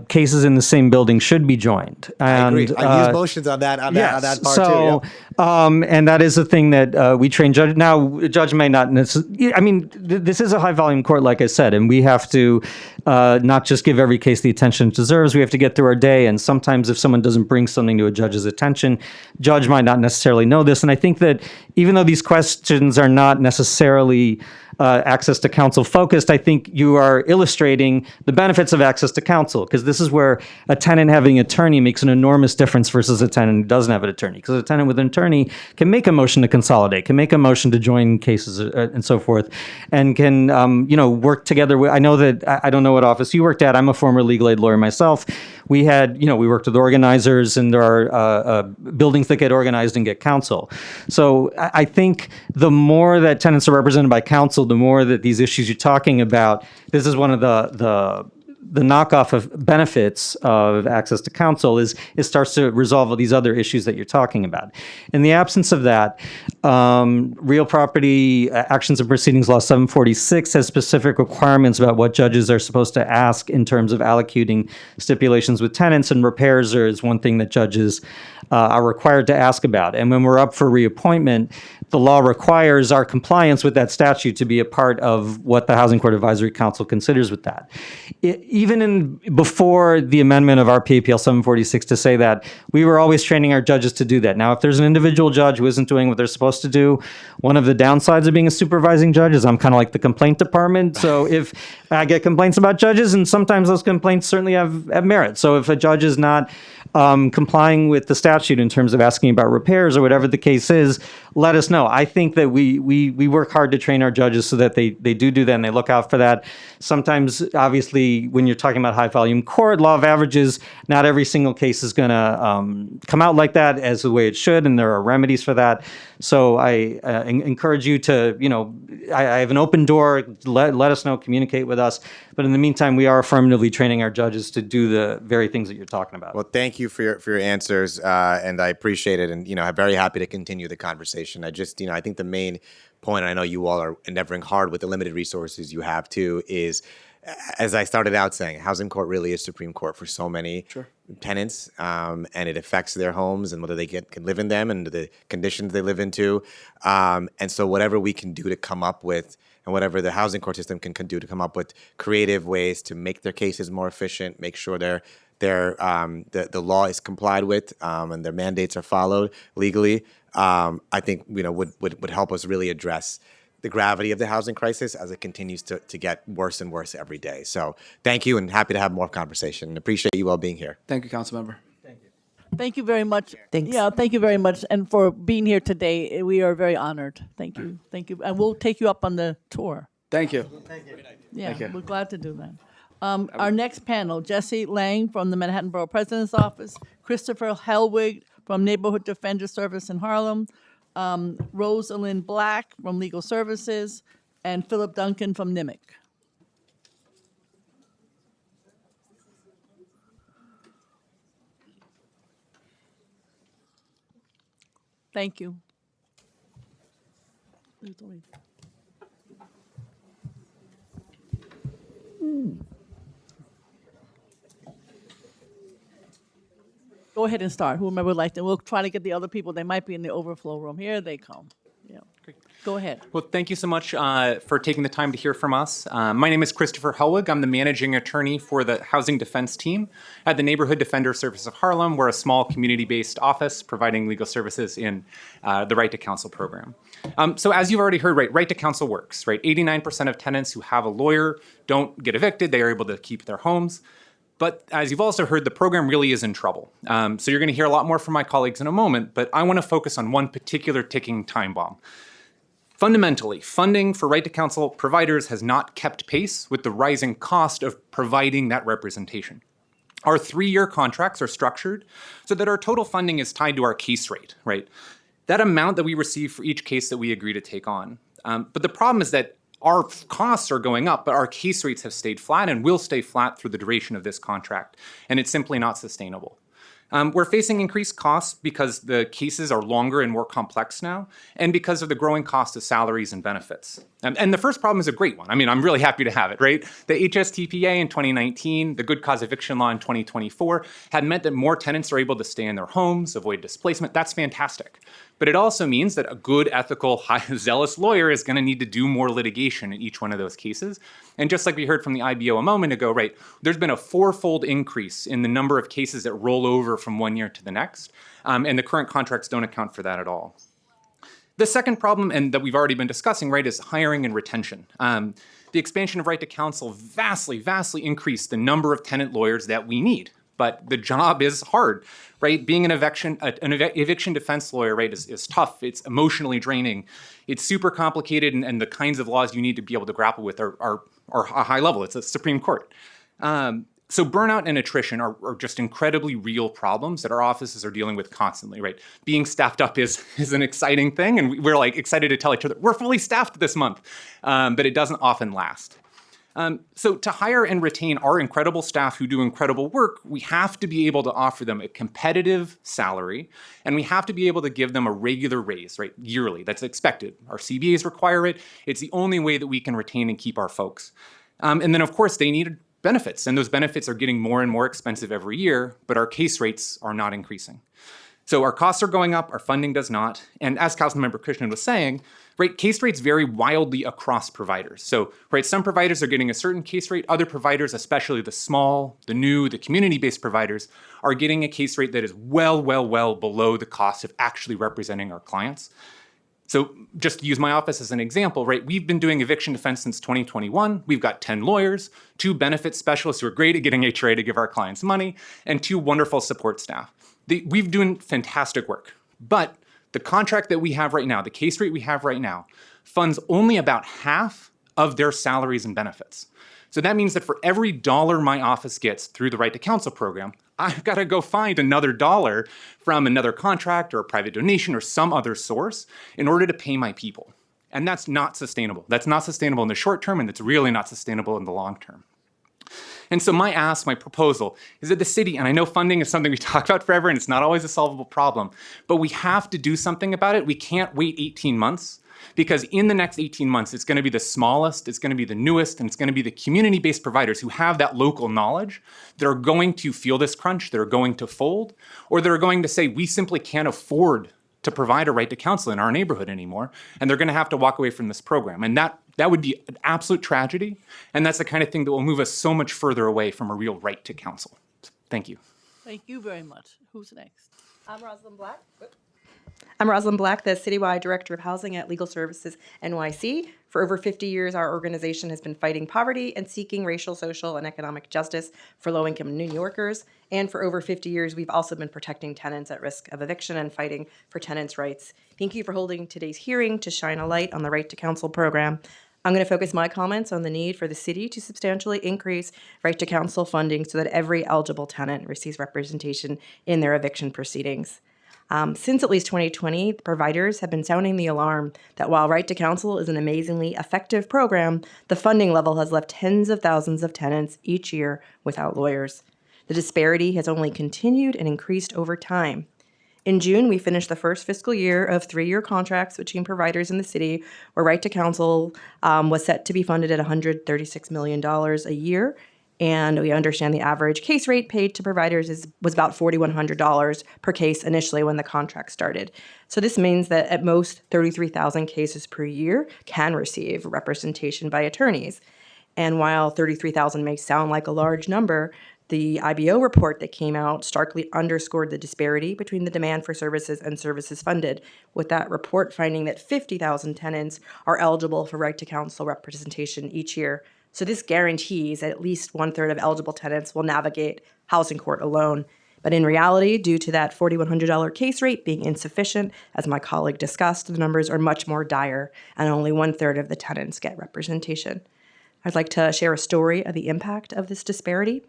cases in the same building should be joined. And, I agree. I use motions on that part too. Yep. And that is a thing that we train judges. Now, a judge may not necessarily, this is a high volume court, like I said, and we have to not just give every case the attention it deserves. We have to get through our day. And sometimes if someone doesn't bring something to a judge's attention, judge might not necessarily know this. And I think that even though these questions are not necessarily access to counsel focused, I think you are illustrating the benefits of access to counsel, because this is where a tenant having an attorney makes an enormous difference versus a tenant who doesn't have an attorney. Because a tenant with an attorney can make a motion to consolidate, can make a motion to join cases and so forth, and can work together. I know that I don't know what office you worked at. I'm a former legal aid lawyer myself. We had, we worked with organizers, and there are buildings that get organized and get counsel. So I think the more that tenants are represented by counsel, the more that these issues you're talking about, this is one of the knockoff of benefits of access to counsel is it starts to resolve all these other issues that you're talking about. In the absence of that, Real Property Actions and Proceedings Law 746 has specific requirements about what judges are supposed to ask in terms of allocating stipulations with tenants, and repairs is one thing that judges are required to ask about. And when we're up for reappointment, the law requires our compliance with that statute to be a part of what the Housing Court Advisory Council considers with that. Even before the amendment of RPAPL 746 to say that, we were always training our judges to do that. Now, if there's an individual judge who isn't doing what they're supposed to do, one of the downsides of being a supervising judge is I'm kind of like the complaint department. So if I get complaints about judges, and sometimes those complaints certainly have merit. So if a judge is not complying with the statute in terms of asking about repairs or whatever the case is, let us know. I think that we work hard to train our judges so that they do that and they look out for that. Sometimes, obviously, when you're talking about high volume court, law of averages, not every single case is going to come out like that as the way it should, and there are remedies for that. So I encourage you to, I have an open door. Let us know, communicate with us. But in the meantime, we are affirmatively training our judges to do the very things that you're talking about. Well, thank you for your answers, and I appreciate it. And I'm very happy to continue the conversation. I just, I think the main point, and I know you all are endeavoring hard with the limited resources you have too, is, as I started out saying, housing court really is Supreme Court for so many tenants, and it affects their homes and whether they can live in them and the conditions they live into. And so whatever we can do to come up with, and whatever the housing court system can do to come up with creative ways to make their cases more efficient, make sure the law is complied with, and their mandates are followed legally, I think would help us really address the gravity of the housing crisis as it continues to get worse and worse every day. So thank you, and happy to have more conversation, and appreciate you all being here. Thank you, Councilmember. Thank you very much. Thanks. Yeah, thank you very much. And for being here today, we are very honored. Thank you. Thank you. And we'll take you up on the tour. Thank you. Yeah, Thank you. we're glad to do that. Our next panel, Jesse Lang from the Manhattan Borough President's Office, Christopher Helwig from Neighborhood Defender Service in Harlem, Rosalind Black from Legal Services, and Philip Duncan from Nycc. Thank you. Go ahead and start. Whomever would like to. We'll try to get the other people. They might be in the overflow room. Here they come. Yeah. Go ahead. Well, thank you so much for taking the time to hear from us. My name is Christopher Hellwig. I'm the managing attorney for the Housing Defense Team at the Neighborhood Defender Service of Harlem. We're a small community-based office providing legal services in the Right to Counsel program. So as you've already heard, right to counsel works, right? 89% of tenants who have a lawyer don't get evicted. They are able to keep their homes. But as you've also heard, the program really is in trouble. So you're going to hear a lot more from my colleagues in a moment, but I want to focus on one particular ticking time bomb. Fundamentally, funding for right to counsel providers has not kept pace with the rising cost of providing that representation. Our 3-year contracts are structured so that our total funding is tied to our case rate, right? That amount that we receive for each case that we agree to take on. But the problem is that our costs are going up, but our case rates have stayed flat and will stay flat through the duration of this contract, and it's simply not sustainable. We're facing increased costs because the cases are longer and more complex now, and because of the growing cost of salaries and benefits. And the first problem is a great one. I mean, I'm really happy to have it, right? The HSTPA in 2019, the Good Cause Eviction Law in 2024, had meant that more tenants are able to stay in their homes, avoid displacement. That's fantastic. But it also means that a good, ethical, zealous lawyer is going to need to do more litigation in each one of those cases. And just like we heard from the IBO a moment ago, right, there's been a 4-fold increase in the number of cases that roll over from one year to the next. And the current contracts don't account for that at all. The second problem, and that we've already been discussing, right, is hiring and retention. The expansion of right to counsel vastly increased the number of tenant lawyers that we need. But the job is hard, right? Being an eviction defense lawyer, right, is tough. It's emotionally draining. It's super complicated, and the kinds of laws you need to be able to grapple with are a high level. It's a Supreme Court. So burnout and attrition are just incredibly real problems that our offices are dealing with constantly, right? Being staffed up is an exciting thing, and we're like excited to tell each other, we're fully staffed this month, but it doesn't often last. So to hire and retain our incredible staff who do incredible work, we have to be able to offer them a competitive salary, and we have to be able to give them a regular raise, right, yearly. That's expected. Our CBAs require it. It's the only way that we can retain and keep our folks. And then, of course, they need benefits, and those benefits are getting more and more expensive every year, but our case rates are not increasing. So our costs are going up, our funding does not. And as Councilmember Krishnan was saying, right, case rates vary wildly across providers. So, right, some providers are getting a certain case rate. Other providers, especially the small, the new, the community-based providers, are getting a case rate that is well below the cost of actually representing our clients. So just to use my office as an example, right, we've been doing eviction defense since 2021. We've got 10 lawyers, 2 benefits specialists who are great at getting HRA to give our clients money, and 2 wonderful support staff. We've doing fantastic work, but the contract that we have right now, the case rate we have right now, funds only about half of their salaries and benefits. So that means that for every dollar my office gets through the Right to Counsel program, I've got to go find another dollar from another contract or a private donation or some other source in order to pay my people. And that's not sustainable. That's not sustainable in the short term, and it's really not sustainable in the long term. And so my ask, my proposal, is that the city, and I know funding is something we talk about forever and it's not always a solvable problem, but we have to do something about it. We can't wait 18 months because in the next 18 months, it's going to be the smallest, it's going to be the newest, and it's going to be the community-based providers who have that local knowledge that are going to feel this crunch, that are going to fold, or that are going to say, we simply can't afford to provide a right to counsel in our neighborhood anymore, and they're going to have to walk away from this program. And that would be an absolute tragedy, and that's the kind of thing that will move us so much further away from a real right to counsel. Thank you. Thank you very much. Who's next? I'm Rosalind Black. I'm Rosalind Black, the Citywide Director of Housing at Legal Services Nycc. For over 50 years, our organization has been fighting poverty and seeking racial, social, and economic justice for low-income New Yorkers. And for over 50 years, we've also been protecting tenants at risk of eviction and fighting for tenants' rights. Thank you for holding today's hearing to shine a light on the Right to Counsel program. I'm going to focus my comments on the need for the city to substantially increase right to counsel funding so that every eligible tenant receives representation in their eviction proceedings. Since at least 2020, providers have been sounding the alarm that while Right to Counsel is an amazingly effective program, the funding level has left tens of thousands of tenants each year without lawyers. The disparity has only continued and increased over time. In June, we finished the first fiscal year of 3-year contracts between providers in the city, where Right to Counsel was set to be funded at $136 million a year. And we understand the average case rate paid to providers was about $4,100 per case initially when the contract started. So this means that at most 33,000 cases per year can receive representation by attorneys. And while 33,000 may sound like a large number, the IBO report that came out starkly underscored the disparity between the demand for services and services funded, with that report finding that 50,000 tenants are eligible for right to counsel representation each year. So this guarantees that at least 1/3 of eligible tenants will navigate housing court alone. But in reality, due to that $4,100 case rate being insufficient, as my colleague discussed, the numbers are much more dire, and only 1/3 of the tenants get representation. I'd like to share a story of the impact of this disparity.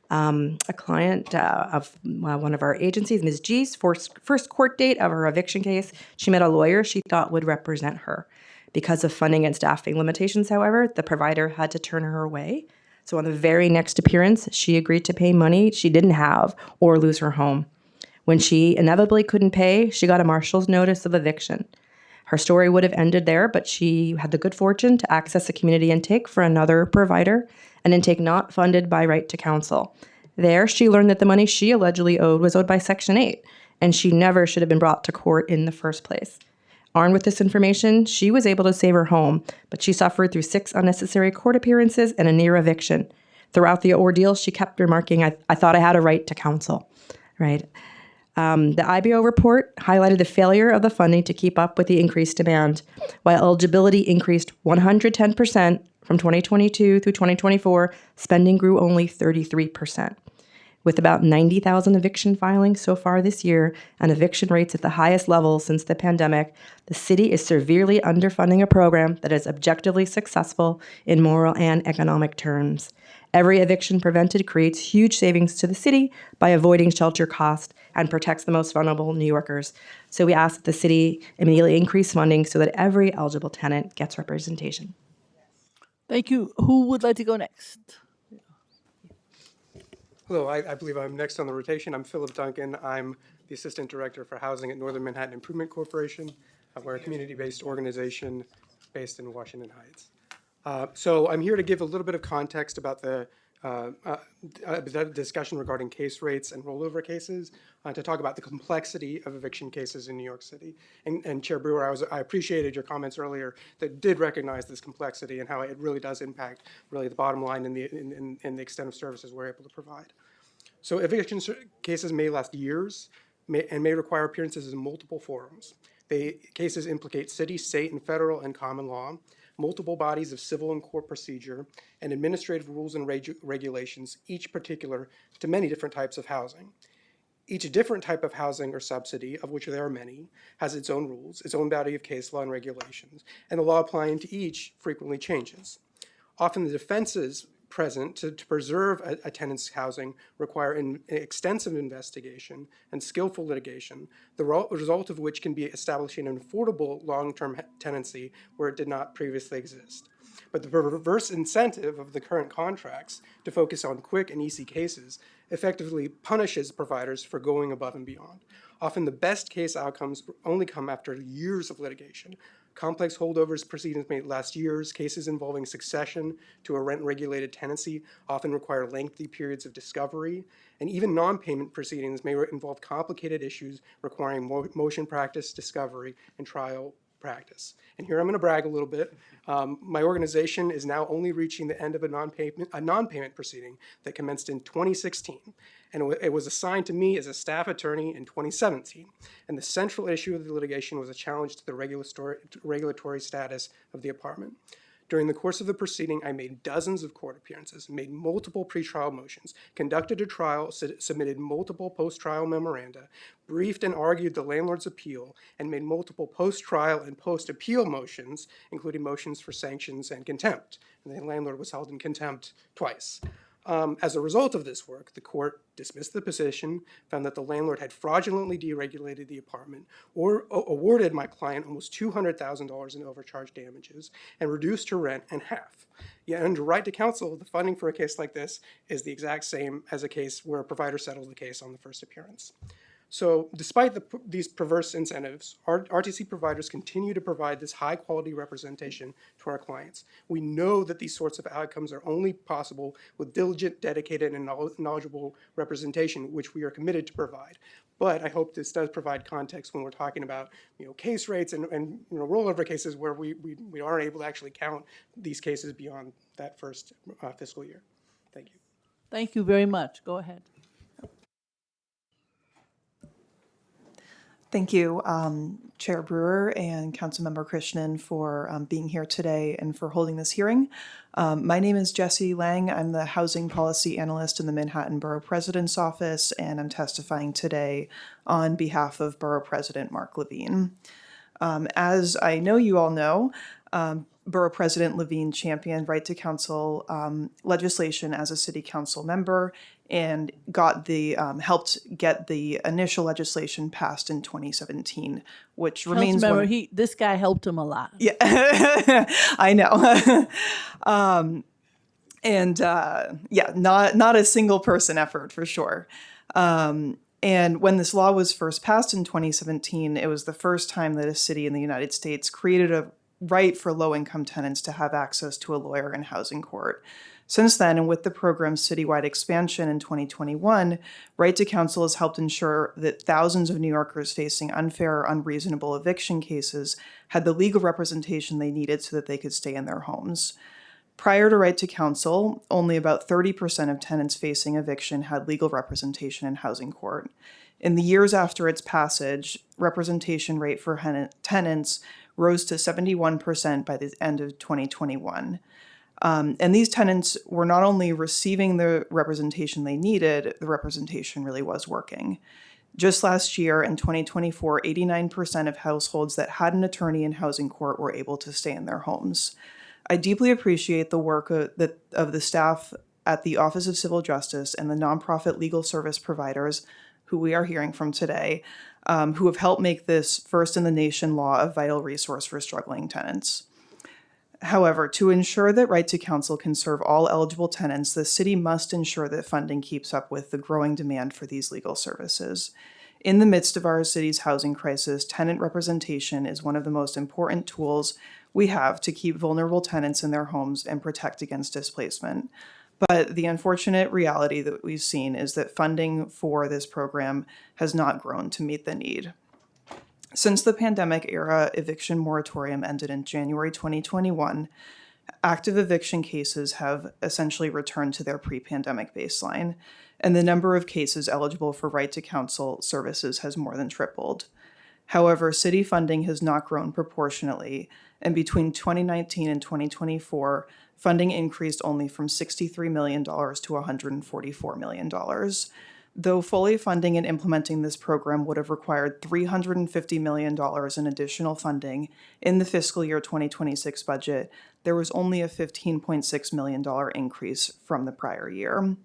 A client of one of our agencies, Ms. G's first court date of her eviction case, she met a lawyer she thought would represent her. Because of funding and staffing limitations, however, the provider had to turn her away. So on the very next appearance, she agreed to pay money she didn't have or lose her home. When she inevitably couldn't pay, she got a marshal's notice of eviction. Her story would have ended there, but she had the good fortune to access a community intake for another provider, an intake not funded by Right to Counsel. There, she learned that the money she allegedly owed was owed by Section 8, and she never should have been brought to court in the first place. Armed with this information, she was able to save her home, but she suffered through 6 unnecessary court appearances and a near eviction. Throughout the ordeal, she kept remarking, I thought I had a right to counsel, right? The IBO report highlighted the failure of the funding to keep up with the increased demand. While eligibility increased 110% from 2022 through 2024, spending grew only 33%. With about 90,000 eviction filings so far this year and eviction rates at the highest level since the pandemic, the city is severely underfunding a program that is objectively successful in moral and economic terms. Every eviction prevented creates huge savings to the city by avoiding shelter costs and protects the most vulnerable New Yorkers. So we ask that the city immediately increase funding so that every eligible tenant gets representation. Thank you. Who would like to go next? Hello, I believe I'm next on the rotation. I'm Philip Duncan. I'm the Assistant Director for Housing at Northern Manhattan Improvement Corporation. We're a community-based organization based in Washington Heights. So I'm here to give a little bit of context about the discussion regarding case rates and rollover cases, to talk about the complexity of eviction cases in New York City. And Chair Brewer, I appreciated your comments earlier that did recognize this complexity and how it really does impact really the bottom line and the extent of services we're able to provide. So eviction cases may last years and may require appearances in multiple forums. Cases implicate city, state, and federal and common law, multiple bodies of civil and court procedure, and administrative rules and regulations, each particular to many different types of housing. Each different type of housing or subsidy, of which there are many, has its own rules, its own body of case law and regulations, and the law applying to each frequently changes. Often the defenses present to preserve a tenant's housing require an extensive investigation and skillful litigation, the result of which can be establishing an affordable long-term tenancy where it did not previously exist. But the perverse incentive of the current contracts to focus on quick and easy cases effectively punishes providers for going above and beyond. Often the best case outcomes only come after years of litigation. Complex holdovers proceedings may last years. Cases involving succession to a rent-regulated tenancy often require lengthy periods of discovery, and even non-payment proceedings may involve complicated issues requiring motion practice, discovery, and trial practice. And here I'm going to brag a little bit. My organization is now only reaching the end of a non-payment proceeding that commenced in 2016, and it was assigned to me as a staff attorney in 2017. And the central issue of the litigation was a challenge to the regulatory status of the apartment. During the course of the proceeding, I made dozens of court appearances, made multiple pretrial motions, conducted a trial, submitted multiple post-trial memoranda, briefed and argued the landlord's appeal, and made multiple post-trial and post-appeal motions, including motions for sanctions and contempt. And the landlord was held in contempt twice. As a result of this work, the court dismissed the petition, found that the landlord had fraudulently deregulated the apartment, or awarded my client almost $200,000 in overcharge damages, and reduced her rent in half. Yet under right to counsel, the funding for a case like this is the exact same as a case where a provider settles the case on the first appearance. So despite these perverse incentives, RTC providers continue to provide this high quality representation to our clients. We know that these sorts of outcomes are only possible with diligent, dedicated, and knowledgeable representation, which we are committed to provide. But I hope this does provide context when we're talking about case rates and rollover cases where we aren't able to actually count these cases beyond that first fiscal year. Thank you. Thank you very much. Go ahead. Thank you, Chair Brewer and Councilmember Krishnan for being here today and for holding this hearing. My name is Jessie Lang. I'm the Housing Policy Analyst in the Manhattan Borough President's Office, and I'm testifying today on behalf of Borough President Mark Levine. As I know you all know, Borough President Levine championed right to counsel legislation as a city council member and got the helped get the initial legislation passed in 2017, which remains one. This guy helped him a lot. Yeah, I know. Not a single person effort for sure. And when this law was first passed in 2017, it was the first time that a city in the United States created a right for low-income tenants to have access to a lawyer in housing court. Since then, and with the program's citywide expansion in 2021, Right to Counsel has helped ensure that thousands of New Yorkers facing unfair or unreasonable eviction cases had the legal representation they needed so that they could stay in their homes. Prior to Right to Counsel, only about 30% of tenants facing eviction had legal representation in housing court. In the years after its passage, representation rate for tenants rose to 71% by the end of 2021. And these tenants were not only receiving the representation they needed, the representation really was working. Just last year, in 2024, 89% of households that had an attorney in housing court were able to stay in their homes. I deeply appreciate the work of the staff at the Office of Civil Justice and the nonprofit legal service providers, who we are hearing from today, who have helped make this first-in-the-nation law a vital resource for struggling tenants. However, to ensure that Right to Counsel can serve all eligible tenants, the city must ensure that funding keeps up with the growing demand for these legal services. In the midst of our city's housing crisis, tenant representation is one of the most important tools we have to keep vulnerable tenants in their homes and protect against displacement. But the unfortunate reality that we've seen is that funding for this program has not grown to meet the need. Since the pandemic-era eviction moratorium ended in January 2021, active eviction cases have essentially returned to their pre-pandemic baseline, and the number of cases eligible for Right to Counsel services has more than tripled. However, city funding has not grown proportionately, and between 2019 and 2024, funding increased only from $63 million to $144 million. Though fully funding and implementing this program would have required $350 million in additional funding in the fiscal year 2026 budget, there was only a $15.6 million increase from the prior year.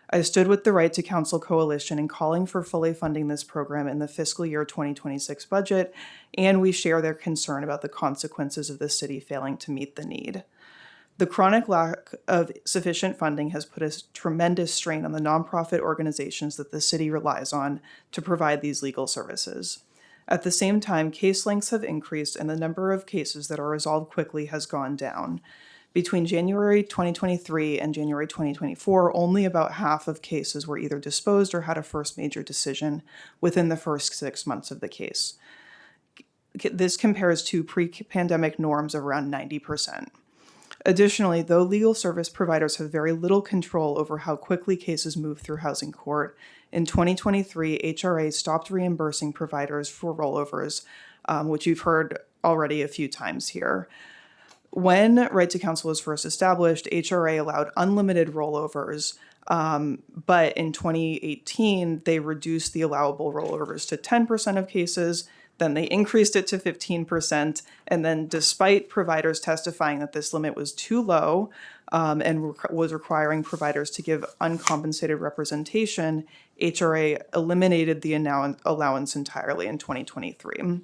I stood with the Right to Counsel Coalition in calling for fully funding this program in the fiscal year 2026 budget, and we share their concern about the consequences of the city failing to meet the need. The chronic lack of sufficient funding has put a tremendous strain on the nonprofit organizations that the city relies on to provide these legal services. At the same time, case lengths have increased and the number of cases that are resolved quickly has gone down. Between January 2023 and January 2024, only about half of cases were either disposed or had a first major decision within the first 6 months of the case. This compares to pre-pandemic norms of around 90%. Additionally, though legal service providers have very little control over how quickly cases move through housing court, in 2023, HRA stopped reimbursing providers for rollovers, which you've heard already a few times here. When Right to Counsel was first established, HRA allowed unlimited rollovers, but in 2018, they reduced the allowable rollovers to 10% of cases. Then they increased it to 15%. And then despite providers testifying that this limit was too low and was requiring providers to give uncompensated representation, HRA eliminated the allowance entirely in 2023.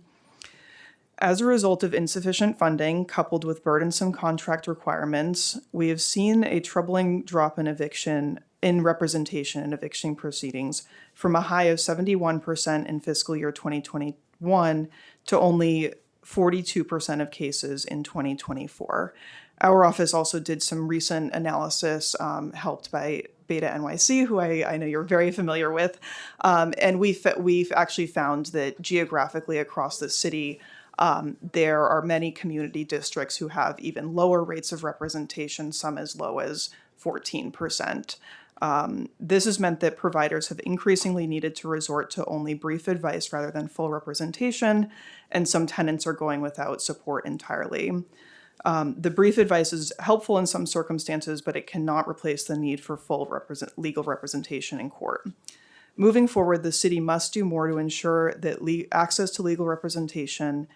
As a result of insufficient funding, coupled with burdensome contract requirements, we have seen a troubling drop in eviction in representation in eviction proceedings from a high of 71% in fiscal year 2021 to only 42% of cases in 2024. Our office also did some recent analysis helped by Beta NYC, who I know you're very familiar with. And we've actually found that geographically across the city, there are many community districts who have even lower rates of representation, some as low as 14%. This has meant that providers have increasingly needed to resort to only brief advice rather than full representation, and some tenants are going without support entirely. The brief advice is helpful in some circumstances, but it cannot replace the need for full legal representation in court. Moving forward, the city must do more to ensure that access to legal representation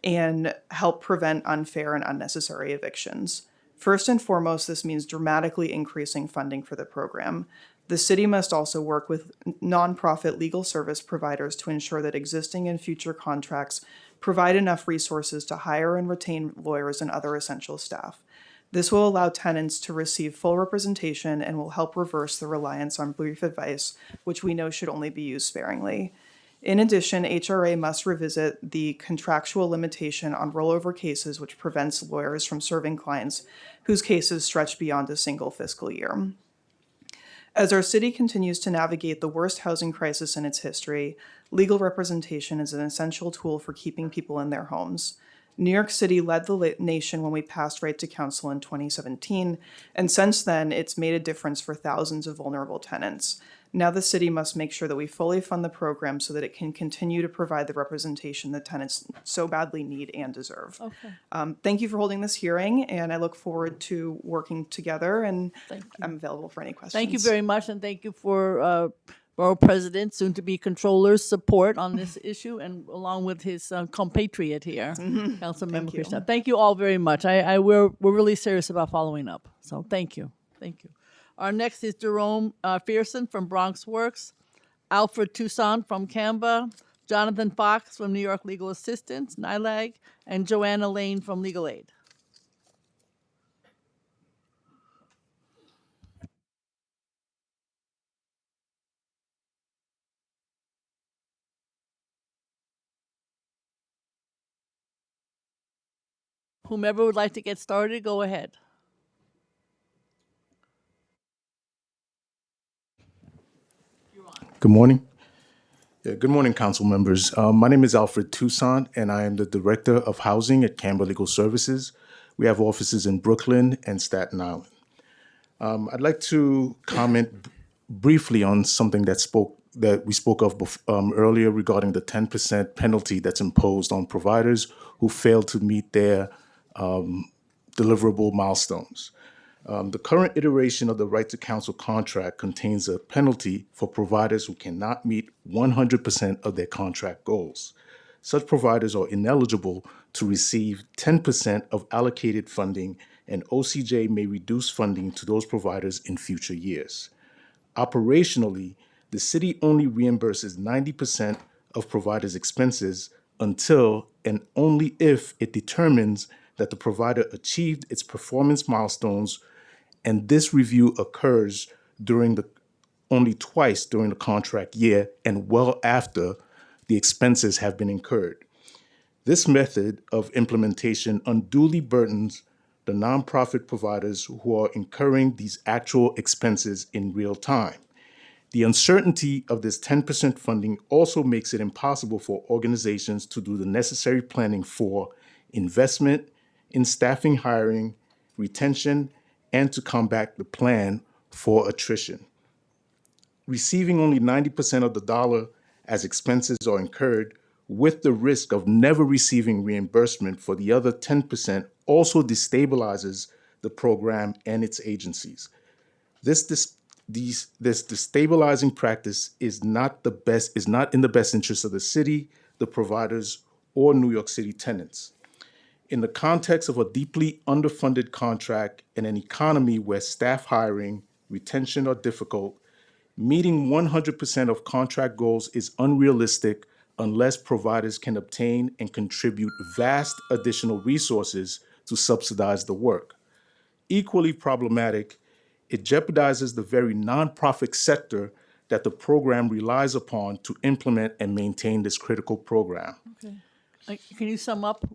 and help prevent unfair and unnecessary evictions. First and foremost, this means dramatically increasing funding for the program. The city must also work with nonprofit legal service providers to ensure that existing and future contracts provide enough resources to hire and retain lawyers and other essential staff. This will allow tenants to receive full representation and will help reverse the reliance on brief advice, which we know should only be used sparingly. In addition, HRA must revisit the contractual limitation on rollover cases, which prevents lawyers from serving clients whose cases stretch beyond a single fiscal year. As our city continues to navigate the worst housing crisis in its history, legal representation is an essential tool for keeping people in their homes. New York City led the nation when we passed Right to Counsel in 2017, and since then, it's made a difference for thousands of vulnerable tenants. Now the city must make sure that we fully fund the program so that it can continue to provide the representation that tenants so badly need and deserve. Okay. Thank you for holding this hearing, and I look forward to working together, and I'm available for any questions. Thank you very much, and thank you for Borough President, soon-to-be Controller's support on this issue, and along with his compatriot here, Councilmember Krishna. Thank you all very much. We're really serious about following up, so thank you. Thank you. Our next is Jerome Fearson from Bronx Works, Alfred Toussaint from Canva, Jonathan Fox from New York Legal Assistance, NYLAG, and Joanna Lane from Legal Aid. Whomever would like to get started, go ahead. Good morning. Good morning, council members. My name is Alfred Toussaint, and I am the Director of Housing at Canberra Legal Services. We have offices in Brooklyn and Staten Island. I'd like to comment briefly on something that we spoke of earlier regarding the 10% penalty that's imposed on providers who fail to meet their deliverable milestones. The current iteration of the Right to Counsel contract contains a penalty for providers who cannot meet 100% of their contract goals. Such providers are ineligible to receive 10% of allocated funding, and OCJ may reduce funding to those providers in future years. Operationally, the city only reimburses 90% of providers' expenses until and only if it determines that the provider achieved its performance milestones, and this review occurs only twice during the contract year and well after the expenses have been incurred. This method of implementation unduly burdens the nonprofit providers who are incurring these actual expenses in real time. The uncertainty of this 10% funding also makes it impossible for organizations to do the necessary planning for investment in staffing, hiring, retention, and to combat the plan for attrition. Receiving only 90% of the dollar as expenses are incurred, with the risk of never receiving reimbursement for the other 10%, also destabilizes the program and its agencies. This destabilizing practice is not in the best interest of the city, the providers, or New York City tenants. In the context of a deeply underfunded contract and an economy where staff hiring, retention are difficult, meeting 100% of contract goals is unrealistic unless providers can obtain and contribute vast additional resources to subsidize the work. Equally problematic It jeopardizes the very nonprofit sector that the program relies upon to implement and maintain this critical program. Okay. Can you sum up?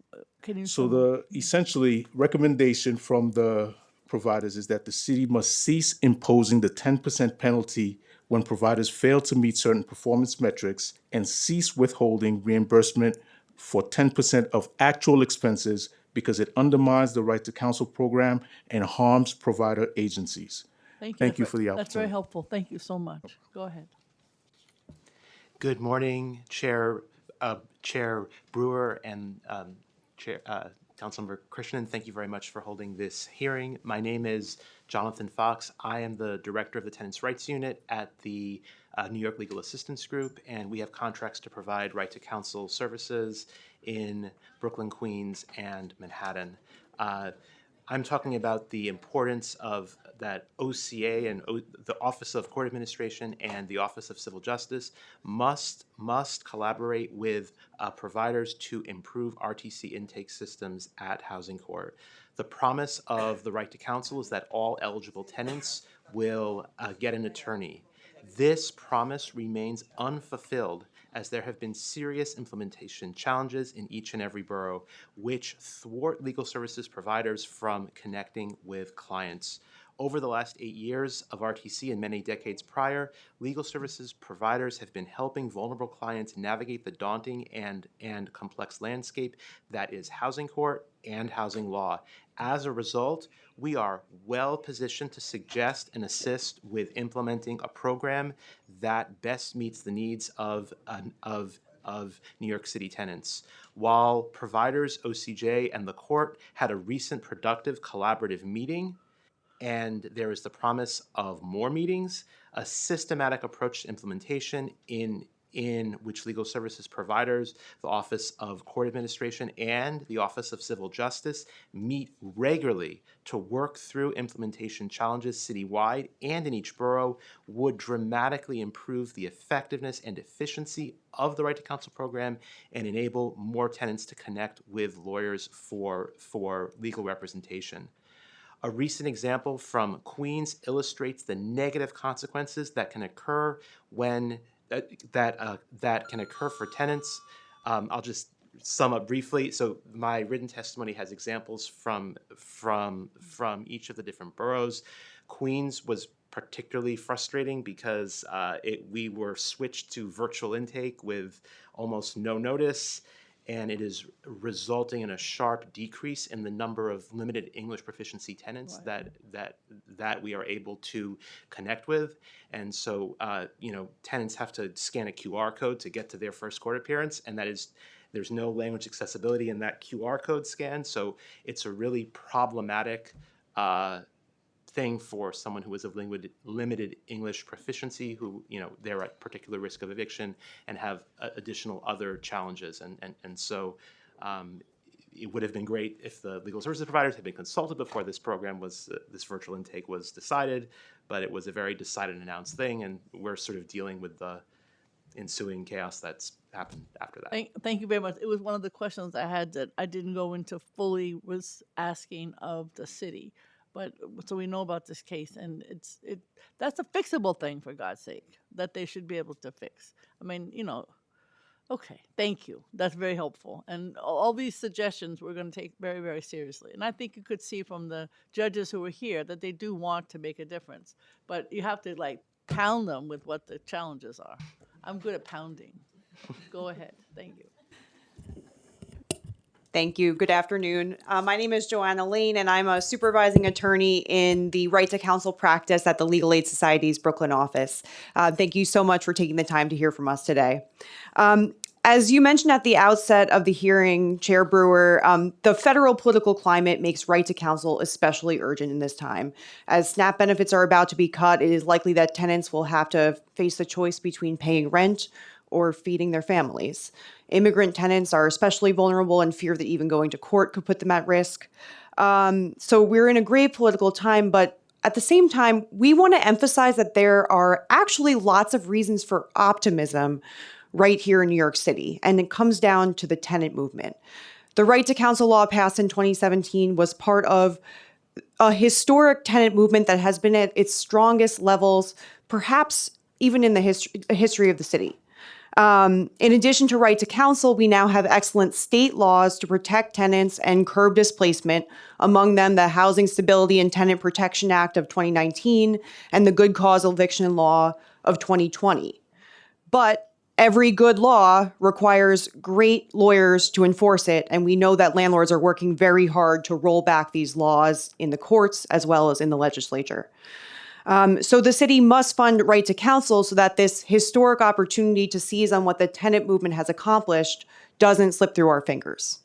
So the essentially recommendation from the providers is that the city must cease imposing the 10% penalty when providers fail to meet certain performance metrics and cease withholding reimbursement for 10% of actual expenses because it undermines the right to counsel program and harms provider agencies. Thank you for the opportunity. That's very helpful. Thank you so much. Go ahead. Good morning, Chair Brewer and Councilmember Krishnan. Thank you very much for holding this hearing. My name is Jonathan Fox. I am the Director of the Tenants' Rights Unit at the New York Legal Assistance Group, and we have contracts to provide right to counsel services in Brooklyn, Queens, and Manhattan. I'm talking about the importance of that OCA and the Office of Court Administration and the Office of Civil Justice must collaborate with providers to improve RTC intake systems at Housing Court. The promise of the right to counsel is that all eligible tenants will get an attorney. This promise remains unfulfilled as there have been serious implementation challenges in each and every borough, which thwart legal services providers from connecting with clients. Over the last 8 years of RTC and many decades prior, legal services providers have been helping vulnerable clients navigate the daunting and complex landscape that is housing court and housing law. As a result, we are well positioned to suggest and assist with implementing a program that best meets the needs of New York City tenants. While providers, OCJ, and the court had a recent productive collaborative meeting, and there is the promise of more meetings, a systematic approach to implementation in which legal services providers, the Office of Court Administration, and the Office of Civil Justice meet regularly to work through implementation challenges citywide and in each borough would dramatically improve the effectiveness and efficiency of the Right to Counsel program and enable more tenants to connect with lawyers for legal representation. A recent example from Queens illustrates the negative consequences that can occur when that can occur for tenants. I'll just sum up briefly. So my written testimony has examples from each of the different boroughs. Queens was particularly frustrating because we were switched to virtual intake with almost no notice, and it is resulting in a sharp decrease in the number of limited English proficiency tenants that we are able to connect with. And so, tenants have to scan a QR code to get to their first court appearance, and there's no language accessibility in that QR code scan. So it's a really problematic thing for someone who is of limited English proficiency, who they're at particular risk of eviction and have additional other challenges. And so it would have been great if the legal services providers had been consulted before this program this virtual intake was decided, but it was a very decided and announced thing, and we're sort of dealing with the ensuing chaos that's happened after that. Thank you very much. It was one of the questions I had that I didn't go into fully, was asking of the city. But so we know about this case, and that's a fixable thing, for God's sake, that they should be able to fix. I mean, okay, thank you. That's very helpful. And all these suggestions we're going to take very, very seriously. And I think you could see from the judges who were here that they do want to make a difference. But you have to pound them with what the challenges are. I'm good at pounding. Go ahead. Thank you. Thank you. Good afternoon. My name is Joanna Lane, and I'm a supervising attorney in the Right to Counsel practice at the Legal Aid Society's Brooklyn office. Thank you so much for taking the time to hear from us today. As you mentioned at the outset of the hearing, Chair Brewer, the federal political climate makes right to counsel especially urgent in this time. As SNAP benefits are about to be cut, it is likely that tenants will have to face the choice between paying rent or feeding their families. Immigrant tenants are especially vulnerable and fear that even going to court could put them at risk. So we're in a grave political time, but at the same time, we want to emphasize that there are actually lots of reasons for optimism right here in New York City, and it comes down to the tenant movement. The Right to Counsel law passed in 2017 was part of a historic tenant movement that has been at its strongest levels, perhaps even in the history of the city. In addition to right to counsel, we now have excellent state laws to protect tenants and curb displacement, among them the Housing Stability and Tenant Protection Act of 2019 and the Good Cause Eviction Law of 2020. But every good law requires great lawyers to enforce it, and we know that landlords are working very hard to roll back these laws in the courts as well as in the legislature. So the city must fund right to counsel so that this historic opportunity to seize on what the tenant movement has accomplished doesn't slip through our fingers.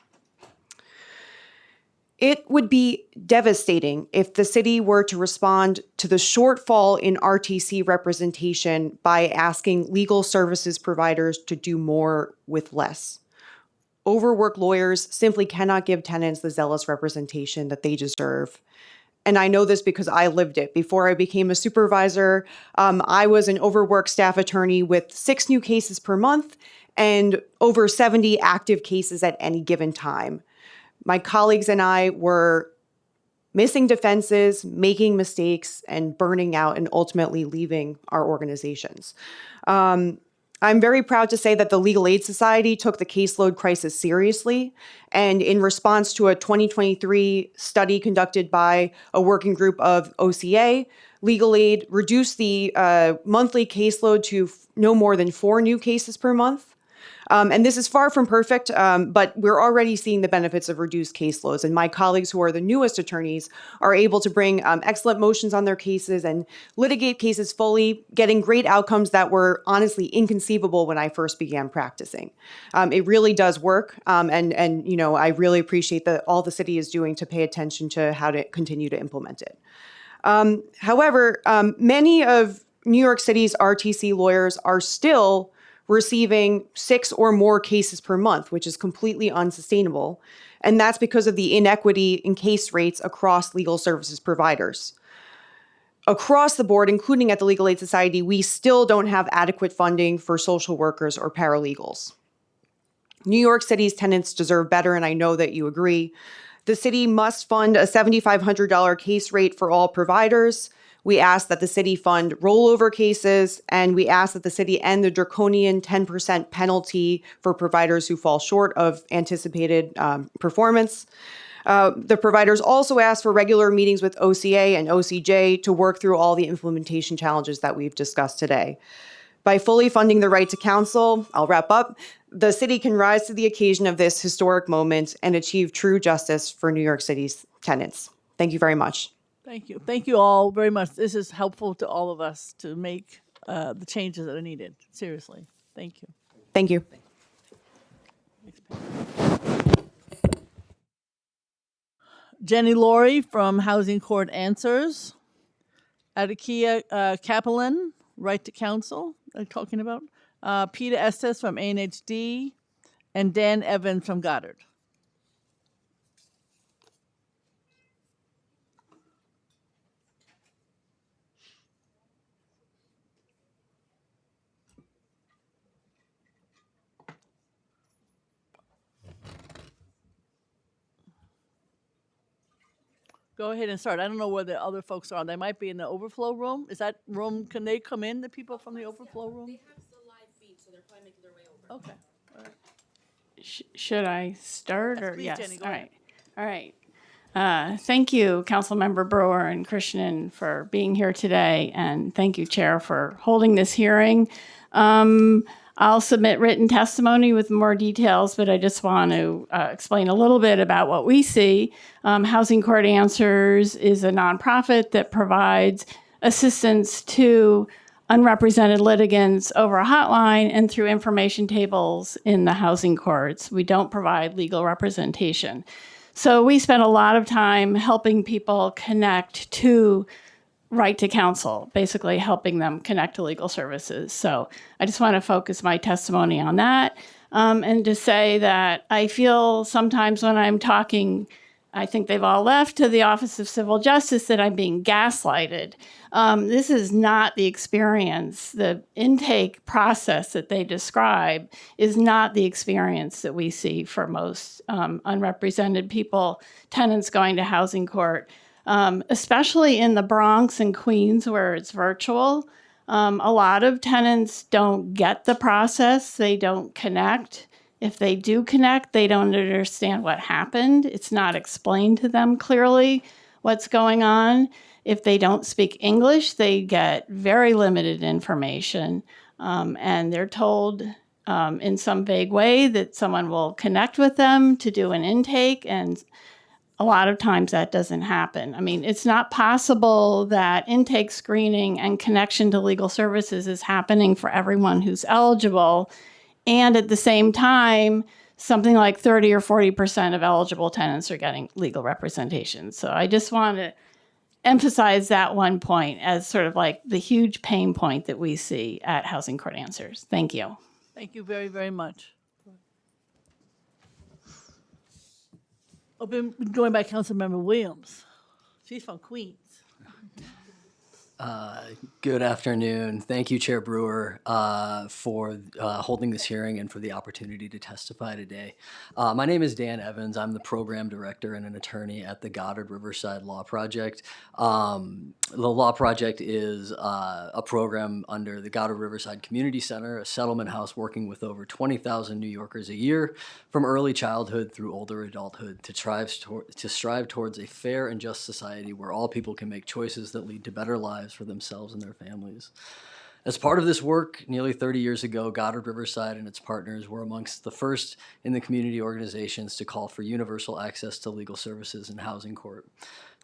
It would be devastating if the city were to respond to the shortfall in RTC representation by asking legal services providers to do more with less. Overworked lawyers simply cannot give tenants the zealous representation that they deserve. And I know this because I lived it. Before I became a supervisor, I was an overworked staff attorney with 6 new cases per month and over 70 active cases at any given time. My colleagues and I were missing defenses, making mistakes, and burning out and ultimately leaving our organizations. I'm very proud to say that the Legal Aid Society took the caseload crisis seriously. And in response to a 2023 study conducted by a working group of OCA, Legal Aid reduced the monthly caseload to no more than 4 new cases per month. And this is far from perfect, but we're already seeing the benefits of reduced caseloads. And my colleagues who are the newest attorneys are able to bring excellent motions on their cases and litigate cases fully, getting great outcomes that were honestly inconceivable when I first began practicing. It really does work. And you know, I really appreciate all the city is doing to pay attention to how to continue to implement it. However, many of New York City's RTC lawyers are still receiving 6 or more cases per month, which is completely unsustainable. And that's because of the inequity in case rates across legal services providers. Across the board, including at the Legal Aid Society, we still don't have adequate funding for social workers or paralegals. New York City's tenants deserve better, and I know that you agree. The city must fund a $7,500 case rate for all providers. We ask that the city fund rollover cases, and we ask that the city end the draconian 10% penalty for providers who fall short of anticipated performance. The providers also ask for regular meetings with OCA and OCJ to work through all the implementation challenges that we've discussed today. By fully funding the right to counsel, I'll wrap up, the city can rise to the occasion of this historic moment and achieve true justice for New York City's tenants. Thank you very much. Thank you. Thank you all very much. This is helpful to all of us to make the changes that are needed. Seriously. Thank you. Thank you. Jenny Laurie from Housing Court Answers. Adakia Kaplan, Right to Counsel, I'm talking about. Peter Estes from ANHD. And Dan Evans from Goddard. Go ahead and start. I don't know where the other folks are. They might be in the overflow room. Is that room, can they come in, the people from the overflow room? They have the live feed, so they're probably making their way over. Okay. All right. Should I start or please, yes? Jenny, go All ahead. right. All right. Thank you, Councilmember Brewer and Krishnan, for being here today, and thank you, Chair, for holding this hearing. I'll submit written testimony with more details, but I just want to explain a little bit about what we see. Housing Court Answers is a nonprofit that provides assistance to unrepresented litigants over a hotline and through information tables in the housing courts. We don't provide legal representation. So we spend a lot of time helping people connect to right to counsel, basically helping them connect to legal services. So I just want to focus my testimony on that and to say that I feel sometimes when I'm talking, I think they've all left, to the Office of Civil Justice, that I'm being gaslighted. This is not the experience. The intake process that they describe is not the experience that we see for most unrepresented people, tenants going to housing court. especially in the Bronx and Queens where it's virtual. A lot of tenants don't get the process. They don't connect. If they do connect, they don't understand what happened. It's not explained to them clearly what's going on. If they don't speak English, they get very limited information. And they're told in some vague way that someone will connect with them to do an intake, and a lot of times that doesn't happen. I mean, it's not possible that intake screening and connection to legal services is happening for everyone who's eligible. And at the same time, something like 30 or 40% of eligible tenants are getting legal representation. So I just want to emphasize that one point as sort of like the huge pain point that we see at Housing Court Answers. Thank you. Thank you very, very much. Been joined by Councilmember Williams. She's from Queens. Good afternoon. Thank you, Chair Brewer, for holding this hearing and for the opportunity to testify today. My name is Dan Evans. I'm the program director and an attorney at the Goddard Riverside Law Project. The Law Project is a program under the Goddard Riverside Community Center, a settlement house working with over 20,000 New Yorkers a year from early childhood through older adulthood to strive towards a fair and just society where all people can make choices that lead to better lives for themselves and their families. As part of this work, nearly 30 years ago, Goddard Riverside and its partners were amongst the first in the community organizations to call for universal access to legal services and housing court.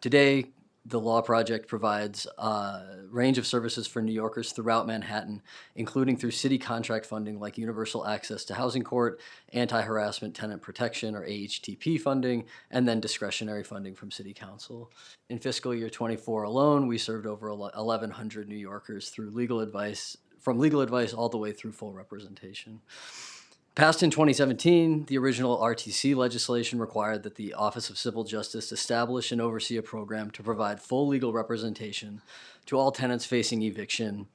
Today, the Law Project provides a range of services for New Yorkers throughout Manhattan, including through city contract funding like universal access to housing court, anti-harassment tenant protection or AHTP funding, and then discretionary funding from City Council. In fiscal year 24 alone, we served over 1,100 New Yorkers through legal advice, from legal advice all the way through full representation. Passed in 2017, the original RTC legislation required that the Office of Civil Justice establish and oversee a program to provide full legal representation to all tenants facing eviction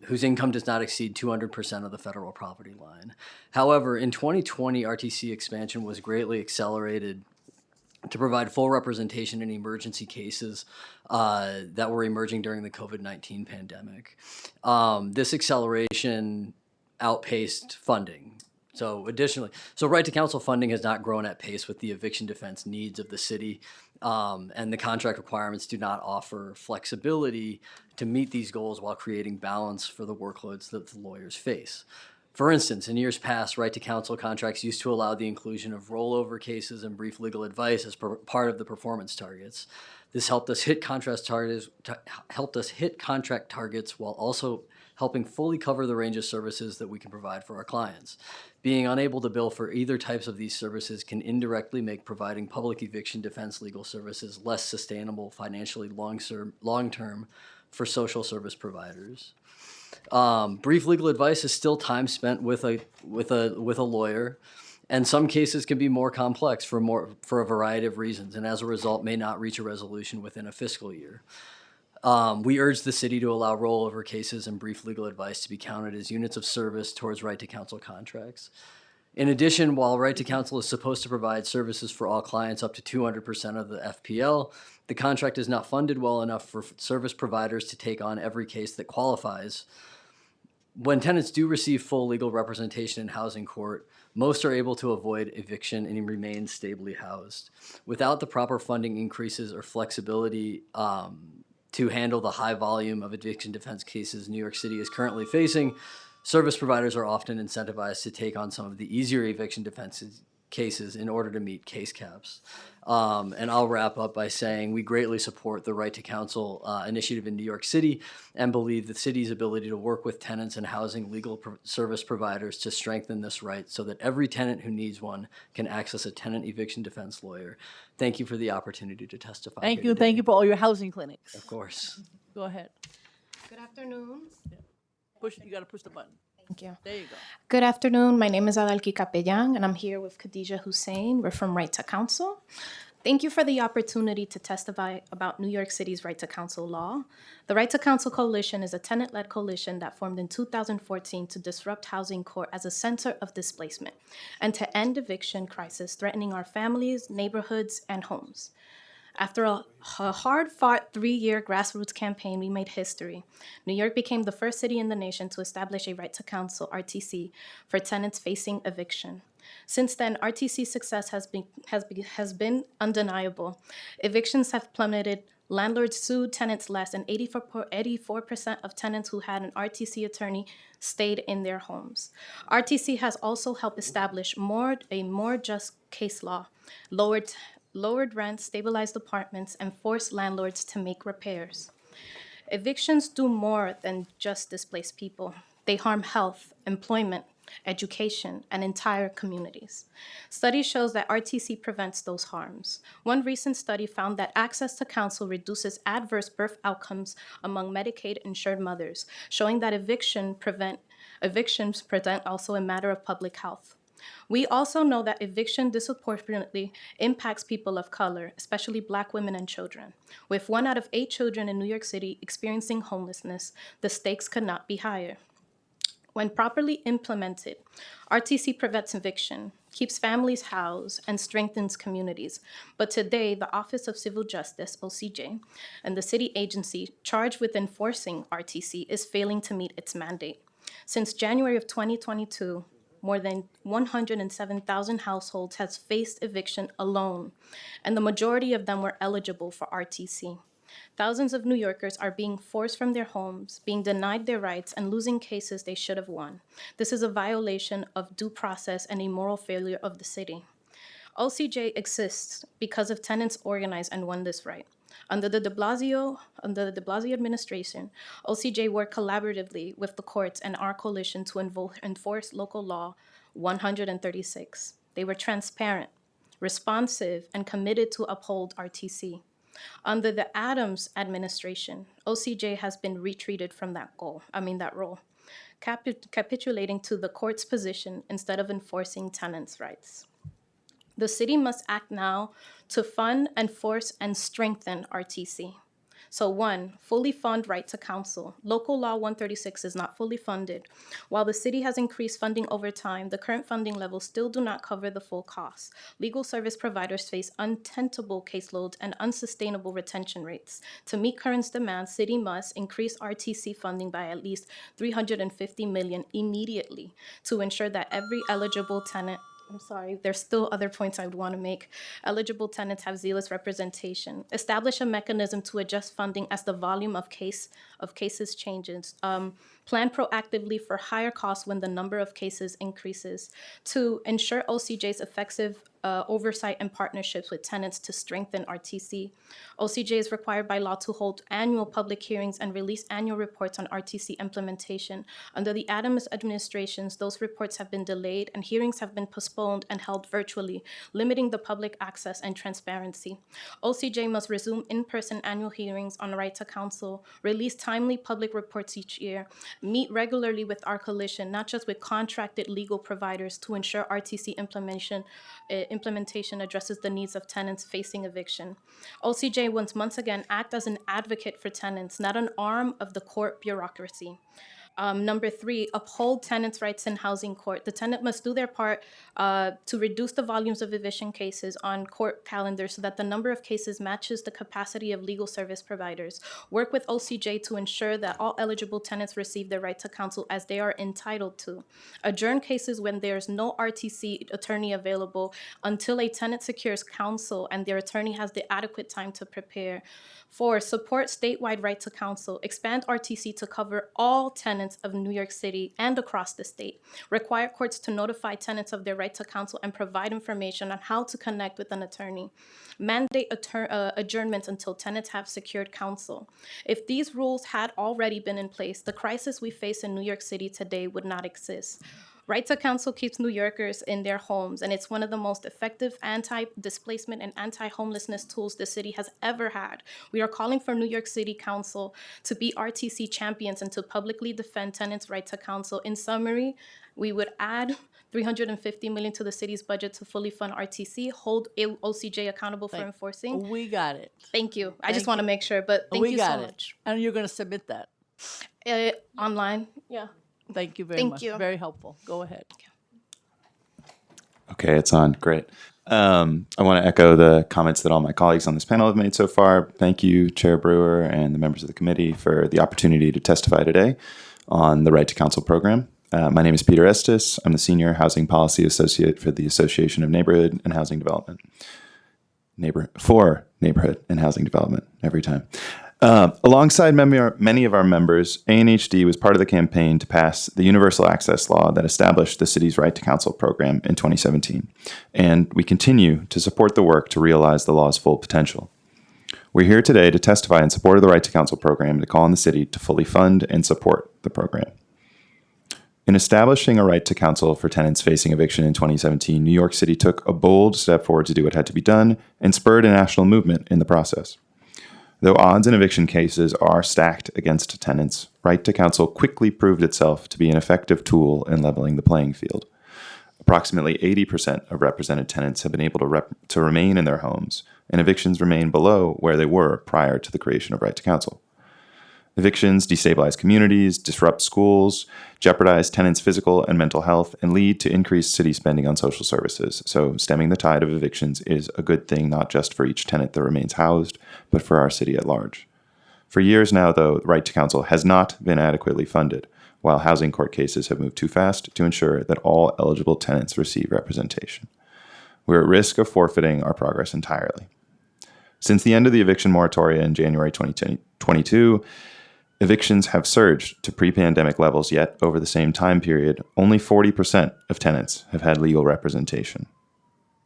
whose income does not exceed 200% of the federal poverty line. However, in 2020, RTC expansion was greatly accelerated to provide full representation in emergency cases that were emerging during the COVID-19 pandemic. This acceleration outpaced funding. So right to counsel funding has not grown at pace with the eviction defense needs of the city, and the contract requirements do not offer flexibility to meet these goals while creating balance for the workloads that the lawyers face. For instance, in years past, right to counsel contracts used to allow the inclusion of rollover cases and brief legal advice as part of the performance targets. This helped us hit contract targets while also helping fully cover the range of services that we can provide for our clients. Being unable to bill for either types of these services can indirectly make providing public eviction defense legal services less sustainable financially long-term for social service providers. Brief legal advice is still time spent with a lawyer, and some cases can be more complex for a variety of reasons, and as a result may not reach a resolution within a fiscal year. We urge the city to allow rollover cases and brief legal advice to be counted as units of service towards right to counsel contracts. In addition, while right to counsel is supposed to provide services for all clients up to 200% of the FPL, the contract is not funded well enough for service providers to take on every case that qualifies. When tenants do receive full legal representation in housing court, most are able to avoid eviction and remain stably housed. Without the proper funding increases or flexibility to handle the high volume of eviction defense cases New York City is currently facing, service providers are often incentivized to take on some of the easier eviction defense cases in order to meet case caps. And I'll wrap up by saying we greatly support the Right to Counsel initiative in New York City and believe the city's ability to work with tenants and housing legal service providers to strengthen this right so that every tenant who needs one can access a tenant eviction defense lawyer. Thank you for the opportunity to testify. Thank you. Thank you for all your housing clinics. Of course. Go ahead. Good afternoon. You got to push the button. Thank you. There you go. Good afternoon. My name is Adalki Capellan, and I'm here with Khadija Hussein. We're from Right to Counsel. Thank you for the opportunity to testify about New York City's Right to Counsel law. The Right to Counsel Coalition is a tenant-led coalition that formed in 2014 to disrupt housing court as a center of displacement and to end eviction crisis threatening our families, neighborhoods, and homes. After a hard-fought 3-year grassroots campaign, we made history. New York became the first city in the nation to establish a right to counsel, RTC, for tenants facing eviction. Since then, RTC's success has been undeniable. Evictions have plummeted. Landlords sued tenants less, and 84% of tenants who had an RTC attorney stayed in their homes. RTC has also helped establish a more just case law, lowered rents, stabilized apartments, and forced landlords to make repairs. Evictions do more than just displace people. They harm health, employment, education, and entire communities. Study shows that RTC prevents those harms. One recent study found that access to counsel reduces adverse birth outcomes among Medicaid-insured mothers, showing that evictions present also a matter of public health. We also know that eviction disproportionately impacts people of color, especially Black women and children. With 1 out of 8 children in New York City experiencing homelessness, the stakes could not be higher. When properly implemented, RTC prevents eviction, keeps families housed, and strengthens communities. But today, the Office of Civil Justice, OCJ, and the city agency charged with enforcing RTC is failing to meet its mandate. Since January of 2022, more than 107,000 households has faced eviction alone, and the majority of them were eligible for RTC. Thousands of New Yorkers are being forced from their homes, being denied their rights, and losing cases they should have won. This is a violation of due process and a moral failure of the city. OCJ exists because of tenants organized and won this right. Under the de Blasio administration, OCJ worked collaboratively with the courts and our coalition to enforce local law 136. They were transparent, responsive, and committed to uphold RTC. Under the Adams administration, OCJ has been retreated from that role, capitulating to the court's position instead of enforcing tenants' rights. The city must act now to fund, enforce, and strengthen RTC. So 1, fully fund right to counsel. Local Law 136 is not fully funded. While the city has increased funding over time, the current funding levels still do not cover the full costs. Legal service providers face untenable caseloads and unsustainable retention rates. To meet current demands, city must increase RTC funding by at least $350 million immediately to ensure that every eligible tenant there's still other points I would want to make. Eligible tenants have zealous representation. Establish a mechanism to adjust funding as the volume of cases changes. Plan proactively for higher costs when the number of cases increases. 2, ensure OCJ's effective oversight and partnerships with tenants to strengthen RTC. OCJ is required by law to hold annual public hearings and release annual reports on RTC implementation. Under the Adams administrations, those reports have been delayed and hearings have been postponed and held virtually, limiting the public access and transparency. OCJ must resume in-person annual hearings on right to counsel, release timely public reports each year, meet regularly with our coalition, not just with contracted legal providers, to ensure RTC implementation addresses the needs of tenants facing eviction. OCJ must once again act as an advocate for tenants, not an arm of the court bureaucracy. Number 3, uphold tenants' rights in housing court. The tenant must do their part to reduce the volumes of eviction cases on court calendars so that the number of cases matches the capacity of legal service providers. Work with OCJ to ensure that all eligible tenants receive their right to counsel as they are entitled to. Adjourn cases when there's no RTC attorney available until a tenant secures counsel and their attorney has the adequate time to prepare. 4, support statewide right to counsel. Expand RTC to cover all tenants of New York City and across the state. Require courts to notify tenants of their right to counsel and provide information on how to connect with an attorney. Mandate adjournments until tenants have secured counsel. If these rules had already been in place, the crisis we face in New York City today would not exist. Right to counsel keeps New Yorkers in their homes, and it's one of the most effective anti-displacement and anti-homelessness tools the city has ever had. We are calling for New York City Council to be RTC champions and to publicly defend tenants' right to counsel. In summary, we would add $350 million to the city's budget to fully fund RTC, hold OCJ accountable for enforcing. We got it. Thank you. I just want to make sure, but thank you so much. And you're going to submit that? Online, yeah. Thank you very much. Very helpful. Go ahead. Okay, it's on. Great. I want to echo the comments that all my colleagues on this panel have made so far. Thank you, Chair Brewer and the members of the committee for the opportunity to testify today on the Right to Counsel program. My name is Peter Estes. I'm the Senior Housing Policy Associate for the Association of Neighborhood and Housing Development. For Neighborhood and Housing Development, every time. Alongside many of our members, ANHD was part of the campaign to pass the Universal Access Law that established the city's Right to Counsel program in 2017, and we continue to support the work to realize the law's full potential. We're here today to testify in support of the Right to Counsel program and to call on the city to fully fund and support the program. In establishing a right to counsel for tenants facing eviction in 2017, New York City took a bold step forward to do what had to be done and spurred a national movement in the process. Though odds in eviction cases are stacked against tenants, right to counsel quickly proved itself to be an effective tool in leveling the playing field. Approximately 80% of represented tenants have been able to remain in their homes, and evictions remain below where they were prior to the creation of right to counsel. Evictions destabilize communities, disrupt schools, jeopardize tenants' physical and mental health, and lead to increased city spending on social services. So stemming the tide of evictions is a good thing not just for each tenant that remains housed, but for our city at large. For years now, though, the right to counsel has not been adequately funded, while housing court cases have moved too fast to ensure that all eligible tenants receive representation. We're at risk of forfeiting our progress entirely. Since the end of the eviction moratoria in January 2022, evictions have surged to pre-pandemic levels, yet over the same time period, only 40% of tenants have had legal representation.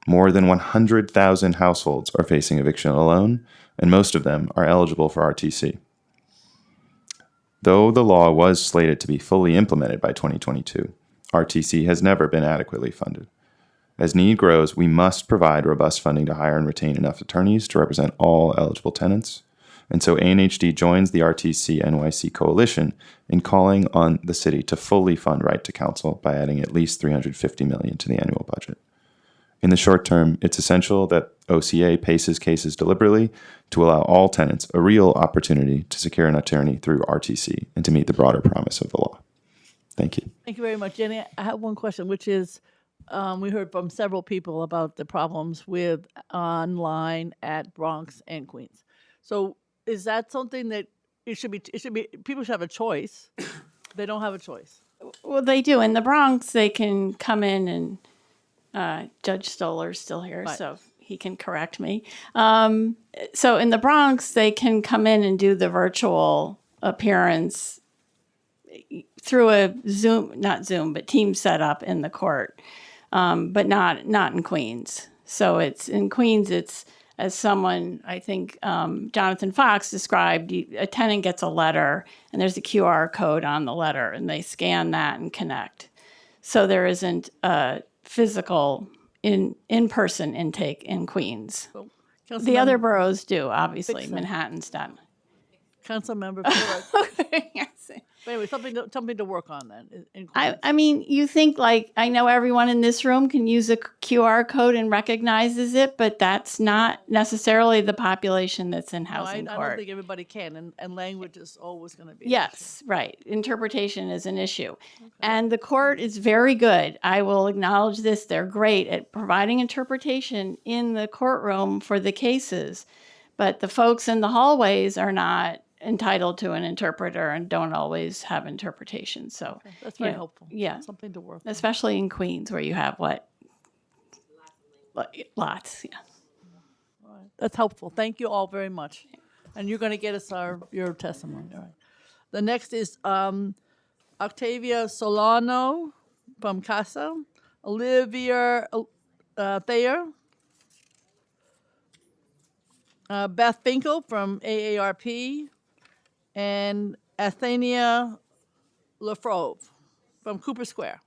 More than 100,000 households are facing eviction alone, and most of them are eligible for RTC. Though the law was slated to be fully implemented by 2022, RTC has never been adequately funded. As need grows, we must provide robust funding to hire and retain enough attorneys to represent all eligible tenants. And so ANHD joins the RTC Nycc coalition in calling on the city to fully fund right to counsel by adding at least $350 million to the annual budget. In the short term, it's essential that OCA paces cases deliberately to allow all tenants a real opportunity to secure an attorney through RTC and to meet the broader promise of the law. Thank you. Thank you very much, Jenny. I have one question, which is, we heard from several people about the problems with online at Bronx and Queens. So is that something that it should be, people should have a choice. They don't have a choice. Well, they do. In the Bronx, they can come in and Judge Stoller's still here, Right. so he can correct me. So in the Bronx, they can come in and do the virtual appearance through a but team setup in the court, but not in Queens. So it's in Queens, it's as someone, I think Jonathan Fox described, a tenant gets a letter and there's a QR code on the letter and they scan that and connect. So there isn't a physical in-person intake in Queens. So, The other boroughs do, obviously. Manhattan's done. Councilmember Phillips. But anyway, something to work on then. In Queens. I mean, you think like, I know everyone in this room can use a QR code and recognizes it, but that's not necessarily the population that's in housing I court. don't think everybody can, and language is always going to be. Yes, right. Interpretation is an issue. Okay. And the court is very good. I will acknowledge this. They're great at providing interpretation in the courtroom for the cases, but the folks in the hallways are not entitled to an interpreter and don't always have interpretation. So okay. That's very helpful. Yeah. Something to work especially in Queens where you have what? Lots, yeah. All right. That's helpful. Thank you all very much. And you're going to get us your testimony. All right. The next is Octavia Solano from CASA, Olivia Thayer, Beth Finkel from AARP, and Athenia Lafrove from Cooper Square.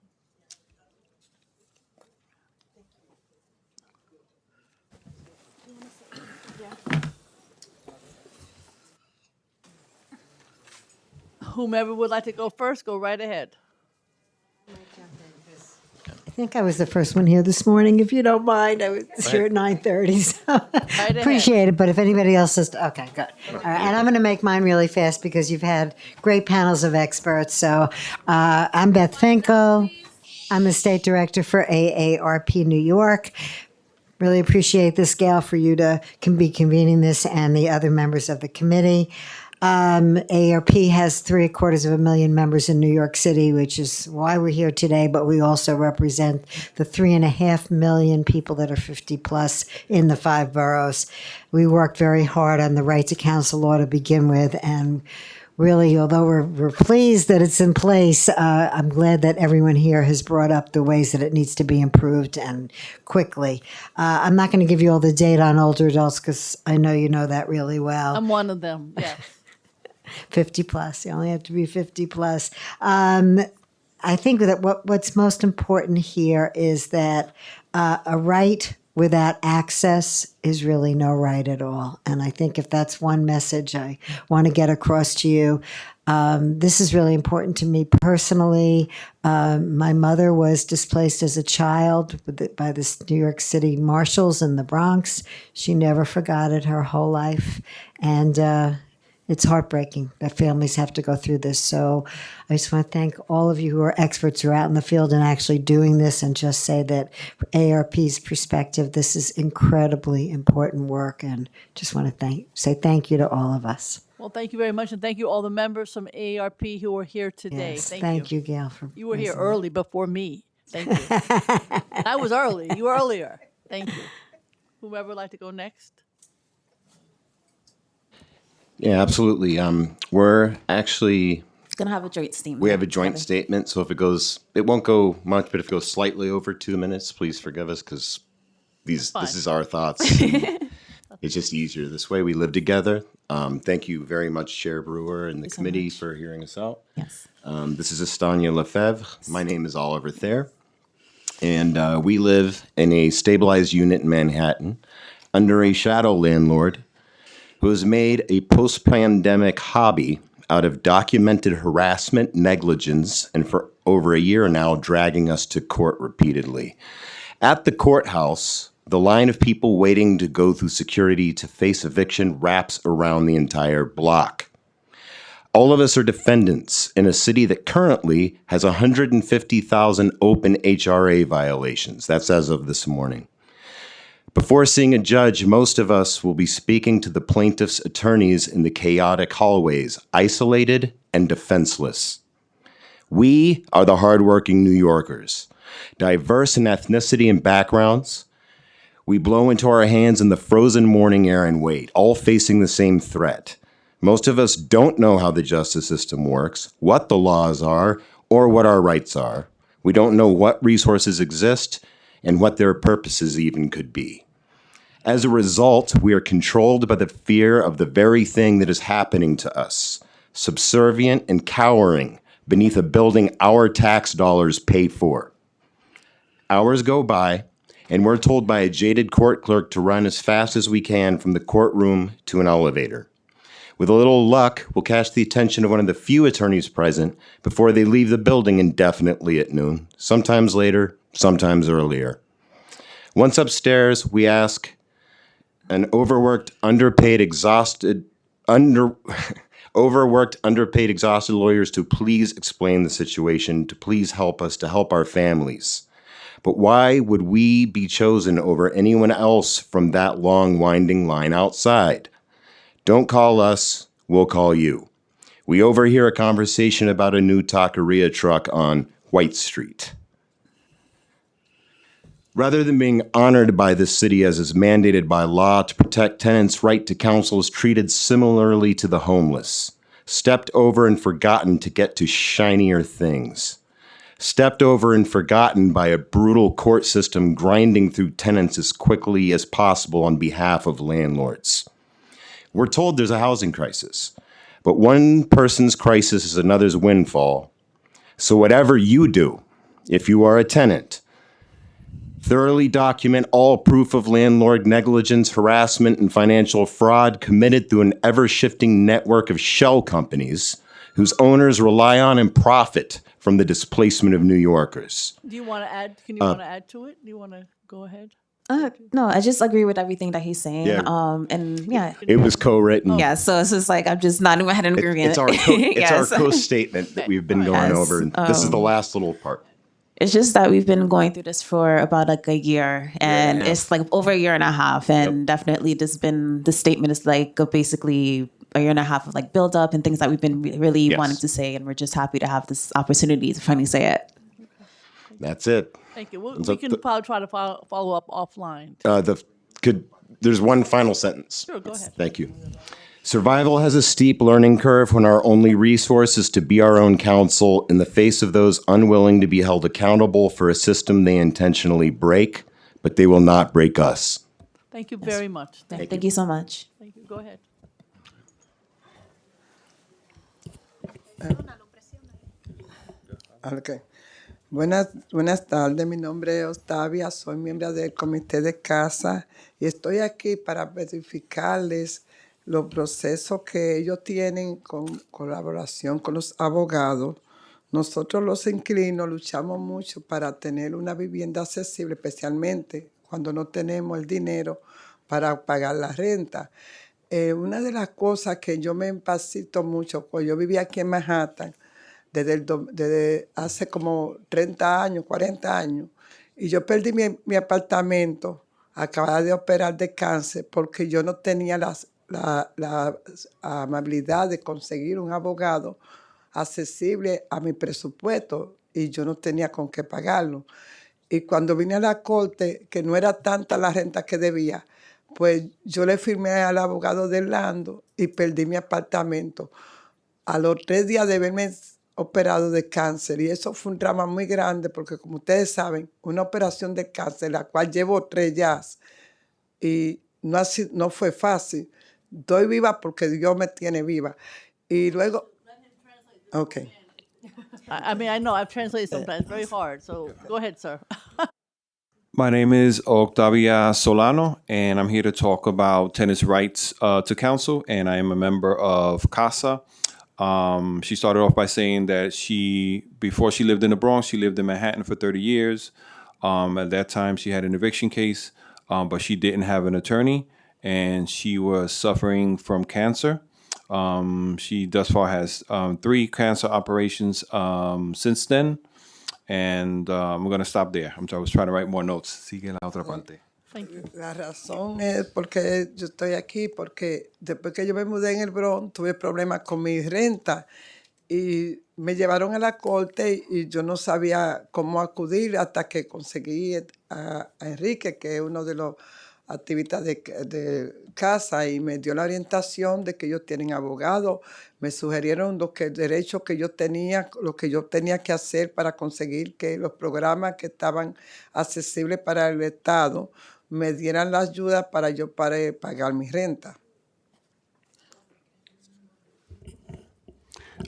Whomever would like to go first, go right ahead. I think I was the first one here this morning, if you don't mind. I was here at 9:30, so appreciate it. But if anybody else is, okay, good. All right, and I'm going to make mine really fast because you've had great panels of experts. So I'm Beth Finkel. I'm the state director for AARP New York. Really appreciate this, Gail, for you to be convening this and the other members of the committee. ARP has 750,000 members in New York City, which is why we're here today, but we also represent the 3.5 million people that are 50 plus in the 5 boroughs. We worked very hard on the right to counsel law to begin with, and really, although we're pleased that it's in place, I'm glad that everyone here has brought up the ways that it needs to be improved and quickly. I'm not going to give you all the data on older adults because I know you know that really well. I'm one of them, yes. 50 plus. You only have to be 50 plus. I think that what's most important here is that a right without access is really no right at all. And I think if that's one message I want to get across to you, this is really important to me personally. My mother was displaced as a child by the New York City Marshals in the Bronx. She never forgot it her whole life. And it's heartbreaking that families have to go through this. So I just want to thank all of you who are experts who are out in the field and actually doing this, and just say that from ARP's perspective, this is incredibly important work, and just want to say thank you to all of us. Well, thank you very much, and thank you all the members from AARP who are here today. Yes, thank you, Gail. You were here raising it. early before me. Thank you. I was early. You were earlier. Thank you. Whoever would like to go next? Yeah, absolutely. We're actually Gonna have a joint statement. we have a joint statement, so if it won't go much, but if it goes slightly over 2 minutes, please forgive us because this is our thoughts. It's just easier this way. We live together. Thank you very much, Chair Brewer and the committee for hearing us out. Yes. This is Estania Lefebvre. My name is Oliver Thayer, and we live in a stabilized unit in Manhattan under a shadow landlord who has made a post-pandemic hobby out of documented harassment, negligence, and for over a year now, dragging us to court repeatedly. At the courthouse, the line of people waiting to go through security to face eviction wraps around the entire block. All of us are defendants in a city that currently has 150,000 open HRA violations. That's as of this morning. Before seeing a judge, most of us will be speaking to the plaintiff's attorneys in the chaotic hallways, isolated and defenseless. We are the hardworking New Yorkers, diverse in ethnicity and backgrounds. We blow into our hands in the frozen morning air and wait, all facing the same threat. Most of us don't know how the justice system works, what the laws are, or what our rights are. We don't know what resources exist and what their purposes even could be. As a result, we are controlled by the fear of the very thing that is happening to us, subservient and cowering beneath a building our tax dollars pay for. Hours go by, and we're told by a jaded court clerk to run as fast as we can from the courtroom to an elevator. With a little luck, we'll catch the attention of one of the few attorneys present before they leave the building indefinitely at noon, sometimes later, sometimes earlier. Once upstairs, we ask an overworked, underpaid, exhausted lawyers to please explain the situation, to please help us, to help our families. But why would we be chosen over anyone else from that long, winding line outside? Don't call us, we'll call you. We overhear a conversation about a new taqueria truck on White Street. Rather than being honored by this city as is mandated by law to protect tenants' right to counsel is treated similarly to the homeless, stepped over and forgotten to get to shinier things. Stepped over and forgotten by a brutal court system grinding through tenants as quickly as possible on behalf of landlords. We're told there's a housing crisis, but one person's crisis is another's windfall. So whatever you do, if you are a tenant, thoroughly document all proof of landlord negligence, harassment, and financial fraud committed through an ever-shifting network of shell companies whose owners rely on and profit from the displacement of New Yorkers. Do you want to add? Can you want to add to it? Do you want to go ahead? No, I just agree with everything that he's saying. Yeah. And yeah. It was co-written. Yeah, so it's just like I'm just nodding my head in agreement. It's our co-statement that we've been going over. And this is the last little part. It's just that we've been going through this for about like a year, and it's like over a year and a half, and definitely the statement is like basically a year and a half of like build up and things that we've been really wanting to say, and we're just happy to have this opportunity to finally say it. That's it. Thank you. And so We can probably try to follow up offline. There's one final sentence. Sure, go ahead. Thank you. Survival has a steep learning curve when our only resource is to be our own counsel in the face of those unwilling to be held accountable for a system they intentionally break, but they will not break us. Thank you very much. Thank you so much. Thank you. Go ahead. Okay. Buenas tardes, mi nombre es Octavia, soy miembro del Comité de Casa y estoy aquí para verificarles los procesos que ellos tienen con colaboración con los abogados. Nosotros los inquilinos luchamos mucho para tener una vivienda accesible, especialmente cuando no tenemos el dinero para pagar la renta. Una de las cosas que yo me impacito mucho, pues yo vivía aquí en Manhattan, desde hace como 30 años, 40 años. Y yo perdí mi apartamento, acababa de operar de cáncer, porque yo no tenía la amabilidad de conseguir un abogado accesible a mi presupuesto y yo no tenía con qué pagarlo. Y cuando vine a la corte, que no era tanta la renta que debía, pues yo le firmé al abogado de Orlando y perdí mi apartamento. A los 3 días de verme operado de cáncer, y eso fue un drama muy grande porque, como ustedes saben, una operación de cáncer, la cual llevo 3 ya, y no fue fácil. Estoy viva porque Dios me tiene viva. Y luego, okay. I mean, I know I've translated sometimes. It's very hard. So go ahead, sir. My name is Octavia Solano, and I'm here to talk about tenants' rights to counsel, and I am a member of CASA. She started off by saying that before she lived in the Bronx, she lived in Manhattan for 30 years. At that time, she had an eviction case, but she didn't have an attorney, and she was suffering from cancer. She thus far has 3 cancer operations since then. And I'm going to stop there. I was trying to write more notes. Sigue la otra parte. La razón es porque yo estoy aquí, porque después que yo me mudé en el Bronx, tuve problemas con mi renta y me llevaron a la corte y yo no sabía cómo acudir hasta que conseguí a Enrique, que es uno de los activistas de casa, y me dio la orientación de que ellos tienen abogados. Me sugirieron los derechos que yo tenía, lo que yo tenía que hacer para conseguir que los programas que estaban accesibles para el Estado me dieran la ayuda para yo pagar mi renta.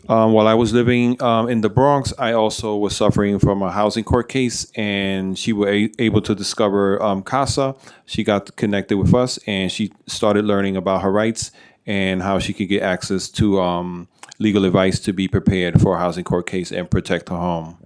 While I was living in the Bronx, I also was suffering from a housing court case, and she was able to discover CASA. She got connected with us, and she started learning about her rights and how she could get access to legal advice to be prepared for a housing court case and protect her home.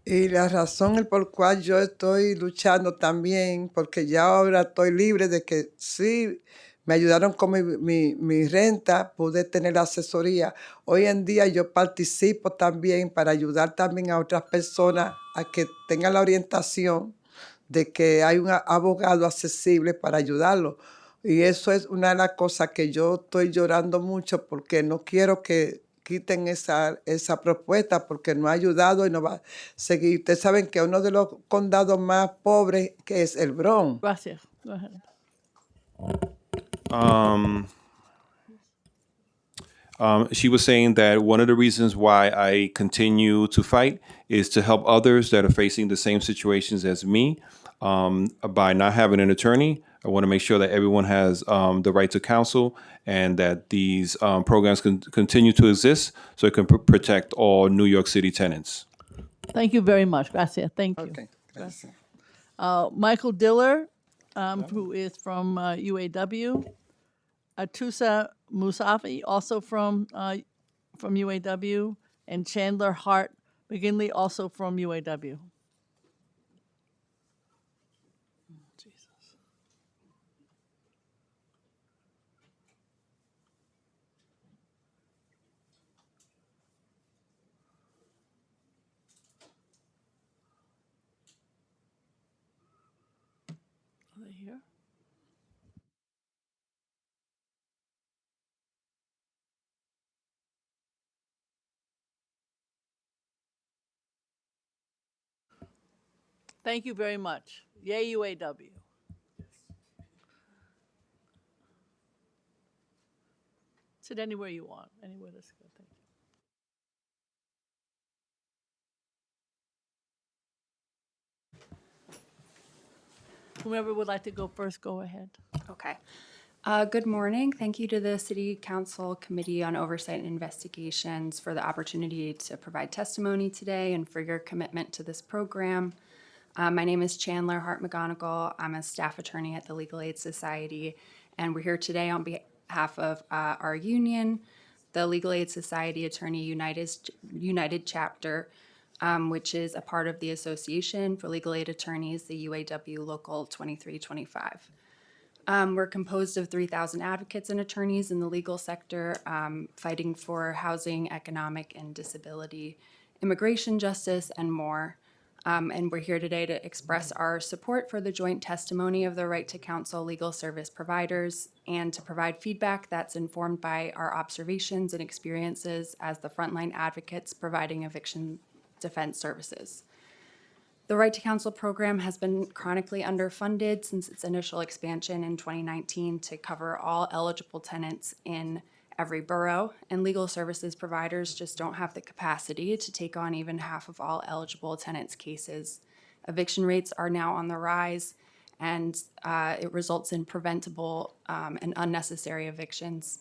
Y la razón por cual yo estoy luchando también, porque ya ahora estoy libre de que sí, me ayudaron con mi renta, pude tener asesoría. Hoy en día yo participo también para ayudar también a otras personas a que tengan la orientación de que hay un abogado accesible para ayudarlo. Y eso es una de las cosas que yo estoy llorando mucho, porque no quiero que quiten esa propuesta, porque no ha ayudado y no va a seguir. Ustedes saben que uno de los condados más pobres que es el Bronx. Gracias. Go ahead. She was saying that one of the reasons why I continue to fight is to help others that are facing the same situations as me. By not having an attorney, I want to make sure that everyone has the right to counsel, and that these programs can continue to exist so it can protect all New York City tenants. Thank you very much. Gracias. Thank you. Okay. Gracias. Michael Diller, who is from UAW. Atusa Musafi, also from UAW. And Chandler Hart McGinley, also from UAW. here. Thank you very much. Yay, UAW. Sit anywhere you want. Anywhere that's good. Thank you. Whomever would like to go first, go ahead. Okay. Good morning. Thank you to the City Council Committee on Oversight and Investigations for the opportunity to provide testimony today and for your commitment to this program. My name is Chandler Hart McGonigal. I'm a staff attorney at the Legal Aid Society, and we're here today on behalf of our union, the Legal Aid Society Attorney United Chapter, which is a part of the Association for Legal Aid Attorneys, the UAW Local 2325. We're composed of 3,000 advocates and attorneys in the legal sector, fighting for housing, economic and disability, immigration justice, and more. And we're here today to express our support for the joint testimony of the Right to Counsel legal service providers and to provide feedback that's informed by our observations and experiences as the frontline advocates providing eviction defense services. The Right to Counsel program has been chronically underfunded since its initial expansion in 2019 to cover all eligible tenants in every borough, and legal services providers just don't have the capacity to take on even half of all eligible tenants' cases. Eviction rates are now on the rise, and it results in preventable and unnecessary evictions.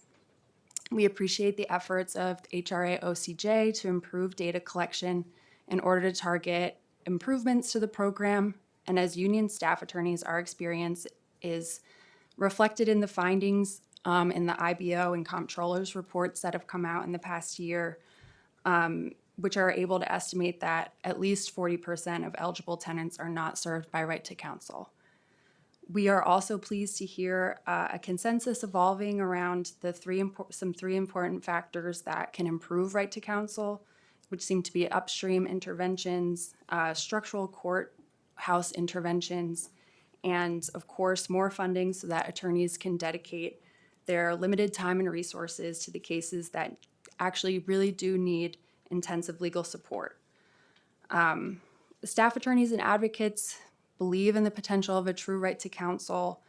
We appreciate the efforts of HRA OCJ to improve data collection in order to target improvements to the program. And as union staff attorneys, our experience is reflected in the findings in the IBO and comptrollers reports that have come out in the past year, which are able to estimate that at least 40% of eligible tenants are not served by Right to Counsel. We are also pleased to hear a consensus evolving around the three important factors that can improve Right to Counsel, which seem to be upstream interventions, structural courthouse interventions, and of course, more funding so that attorneys can dedicate their limited time and resources to the cases that actually really do need intensive legal support. Staff attorneys and advocates believe in the potential of a true right to counsel,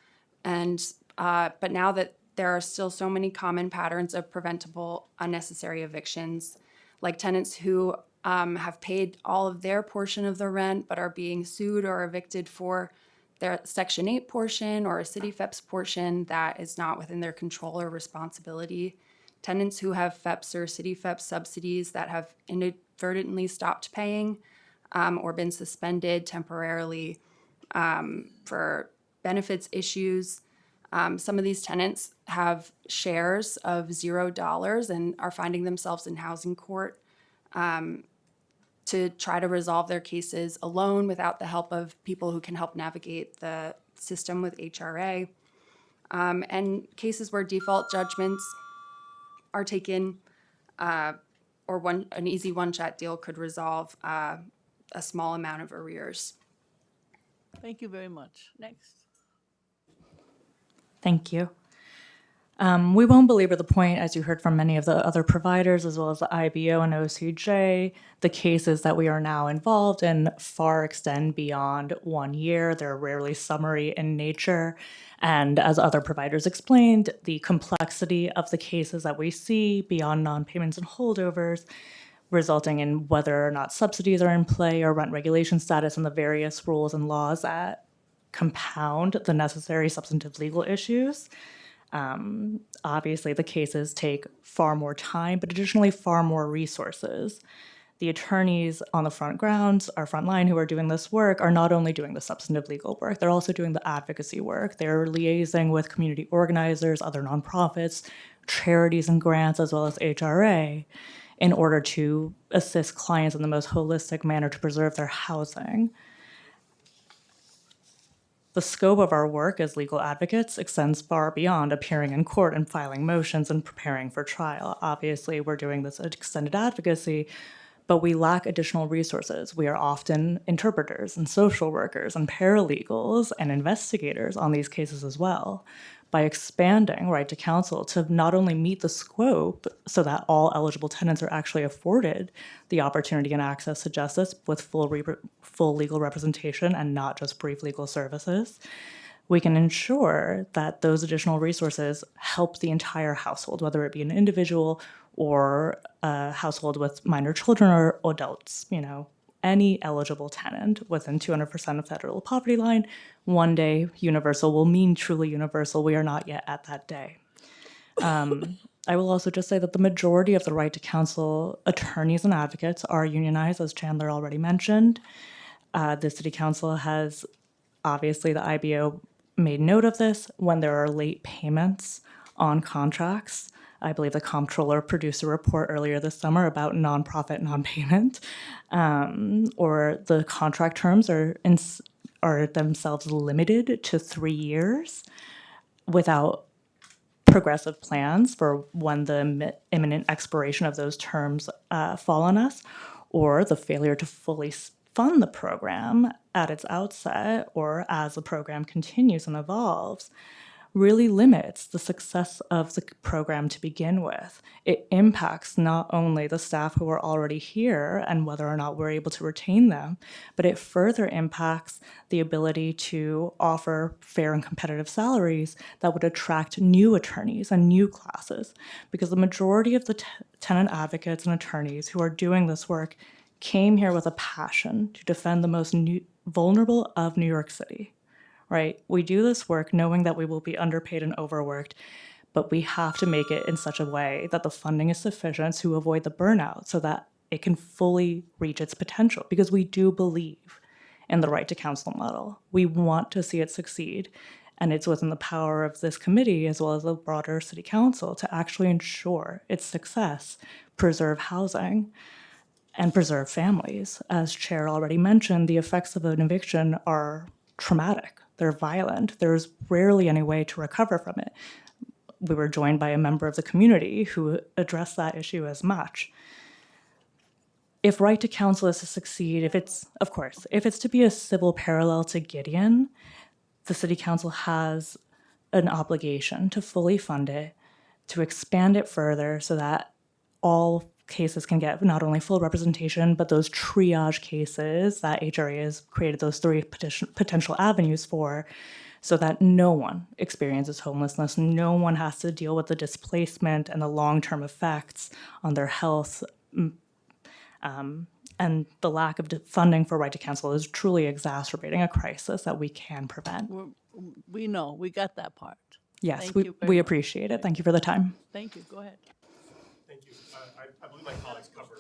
but now that there are still so many common patterns of preventable unnecessary evictions, like tenants who have paid all of their portion of the rent but are being sued or evicted for their Section 8 portion or a city FEPS portion that is not within their control or responsibility. Tenants who have FEPS or city FEPS subsidies that have inadvertently stopped paying or been suspended temporarily for benefits issues. Some of these tenants have shares of $0 and are finding themselves in housing court to try to resolve their cases alone without the help of people who can help navigate the system with HRA. And cases where default judgments are taken or an easy one-shot deal could resolve a small amount of arrears. Thank you very much. Next. Thank you. We won't belabor the point, as you heard from many of the other providers, as well as the IBO and OCJ. The cases that we are now involved in far extend beyond 1 year. They're rarely summary in nature. And as other providers explained, the complexity of the cases that we see beyond non-payments and holdovers, resulting in whether or not subsidies are in play or rent regulation status and the various rules and laws that compound the necessary substantive legal issues. Obviously, the cases take far more time, but additionally far more resources. The attorneys on the front grounds, our front line who are doing this work, are not only doing the substantive legal work, they're also doing the advocacy work. They're liaising with community organizers, other nonprofits, charities and grants, as well as HRA, in order to assist clients in the most holistic manner to preserve their housing. The scope of our work as legal advocates extends far beyond appearing in court and filing motions and preparing for trial. Obviously, we're doing this extended advocacy, but we lack additional resources. We are often interpreters and social workers and paralegals and investigators on these cases as well. By expanding right to counsel to not only meet the scope so that all eligible tenants are actually afforded the opportunity and access to justice with full legal representation and not just brief legal services, we can ensure that those additional resources help the entire household, whether it be an individual or a household with minor children or adults, any eligible tenant within 200% of federal poverty line. One day, universal will mean truly universal. We are not yet at that day. I will also just say that the majority of the right to counsel attorneys and advocates are unionized, as Chandler already mentioned. The City Council has, obviously, the IBO made note of this when there are late payments on contracts. I believe the comptroller produced a report earlier this summer about nonprofit non-payment, or the contract terms are themselves limited to 3 years without progressive plans for when the imminent expiration of those terms fall on us, or the failure to fully fund the program at its outset or as the program continues and evolves really limits the success of the program to begin with. It impacts not only the staff who are already here and whether or not we're able to retain them, but it further impacts the ability to offer fair and competitive salaries that would attract new attorneys and new classes. Because the majority of the tenant advocates and attorneys who are doing this work came here with a passion to defend the most vulnerable of New York City. Right? We do this work knowing that we will be underpaid and overworked, but we have to make it in such a way that the funding is sufficient to avoid the burnout so that it can fully reach its potential, because we do believe in the right to counsel model. We want to see it succeed, and it's within the power of this committee as well as the broader City Council to actually ensure its success, preserve housing, and preserve families. As Chair already mentioned, the effects of an eviction are traumatic. They're violent. There's rarely any way to recover from it. We were joined by a member of the community who addressed that issue as much. If right to counsel is to succeed, if it's to be a civil parallel to Gideon, the City Council has an obligation to fully fund it, to expand it further so that all cases can get not only full representation, but those triage cases that HRA has created those 3 potential avenues for, so that no one experiences homelessness, no one has to deal with the displacement and the long-term effects on their health. And the lack of funding for right to counsel is truly exacerbating a crisis that we can prevent. We know, we got that part. Yes, Thank we you very much. appreciate it. Thank you for the time. Thank you, go ahead. Thank you. I believe my colleagues covered.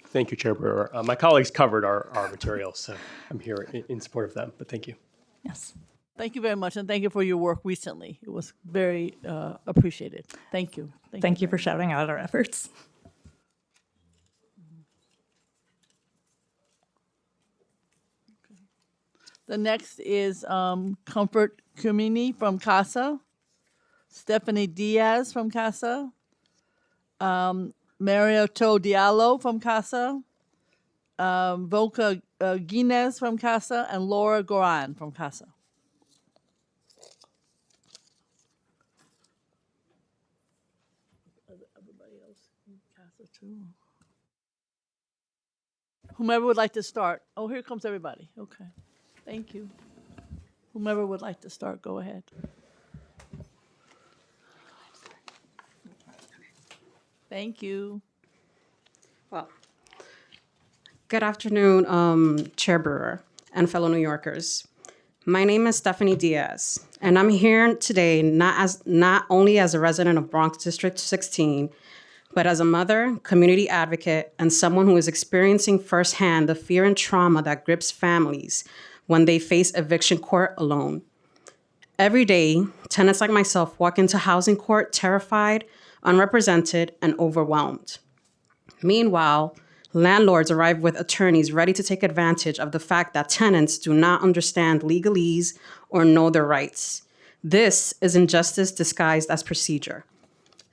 Thank you, Chair Brewer. My colleagues covered our material, so I'm here in support of them, but thank you. Yes. Thank you very much, and thank you for your work recently. It was very appreciated. Thank you. Thank you for shouting out our efforts. The next is Comfort Kumini from CASA, Stephanie Diaz from CASA, Marioto Diallo from CASA, Voca Guinness from CASA, and Laura Goran from CASA. Everybody else in CASA too. Whomever would like to start. Oh, here comes everybody. Okay. Thank you. Whomever would like to start, go ahead. Thank you. Well, good afternoon, Chair Brewer and fellow New Yorkers. My name is Stephanie Diaz, and I'm here today not only as a resident of Bronx District 16, but as a mother, community advocate, and someone who is experiencing firsthand the fear and trauma that grips families when they face eviction court alone. Every day, tenants like myself walk into housing court terrified, unrepresented, and overwhelmed. Meanwhile, landlords arrive with attorneys ready to take advantage of the fact that tenants do not understand legalese or know their rights. This is injustice disguised as procedure.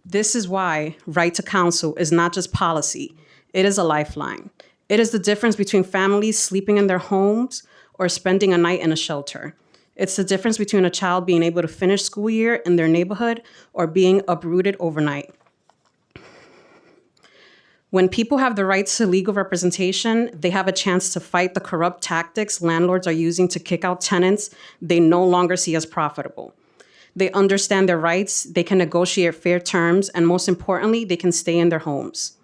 This is why right to counsel is not just policy, It is a lifeline. It is the difference between families sleeping in their homes or spending a night in a shelter. It's the difference between a child being able to finish school year in their neighborhood or being uprooted overnight. When people have the rights to legal representation, they have a chance to fight the corrupt tactics landlords are using to kick out tenants they no longer see as profitable. They understand their rights, they can negotiate fair terms, and most importantly, they can stay in their homes.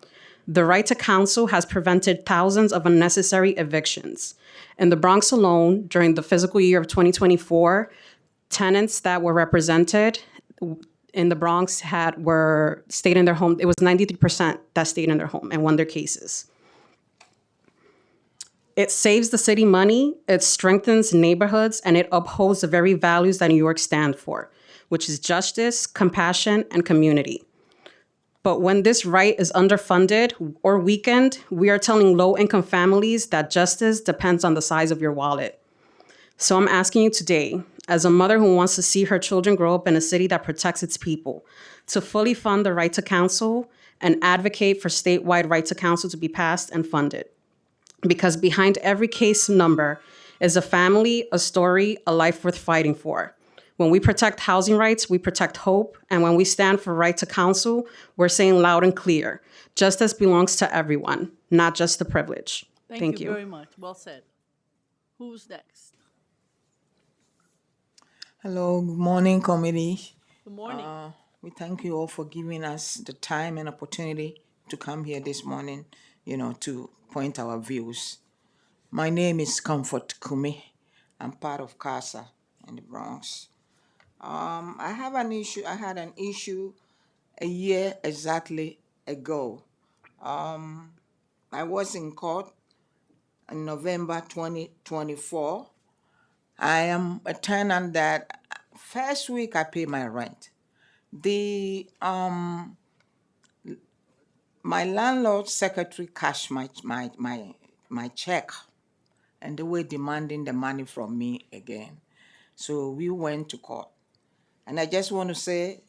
The right to counsel has prevented thousands of unnecessary evictions. In the Bronx alone, during the fiscal year of 2024, tenants that were represented in the Bronx were stayed in their home. It was 93% that stayed in their home and won their cases. It saves the city money, it strengthens neighborhoods, and it upholds the very values that New York stands for, which is justice, compassion, and community. But when this right is underfunded or weakened, we are telling low-income families that justice depends on the size of your wallet. So I'm asking you today, as a mother who wants to see her children grow up in a city that protects its people, to fully fund the right to counsel and advocate for statewide right to counsel to be passed and funded. Because behind every case number is a family, a story, a life worth fighting for. When we protect housing rights, we protect hope. And when we stand for right to counsel, we're saying loud and clear, justice belongs to everyone, not just the privileged. Thank you very much. Well said. Who's next? Hello, good morning, committee. Good morning. We thank you all for giving us the time and opportunity to come here this morning, to point our views. My name is Comfort Kumi. I'm part of CASA in the Bronx. I had an issue a year exactly ago. I was in court in November 2024. I am a tenant that first week I pay my rent. My landlord secretary cashed my check, and they were demanding the money from me again. So we went to court. And I just want to say,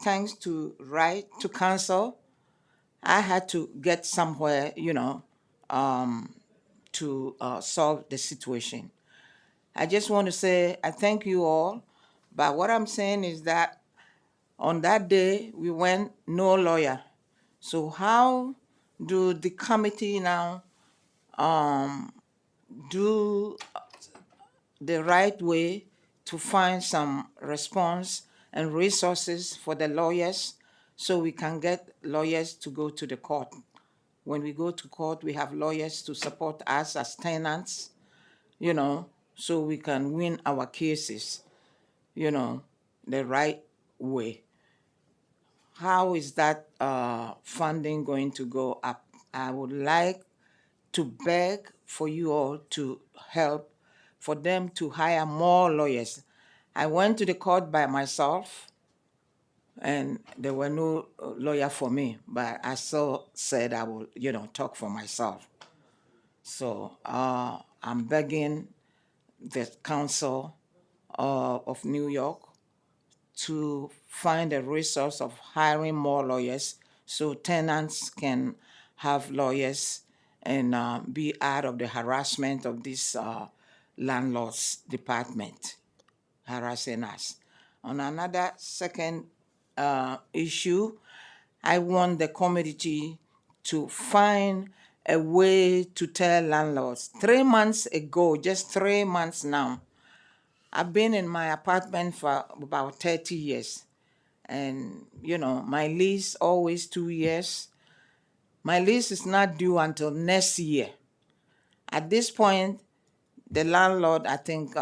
thanks to right to counsel, I had to get somewhere, to solve the situation. I just want to say I thank you all, but what I'm saying is that on that day we went no lawyer. So how do the committee now do the right way to find some response and resources for the lawyers so we can get lawyers to go to the court? When we go to court, we have lawyers to support us as tenants, so we can win our cases, the right way. How is that funding going to go up? I would like to beg for you all to help for them to hire more lawyers. I went to the court by myself, and there were no lawyer for me, but I still said I will, talk for myself. So I'm begging the Council of New York to find a resource of hiring more lawyers so tenants can have lawyers and be out of the harassment of this landlord's department harassing us. On another second issue, I want the committee to find a way to tell landlords. 3 months ago, just 3 months now, I've been in my apartment for about 30 years. And, my lease always 2 years. My lease is not due until next year. At this point, the landlord, I think,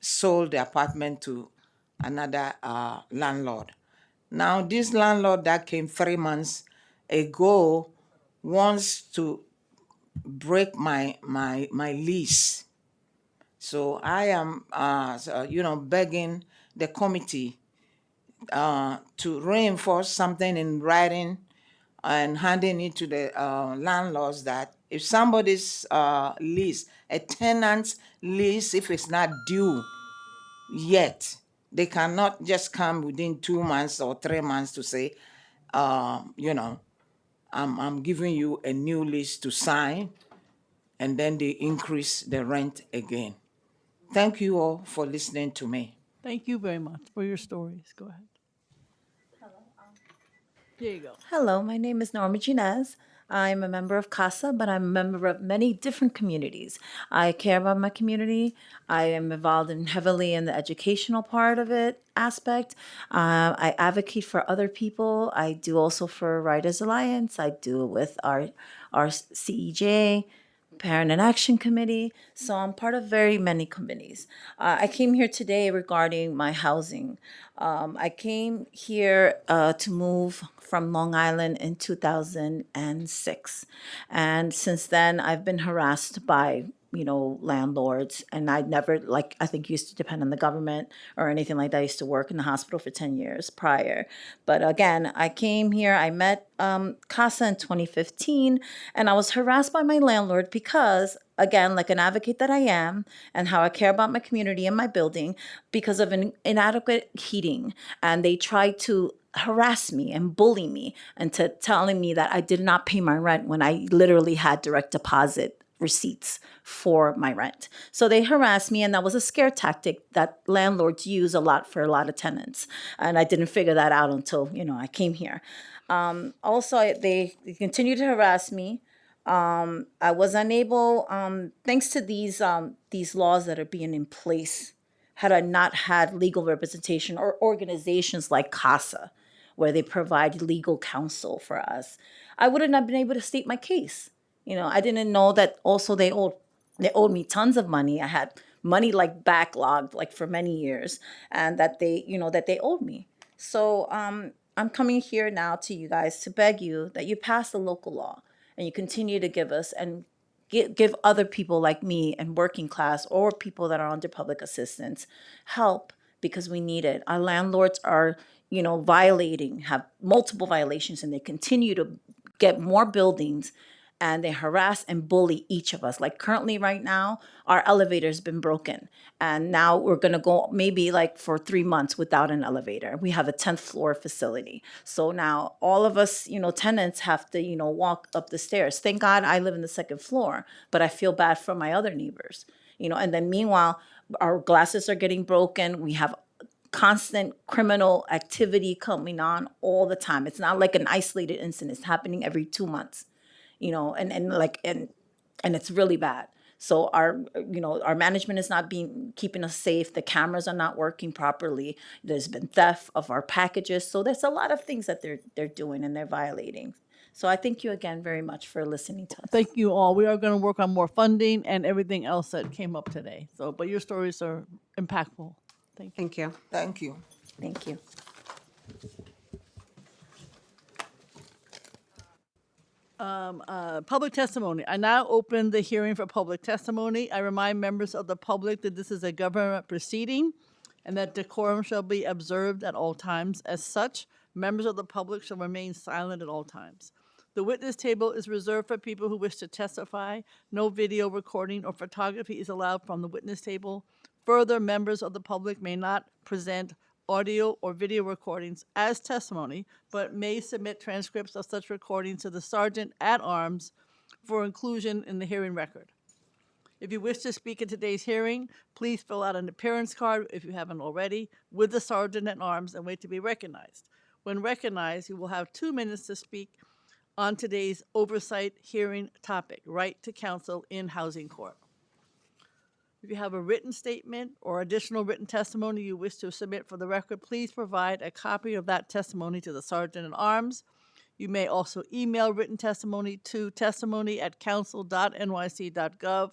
sold the apartment to another landlord. Now, this landlord that came 3 months ago wants to break my lease. So I am, begging the committee to reinforce something in writing and handing it to the landlords that if somebody's lease, a tenant's lease, if it's not due yet, they cannot just come within 2 months or 3 months to say, I'm giving you a new lease to sign, and then they increase the rent again. Thank you all for listening to me. Thank you very much for your stories. Go ahead. There you go. Hello, my name is Norma Ginez. I'm a member of CASA, but I'm a member of many different communities. I care about my community. I am involved heavily in the educational part of it aspect. I advocate for other people. I do also for Writers Alliance. I do it with our CEJ. Parent and Action Committee. So I'm part of very many committees. I came here today regarding my housing. I came here to move from Long Island in 2006. And since then, I've been harassed by landlords, and I never, like, I think used to depend on the government or anything like that. I used to work in the hospital for 10 years prior. But again, I came here, I met CASA in 2015, and I was harassed by my landlord because, again, like an advocate that I am, and how I care about my community and my building, because of an inadequate heating. And they tried to harass me and bully me into telling me that I did not pay my rent when I literally had direct deposit receipts for my rent. So they harassed me, and that was a scare tactic that landlords use a lot for a lot of tenants. And I didn't figure that out until, I came here. They continued to harass me. I was unable, thanks to these laws that are being in place, had I not had legal representation or organizations like CASA, where they provide legal counsel for us, I would have not been able to state my case. I didn't know that also they owed me tons of money. I had money like backlogged like for many years, and that they owed me. So I'm coming here now to you guys to beg you that you pass the local law and you continue to give us and give other people like me and working class or people that are under public assistance help, because we need it. Our landlords are, have multiple violations, and they continue to get more buildings, and they harass and bully each of us. Like currently right now, our elevator's been broken, and now we're gonna go maybe like for 3 months without an elevator. We have a 10th floor facility. So now all of us, tenants have to, walk up the stairs. Thank God I live in the 2nd floor, but I feel bad for my other neighbors, and then meanwhile, our glasses are getting broken. We have constant criminal activity coming on all the time. It's not like an isolated incident. It's happening every 2 months. And it's really bad. So our management is not keeping us safe. The cameras are not working properly. There's been theft of our packages. So there's a lot of things that they're doing, and they're violating. So I thank you again very much for listening to us. Thank you all. We are going to work on more funding and everything else that came up today. But your stories are impactful. Thank you. Thank you. Thank you. Public testimony. I now open the hearing for public testimony. I remind members of the public that this is a government proceeding and that decorum shall be observed at all times. As such, members of the public shall remain silent at all times. The witness table is reserved for people who wish to testify. No video recording or photography is allowed from the witness table. Further, members of the public may not present audio or video recordings as testimony, but may submit transcripts of such recordings to the Sergeant at Arms for inclusion in the hearing record. If you wish to speak at today's hearing, please fill out an appearance card, if you haven't already, with the Sergeant at Arms and wait to be recognized. When recognized, you will have 2 minutes to speak on today's oversight hearing topic, right to counsel in housing court. If you have a written statement or additional written testimony you wish to submit for the record, please provide a copy of that testimony to the Sergeant at Arms. You may also email written testimony to testimony@council.nyc.gov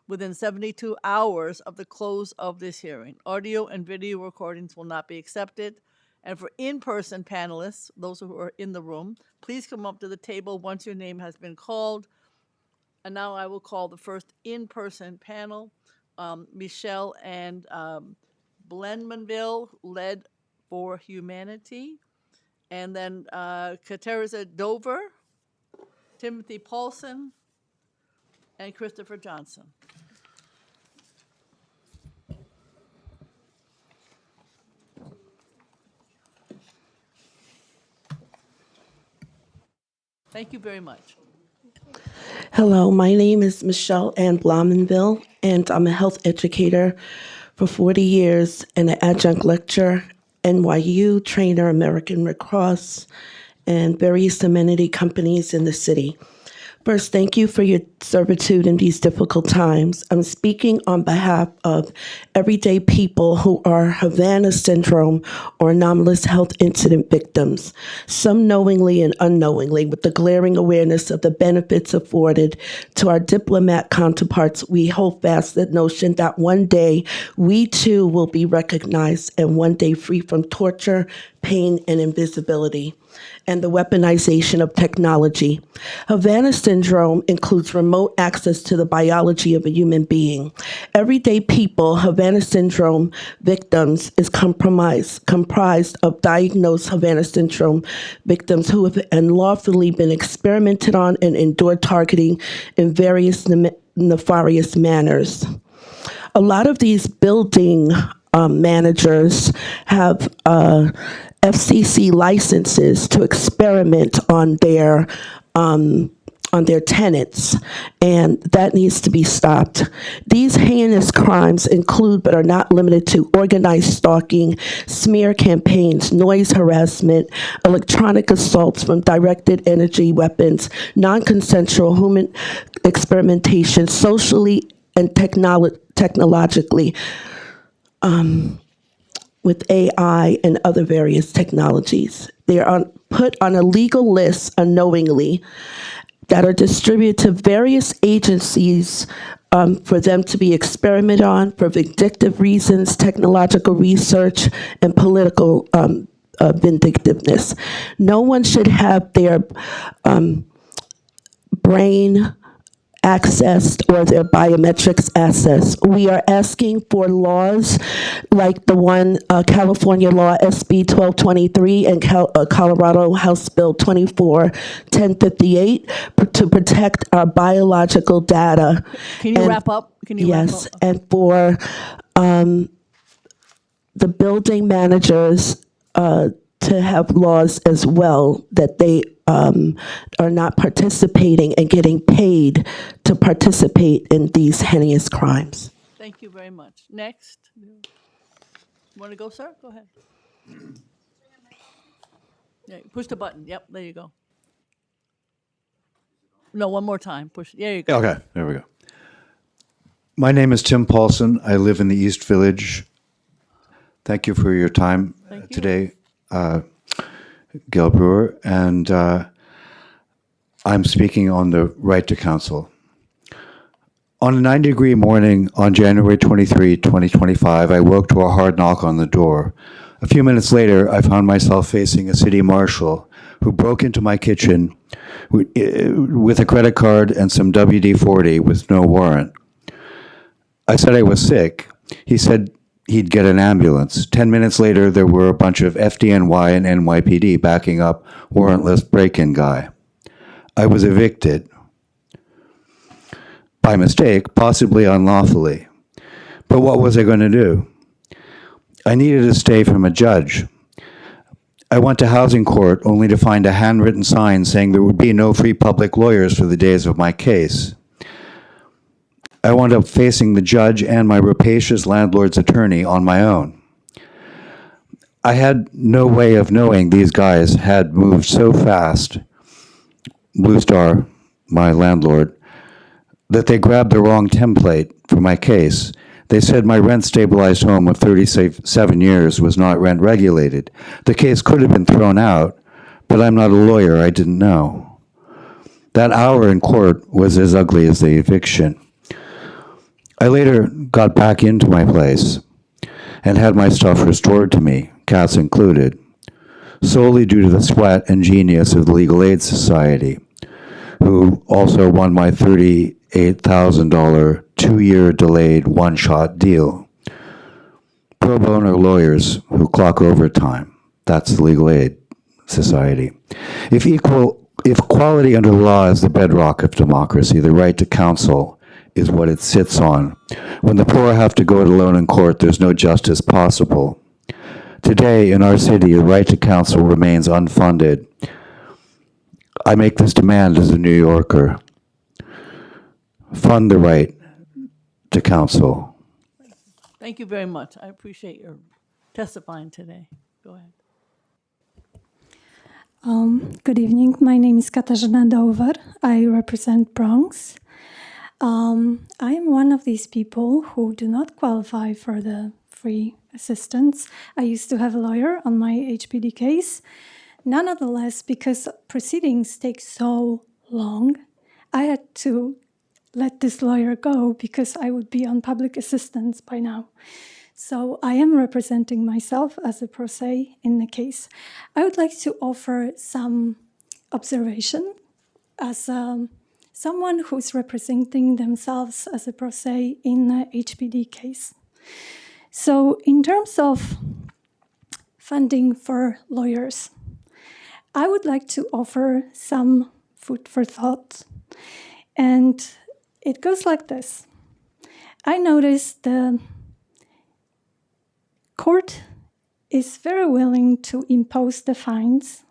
within 72 hours of the close of this hearing. Audio and video recordings will not be accepted. And for in-person panelists, those who are in the room, please come up to the table once your name has been called. And now I will call the first in-person panel. Michelle and Blenmanville, led for Humanity. And then Katerza Dover, Timothy Paulson, and Christopher Johnson. Thank you very much. Hello, my name is Michelle Ann Blomenville, and I'm a health educator for 40 years and an adjunct lecturer, NYU trainer, American Red Cross, and various amenity companies in the city. First, thank you for your servitude in these difficult times. I'm speaking on behalf of everyday people who are Havana syndrome or anomalous health incident victims, some knowingly and unknowingly, with the glaring awareness of the benefits afforded to our diplomat counterparts. We hold fast the notion that one day we too will be recognized and one day free from torture, pain, and invisibility, and the weaponization of technology. Havana syndrome includes remote access to the biology of a human being. Everyday people, Havana syndrome victims, is comprised of diagnosed Havana syndrome victims who have unlawfully been experimented on and endure targeting in various nefarious manners. A lot of these building managers have FCC licenses to experiment on their tenants, and that needs to be stopped. These heinous crimes include, but are not limited to, organized stalking, smear campaigns, noise harassment, electronic assaults from directed energy weapons, non-consensual human experimentation, socially and technologically, with AI and other various technologies. They are put on a legal list unknowingly that are distributed to various agencies for them to be experimented on for vindictive reasons, technological research, and political vindictiveness. No one should have their brain accessed or their biometrics accessed. We are asking for laws like the one California law SB 1223 and Colorado House Bill 241058 to protect our biological data. Can you wrap up? Yes, and for the building managers to have laws as well that they are not participating and getting paid to participate in these heinous crimes. Thank you very much. Next. Want to go, sir? Go ahead. Yeah, push the button. Yep, there you go. No, one more time. Push. There you go. Okay, there we go. My name is Tim Paulson. I live in the East Village. Thank you for your time today, Gail Brewer, and I'm speaking on the right to counsel. On a 90-degree morning on January 23, 2025, I woke to a hard knock on the door. A few minutes later, I found myself facing a city marshal who broke into my kitchen with a credit card and some WD-40 with no warrant. I said I was sick. He said he'd get an ambulance. 10 minutes later, there were a bunch of FDNY and NYPD backing up warrantless break-in guy. I was evicted. By mistake, possibly unlawfully. But what was I going to do? I needed a stay from a judge. I went to housing court only to find a handwritten sign saying there would be no free public lawyers for the days of my case. I wound up facing the judge and my rapacious landlord's attorney on my own. I had no way of knowing these guys had moved so fast, Blue Star, my landlord, that they grabbed the wrong template for my case. They said my rent-stabilized home of 37 years was not rent regulated. The case could have been thrown out, but I'm not a lawyer. I didn't know. That hour in court was as ugly as the eviction. I later got back into my place and had my stuff restored to me, cats included, solely due to the sweat and genius of the Legal Aid Society, who also won my $38,000 two-year delayed one-shot deal. Pro bono lawyers who clock overtime. That's the Legal Aid Society. If equality under the law is the bedrock of democracy, the right to counsel is what it sits on. When the poor have to go it alone in court, there's no justice possible. Today, in our city, the right to counsel remains unfunded. I make this demand as a New Yorker. Fund the right to counsel. Thank you very much. I appreciate your testifying today. Go ahead. Good evening. My name is Katarzyna Dover. I represent Bronx. I am one of these people who do not qualify for the free assistance. I used to have a lawyer on my HPD case. Nonetheless, because proceedings take so long, I had to let this lawyer go because I would be on public assistance by now. So I am representing myself as a pro se in the case. I would like to offer some observation as someone who's representing themselves as a pro se in the HPD case. So in terms of funding for lawyers, I would like to offer some food for thought. And it goes like this. I noticed the court is very willing to impose the fines,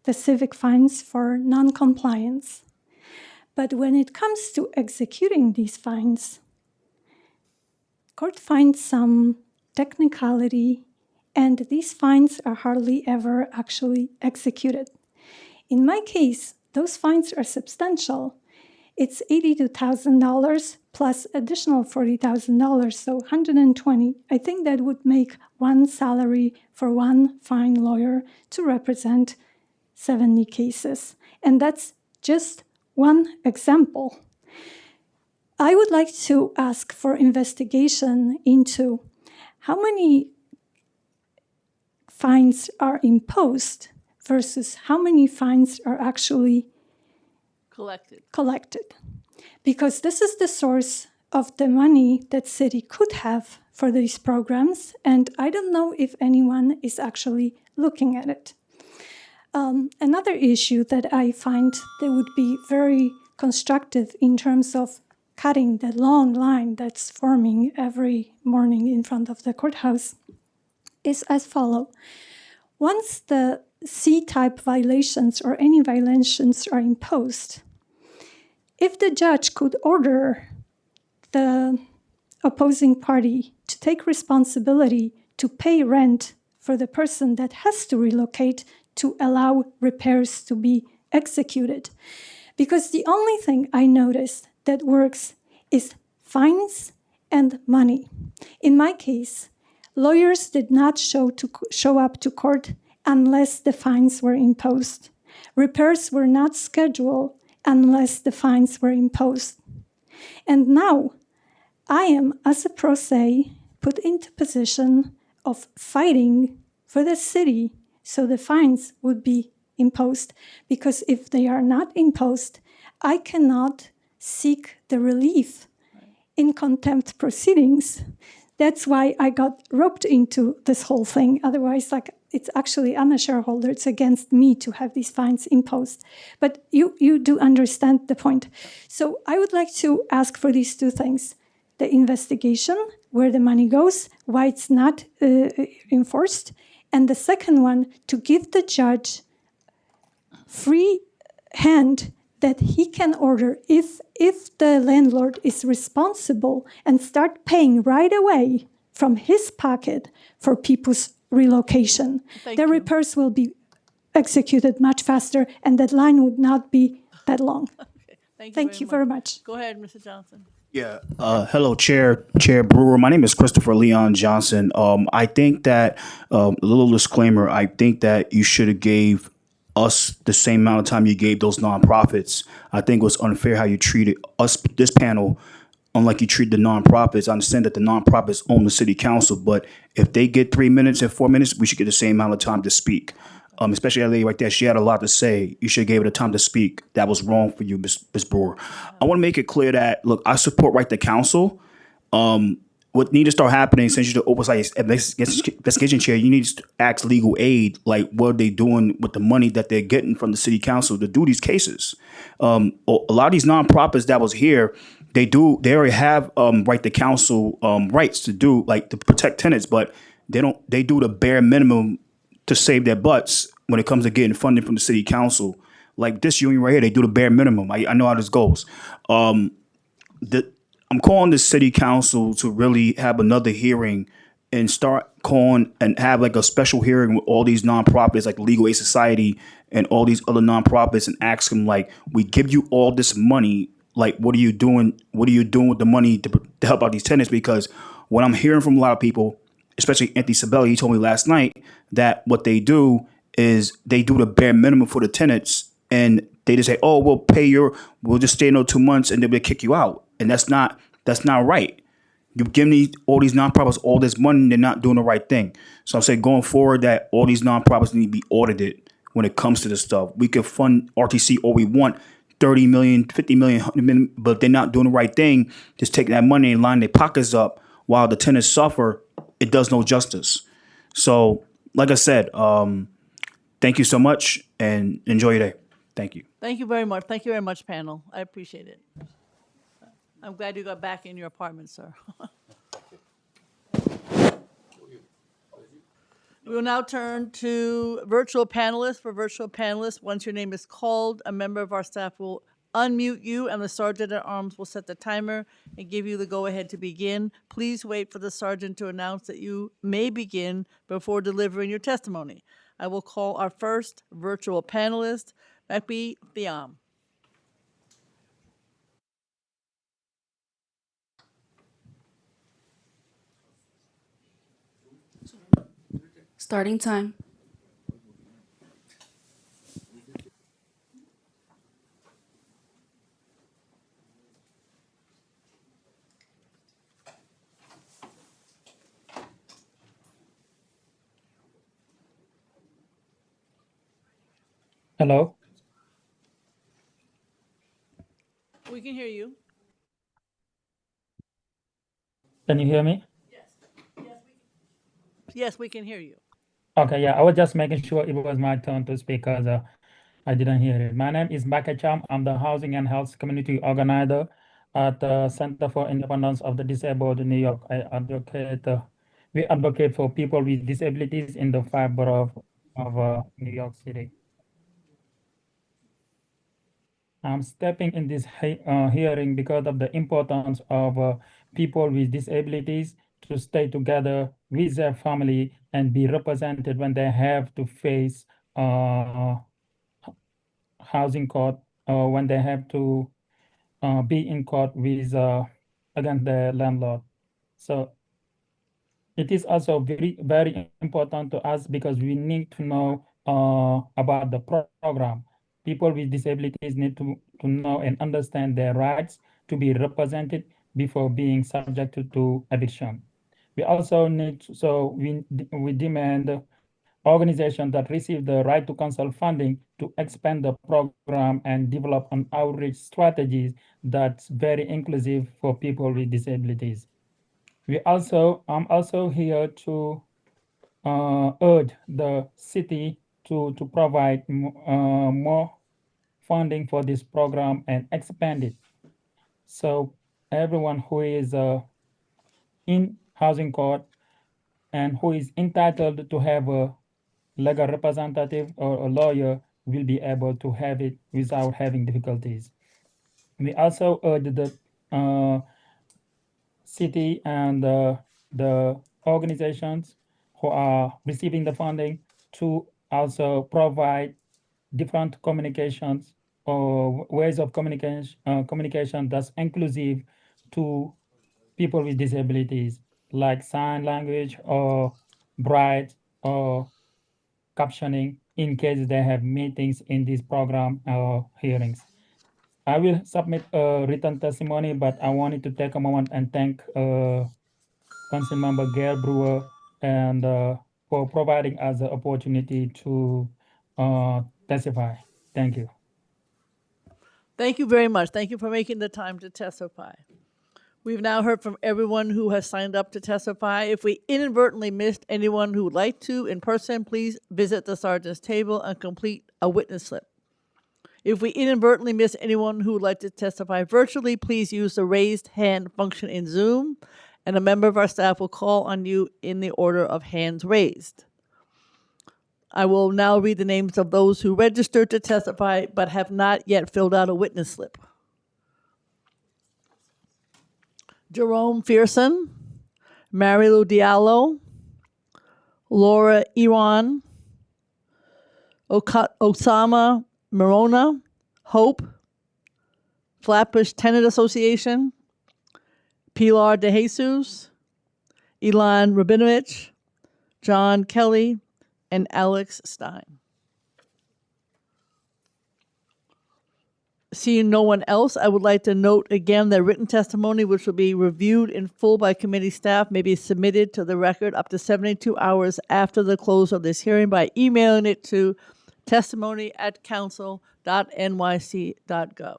the civic fines for non-compliance. But when it comes to executing these fines, court finds some technicality, and these fines are hardly ever actually executed. In my case, those fines are substantial. It's $82,000 plus additional $40,000, so $120,000. I think that would make one salary for one fine lawyer to represent 70 cases. And that's just one example. I would like to ask for investigation into how many fines are imposed versus how many fines are actually collected. Because this is the source of the money that city could have for these programs, and I don't know if anyone is actually looking at it. Another issue that I find that would be very constructive in terms of cutting the long line that's forming every morning in front of the courthouse is as follows. Once the C-type violations or any violations are imposed, if the judge could order the opposing party to take responsibility to pay rent for the person that has to relocate to allow repairs to be executed. Because the only thing I noticed that works is fines and money. In my case, lawyers did not show up to court unless the fines were imposed. Repairs were not scheduled unless the fines were imposed. And now, I am, as a pro se, put into position of fighting for the city so the fines would be imposed. Because if they are not imposed, I cannot seek the relief in contempt proceedings. That's why I got roped into this whole thing. Otherwise, it's actually, I'm a shareholder. It's against me to have these fines imposed. But you do understand the point. So I would like to ask for these two things. The investigation, where the money goes, why it's not enforced. And the second one, to give the judge free hand that he can order if the landlord is responsible and start paying right away from his pocket for people's relocation. The repairs will be executed much faster and that line would not be that long. Thank you very much. Go ahead, Mr. Johnson. Yeah. Hello, Chair Brewer. My name is Christopher Leon Johnson. I think that a little disclaimer. I think that you should have gave us the same amount of time you gave those nonprofits. I think it was unfair how you treated us, this panel, unlike you treat the nonprofits. I understand that the nonprofits own the city council, but if they get 3 minutes and 4 minutes, we should get the same amount of time to speak. Especially that lady right there, she had a lot to say. You should have gave her the time to speak. That was wrong for you, Ms. Brewer. I want to make it clear that, look, I support right to counsel. What needs to start happening, since you're the oversight investigation chair, you need to ask legal aid, like what are they doing with the money that they're getting from the city council to do these cases. A lot of these nonprofits that was here, they already have right to counsel rights to do, like to protect tenants, but they do the bare minimum to save their butts when it comes to getting funding from the city council. Like this union right here, they do the bare minimum. I know how this goes. I'm calling the city council to really have another hearing and start calling and have like a special hearing with all these nonprofits like Legal Aid Society and all these other nonprofits and ask them like, we give you all this money, like what are you doing? What are you doing with the money to help out these tenants? Because what I'm hearing from a lot of people, especially Anthony Sabelli, he told me last night that what they do is they do the bare minimum for the tenants and they just say, oh, we'll just stay in those 2 months and then we'll kick you out. And that's not right. You give me all these nonprofits all this money, and they're not doing the right thing. So I'm saying going forward that all these nonprofits need to be audited when it comes to this stuff. We can fund RTC all we want, 30 million, 50 million, 100 million, but if they're not doing the right thing, just taking that money and lining their pockets up while the tenants suffer, it does no justice. So, like I said, thank you so much and enjoy your day. Thank you. Thank you very much. Thank you very much, panel. I appreciate it. I'm glad you got back in your apartment, sir. We will now turn to virtual panelists. For virtual panelists, once your name is called, a member of our staff will unmute you and the sergeant at arms will set the timer and give you the go-ahead to begin. Please wait for the sergeant to announce that you may begin before delivering your testimony. I will call our first virtual panelist, Makbi Thiam. Starting time. Hello. We can hear you. Can you hear me? Yes, we can hear you. Okay, yeah, I was just making sure it was my turn to speak because I didn't hear it. My name is Bakacham. I'm the Housing and Health Community Organizer at the Center for Independence of the Disabled in New York. We advocate for people with disabilities in the 5 boroughs of New York City. I'm stepping in this hearing because of the importance of people with disabilities to stay together with their family and be represented when they have to face housing court or when they have to be in court with against the landlord. So it is also very important to us because we need to know about the program. People with disabilities need to know and understand their rights to be represented before being subjected to eviction. We also need, we demand organizations that receive the right to counsel funding to expand the program and develop an outreach strategies that's very inclusive for people with disabilities. I'm also here to urge the city to provide more funding for this program and expand it. So everyone who is in housing court and who is entitled to have a legal representative or a lawyer will be able to have it without having difficulties. We also urge the city and the organizations who are receiving the funding to also provide different communications or ways of communication that's inclusive to people with disabilities, like sign language or braille or captioning in case they have meetings in this program or hearings. I will submit a written testimony, but I wanted to take a moment and thank Councilmember Gail Brewer and for providing us the opportunity to testify. Thank you. Thank you very much. Thank you for making the time to testify. We've now heard from everyone who has signed up to testify. If we inadvertently missed anyone who would like to in person, please visit the sergeant's table and complete a witness slip. If we inadvertently miss anyone who would like to testify virtually, please use the raised hand function in Zoom, and a member of our staff will call on you in the order of hands raised. I will now read the names of those who registered to testify but have not yet filled out a witness slip. Jerome Fearson, Marilu Diallo, Laura Iwan, Osama Morona, Hope, Flatbush Tenant Association, Pilar De Jesus, Ilan Rabinovich, John Kelly, and Alex Stein. Seeing no one else, I would like to note again that written testimony, which will be reviewed in full by committee staff, may be submitted to the record up to 72 hours after the close of this hearing by emailing it to testimony@council.nyc.gov.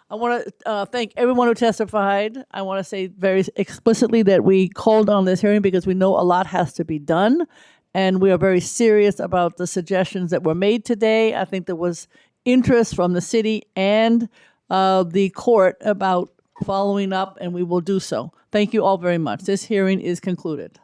I want to thank everyone who testified. I want to say very explicitly that we called on this hearing because we know a lot has to be done, and we are very serious about the suggestions that were made today. I think there was interest from the city and the court about following up, and we will do so. Thank you all very much. This hearing is concluded.